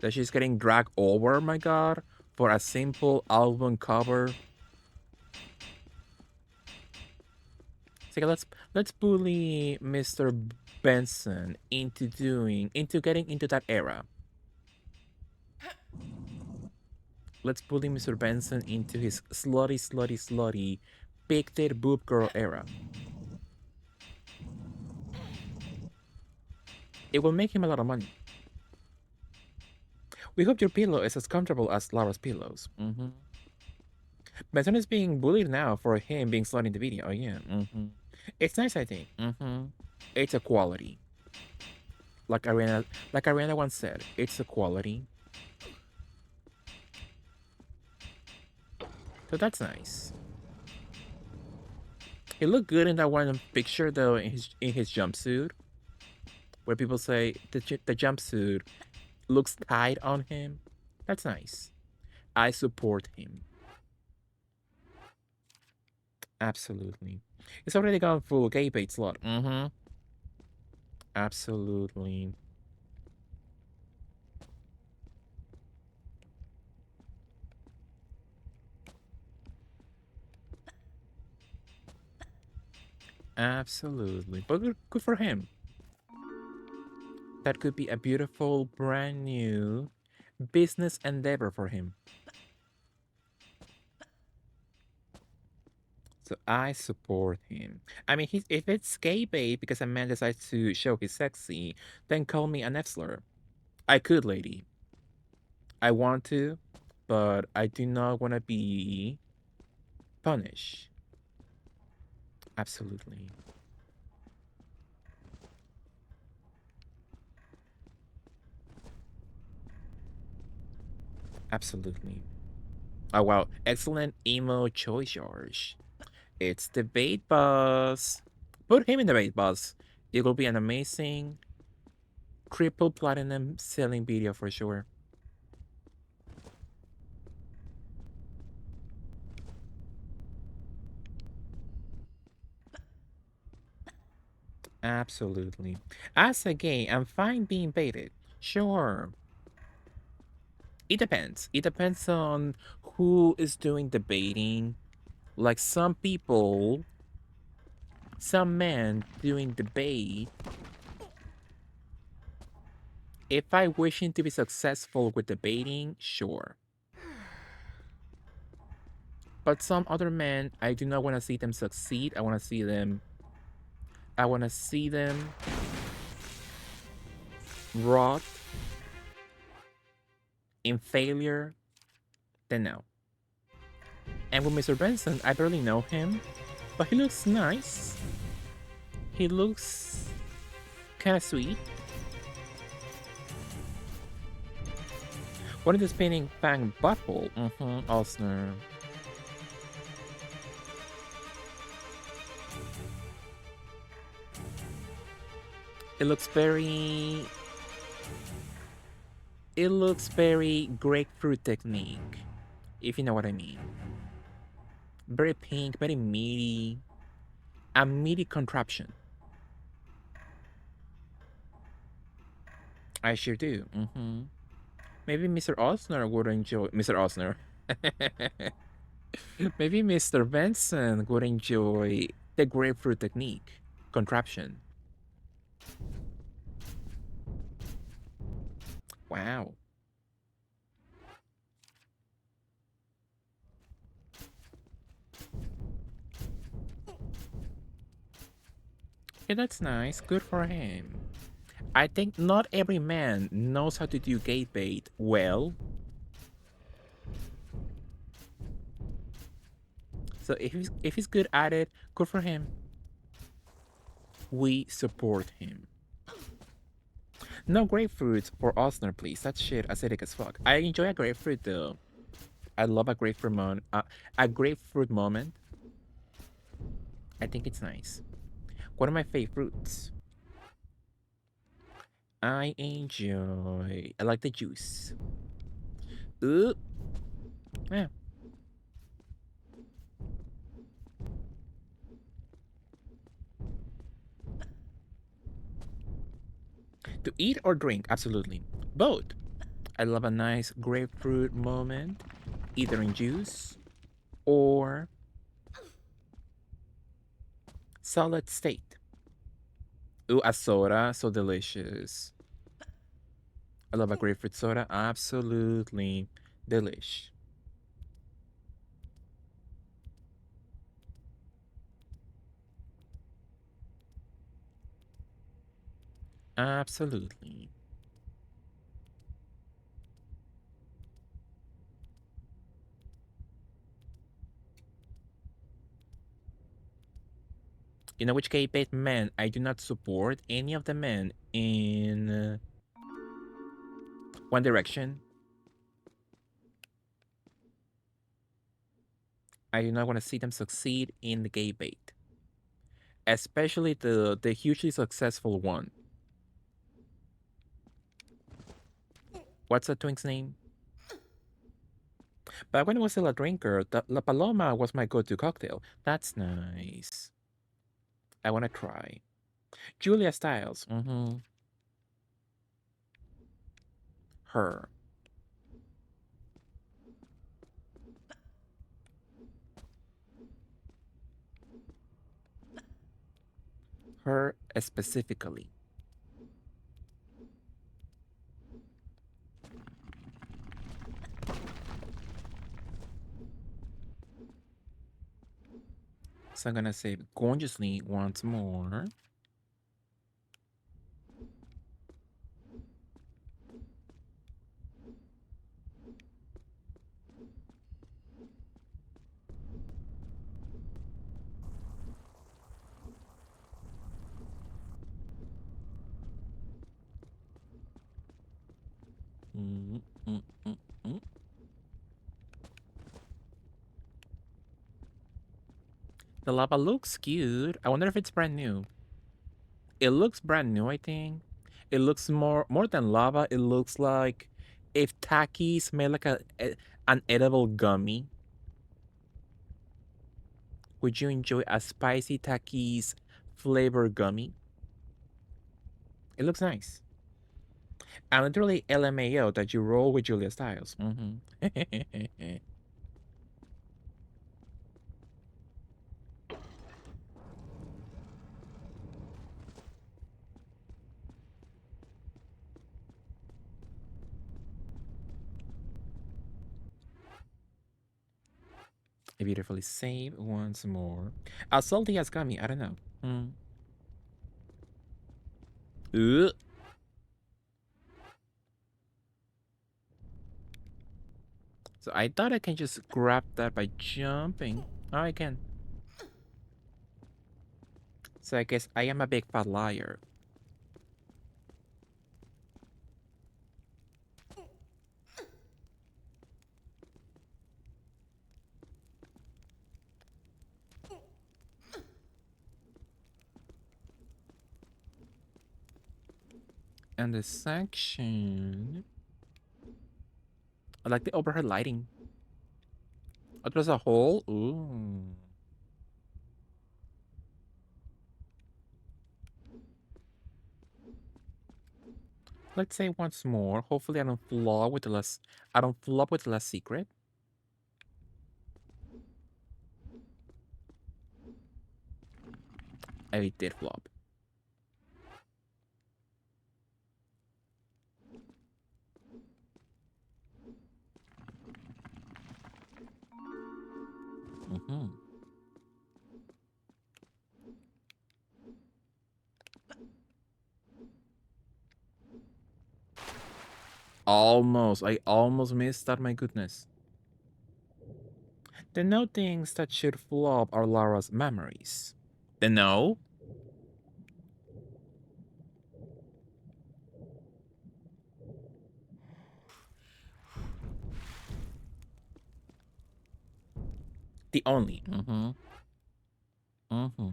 That she's getting dragged over, my god, for a simple album cover. So yeah, let's bully Mr. Benson into getting into that era. Let's bully Mr. Benson into his slutty, big tit boob girl era. It will make him a lot of money. We hope your pillow is as comfortable as Laura's pillows. Benson is being bullied now for him being slutty in the video. Oh yeah. It's nice, I think. It's a quality. Like Ariana once said, it's a quality. So that's nice. He looked good in that one picture though, in his jumpsuit, where people say the jumpsuit looks tight on him. That's nice. I support him. Absolutely. It's already gone full gay bait slot. Absolutely. Absolutely. But good for him. That could be a beautiful, brand new business endeavor for him. So I support him. I mean, if it's gay bait because a man decides to show he's sexy, then call me an F-slur. I could, lady. I want to, but I do not want to be punished. Absolutely. Absolutely. Oh wow, excellent emo choice, George. It's the bait boss. Put him in the bait boss. It will be an amazing triple platinum selling video for sure. Absolutely. As a gay, I'm fine being baited. Sure. It depends. It depends on who is doing the baiting. Like some people, some men doing the bait. If I wishing to be successful with the baiting, sure. But some other men, I do not want to see them succeed. I want to see them rot in failure. Then no. And with Mr. Benson, I barely know him, but he looks nice. He looks kind of sweet. What is this painting? Fang Butthole. Osner. It looks very grapefruit technique, if you know what I mean. Very pink, very meaty. A meaty contraption. I sure do. Maybe Mr. Osner would enjoy. Mr. Osner. Maybe Mr. Benson would enjoy the grapefruit technique contraption. Wow. Yeah, that's nice. Good for him. I think not every man knows how to do gate bait well. So if he's good at it, good for him. We support him. No grapefruits for Osner, please. That shit acidic as fuck. I enjoy a grapefruit though. I love a grapefruit moment. A grapefruit moment. I think it's nice. One of my favorites. I like the juice. Ooh. Yeah. To eat or drink, absolutely. Both. I love a nice grapefruit moment, either in juice or solid state. Ooh, a soda, so delicious. I love a grapefruit soda, absolutely delish. Absolutely. You know which K-pop men I do not support? Any of the men in One Direction. I do not want to see them succeed in the gay bait. Especially the hugely successful one. What's the twink's name? But when I was still a drinker, the La Paloma was my go-to cocktail. That's nice. I want to try. Julia Stiles. Her. Her specifically. So I'm gonna say gorgeously once more. Mm, mm, mm, mm. The lava looks cute. I wonder if it's brand new. It looks brand new, I think. It looks more than lava. It looks like if Takis made like an edible gummy. Would you enjoy a spicy Takis flavor gummy? It looks nice. And literally LMAO that you roll with Julia Stiles. Beautifully saved once more. A salty as gummy, I don't know. Ugh. So I thought I can just grab that by jumping. Oh, I can. So I guess I am a big fat liar. And the section. I like the overhead lighting. Oh, there's a hole. Ooh. Let's say once more. Hopefully I don't flop with the last secret. I did flop. Mm-hmm. Almost. I almost missed that, my goodness. The no things that should flop are Lara's memories. The no? The only. Mm-hmm. Mm-hmm.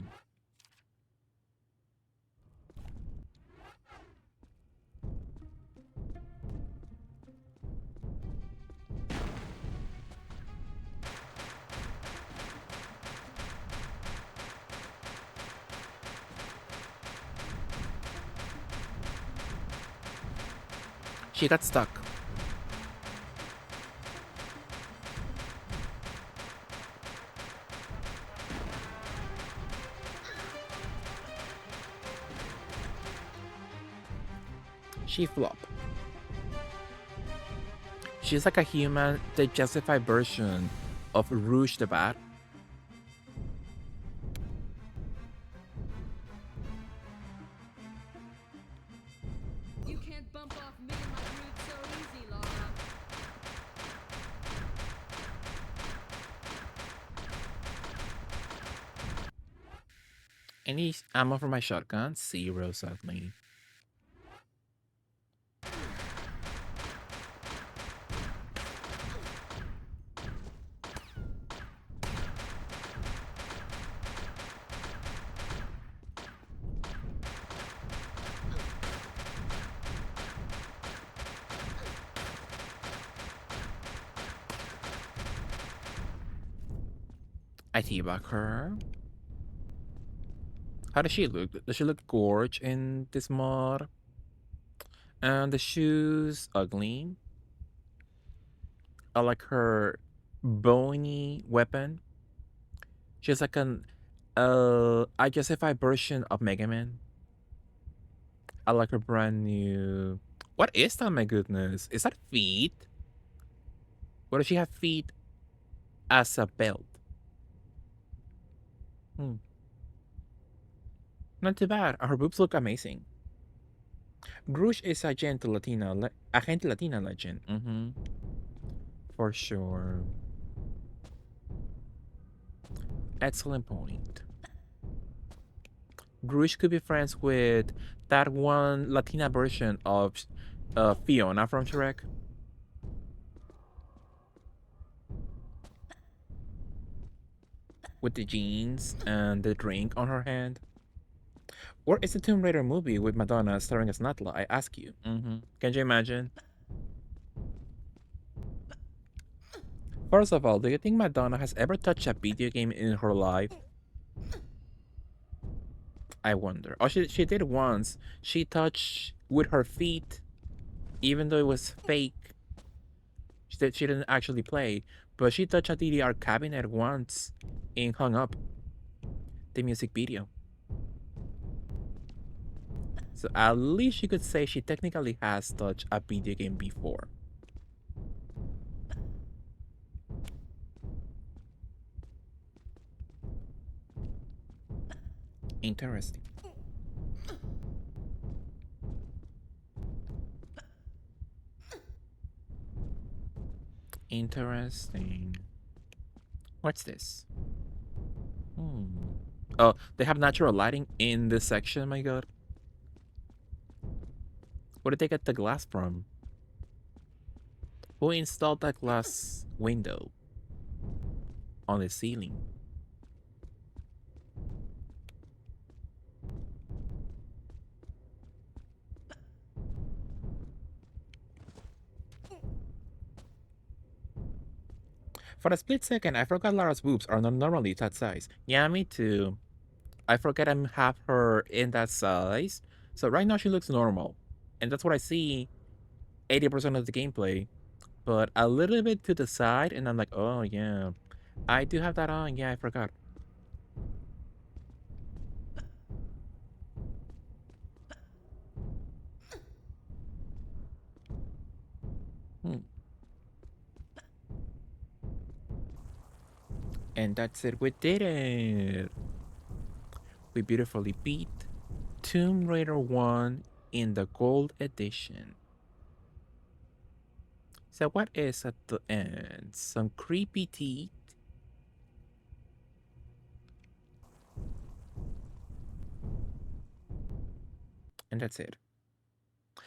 She got stuck. She flopped. She's like a human, the justified version of Rouge the Bat. You can't bump off me and my brood so easy, Laura. Any ammo for my shotgun? Zero, sadly. I teabag her. How does she look? Does she look gorge in this mod? And the shoes, ugly. I like her bony weapon. She's like an I justified version of Mega Man. I like her brand new. What is that? My goodness, is that feet? What does she have feet as a belt? Not too bad. Her boobs look amazing. Grush is a gentle Agente Latina legend. Mm-hmm. For sure. Excellent point. Grush could be friends with that one Latina version of Fiona from Shrek. With the jeans and the drink on her hand. Or is the Tomb Raider movie with Madonna starring as Natla? I ask you. Mm-hmm. Can you imagine? First of all, do you think Madonna has ever touched a video game in her life? I wonder. Oh, she did once. She touched with her feet, even though it was fake. She didn't actually play, but she touched a DDR cabinet once and hung up the music video. So at least you could say she technically has touched a video game before. Interesting. Interesting. What's this? Oh, they have natural lighting in this section, my god. Where did they get the glass from? Who installed that glass window on the ceiling? For a split second, I forgot Lara's boobs are not normally that size. Yeah, me too. I forget I have her in that size. So right now she looks normal. And that's what I see 80% of the gameplay. But a little bit to the side, and I'm like, oh yeah, I do have that on. Yeah, I forgot. Hmm. And that's it. We did it. We beautifully beat Tomb Raider 1 in the gold edition. So what is at the end? Some creepy teeth. And that's it.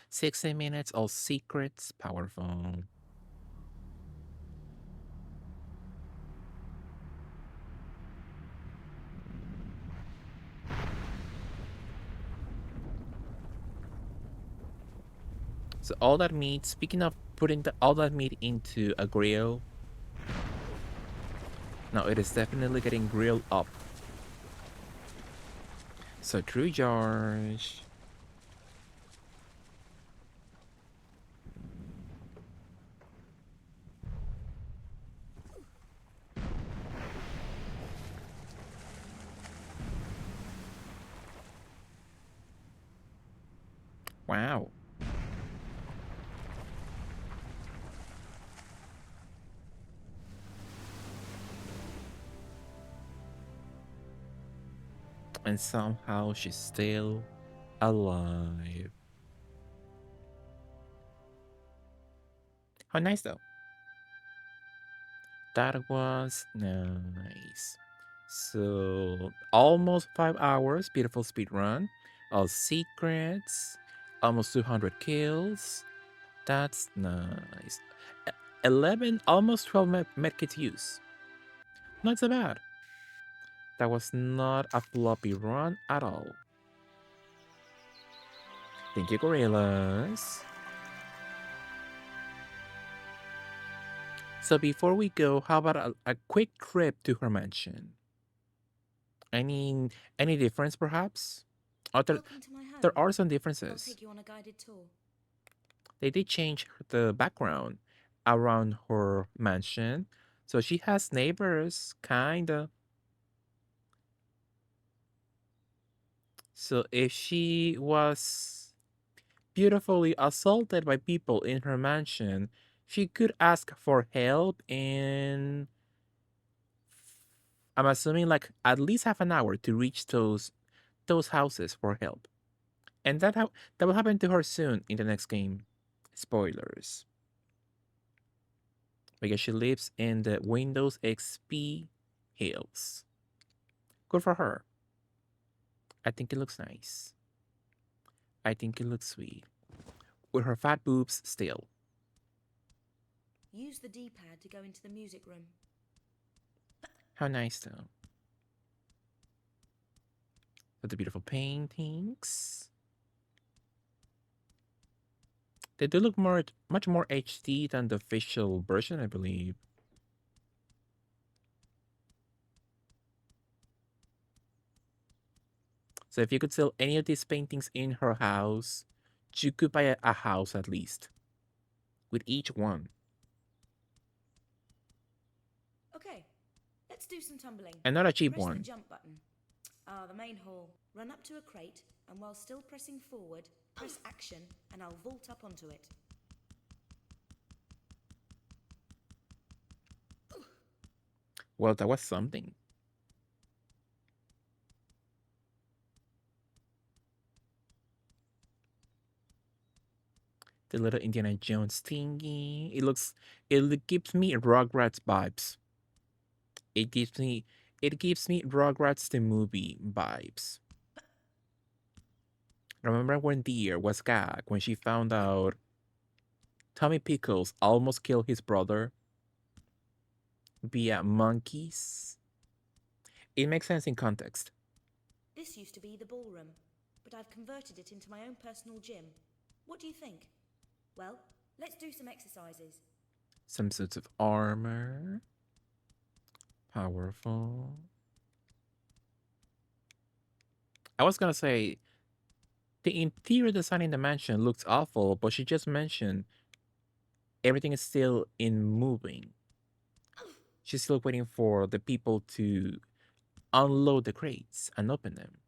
60 minutes, all secrets, powerful. So all that meat, speaking of putting all that meat into a grill, now it is definitely getting grilled up. So true, George. Wow. And somehow she's still alive. How nice though. That was nice. So almost 5 hours, beautiful speed run. All secrets, almost 200 kills. That's nice. 11, almost 12 medkits use. Not so bad. That was not a floppy run at all. Thank you, gorillas. So before we go, how about a quick trip to her mansion? Any difference perhaps? Oh, Welcome to my home. there are some I'll differences. take you on a guided tour. They did change the background around her mansion. So she has neighbors, kinda. So if she was beautifully assaulted by people in her mansion, she could ask for help in, I'm assuming, like at least half an hour to reach those houses for help. And that will happen to her soon in the next game. Spoilers. Because she lives in the Windows XP hills. Good for her. I think it looks nice. I think it looks sweet. With her fat boobs still. Use the D-pad to go into the music room. How nice though. With the beautiful paintings. They do look much more HD than the official version, I believe. So if you could sell any of these paintings in her house, you could buy a house at least. With each one. Okay, let's do some tumbling. And not a cheap Press the one. jump button. The main hall. Run up to a crate, and while still pressing forward, press action, and I'll vault up onto it. Well, that was something. The little Indiana Jones thingy. It gives me Rugrats vibes. It gives me Rugrats the movie vibes. Remember when Deer was gagged when she found out Tommy Pickles almost killed his brother via monkeys? It makes sense in context. This used to be the ballroom, but I've converted it into my own personal gym. What do you think? Well, let's do some exercises. Some suits of armor. Powerful. I was gonna say The interior design in the mansion looks awful, but she just mentioned everything is still in moving. She's still waiting for the people to unload the crates and open them.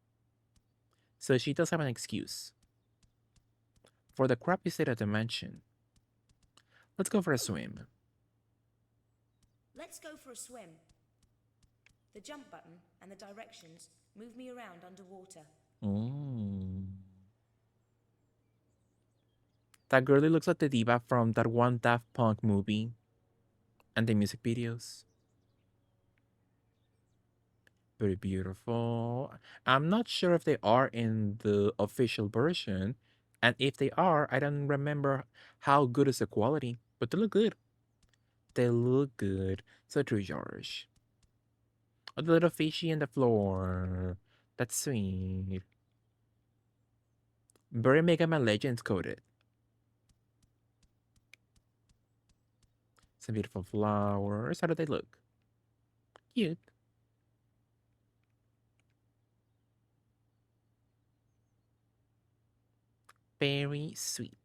So she does have an excuse. For the crappy state of the mansion, let's go for a swim. Let's go for a swim. The jump button and the directions move me around underwater. Mm. That girlie looks like the diva from that one Daft Punk movie and the music videos. Very beautiful. I'm not sure if they are in the official version, and if they are, I don't remember how good is the quality, but they look good. They look good. So true, George. Oh, the little fishy on the floor. That's sweet. Very Mega Man Legends coded. Some beautiful flowers. How do they look? Cute. Very sweet.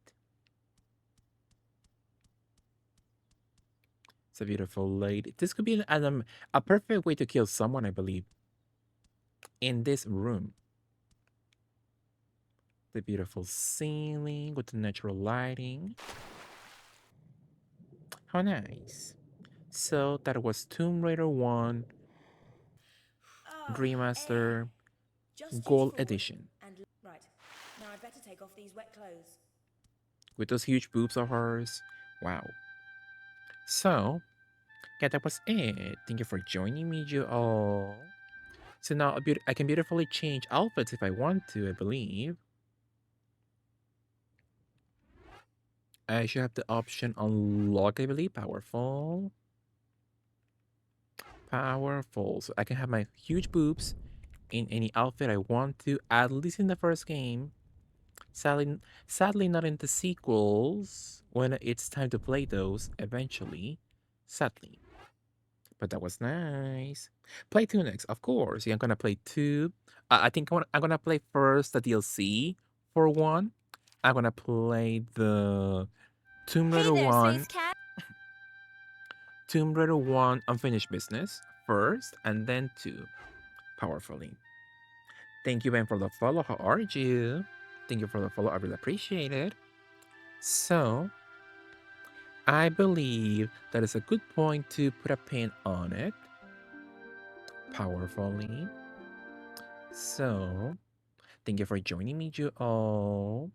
It's a beautiful lady. This could be a perfect way to kill someone, I believe. In this room. The beautiful ceiling with the natural lighting. How nice. So that was Tomb Raider 1 Remaster Just Gold forward Edition. and right. Now I'd better take off these wet clothes. With those huge boobs of hers. Wow. So, yeah, that was it. Thank you for joining me, you all. So now I can beautifully change outfits if I want to, I believe. I should have the option unlocked, I believe. Powerful. Powerful. So I can have my huge boobs in any outfit I want to, at least in the first game. Sadly not in the sequels when it's time to play those eventually. Sadly. But that was nice. Play 2 next, of course. Yeah, I'm gonna play 2. I think I'm gonna play first the DLC for 1. I'm gonna play the Tomb Raider 1. Tomb Raider 1 Unfinished Business first, and then 2 Powerfully. Thank you, Ben, for the follow. How are you? Thank you for the follow. I really appreciate it. So, I believe that is a good point to put a pin on it. Powerfully. So, thank you for joining me, you all.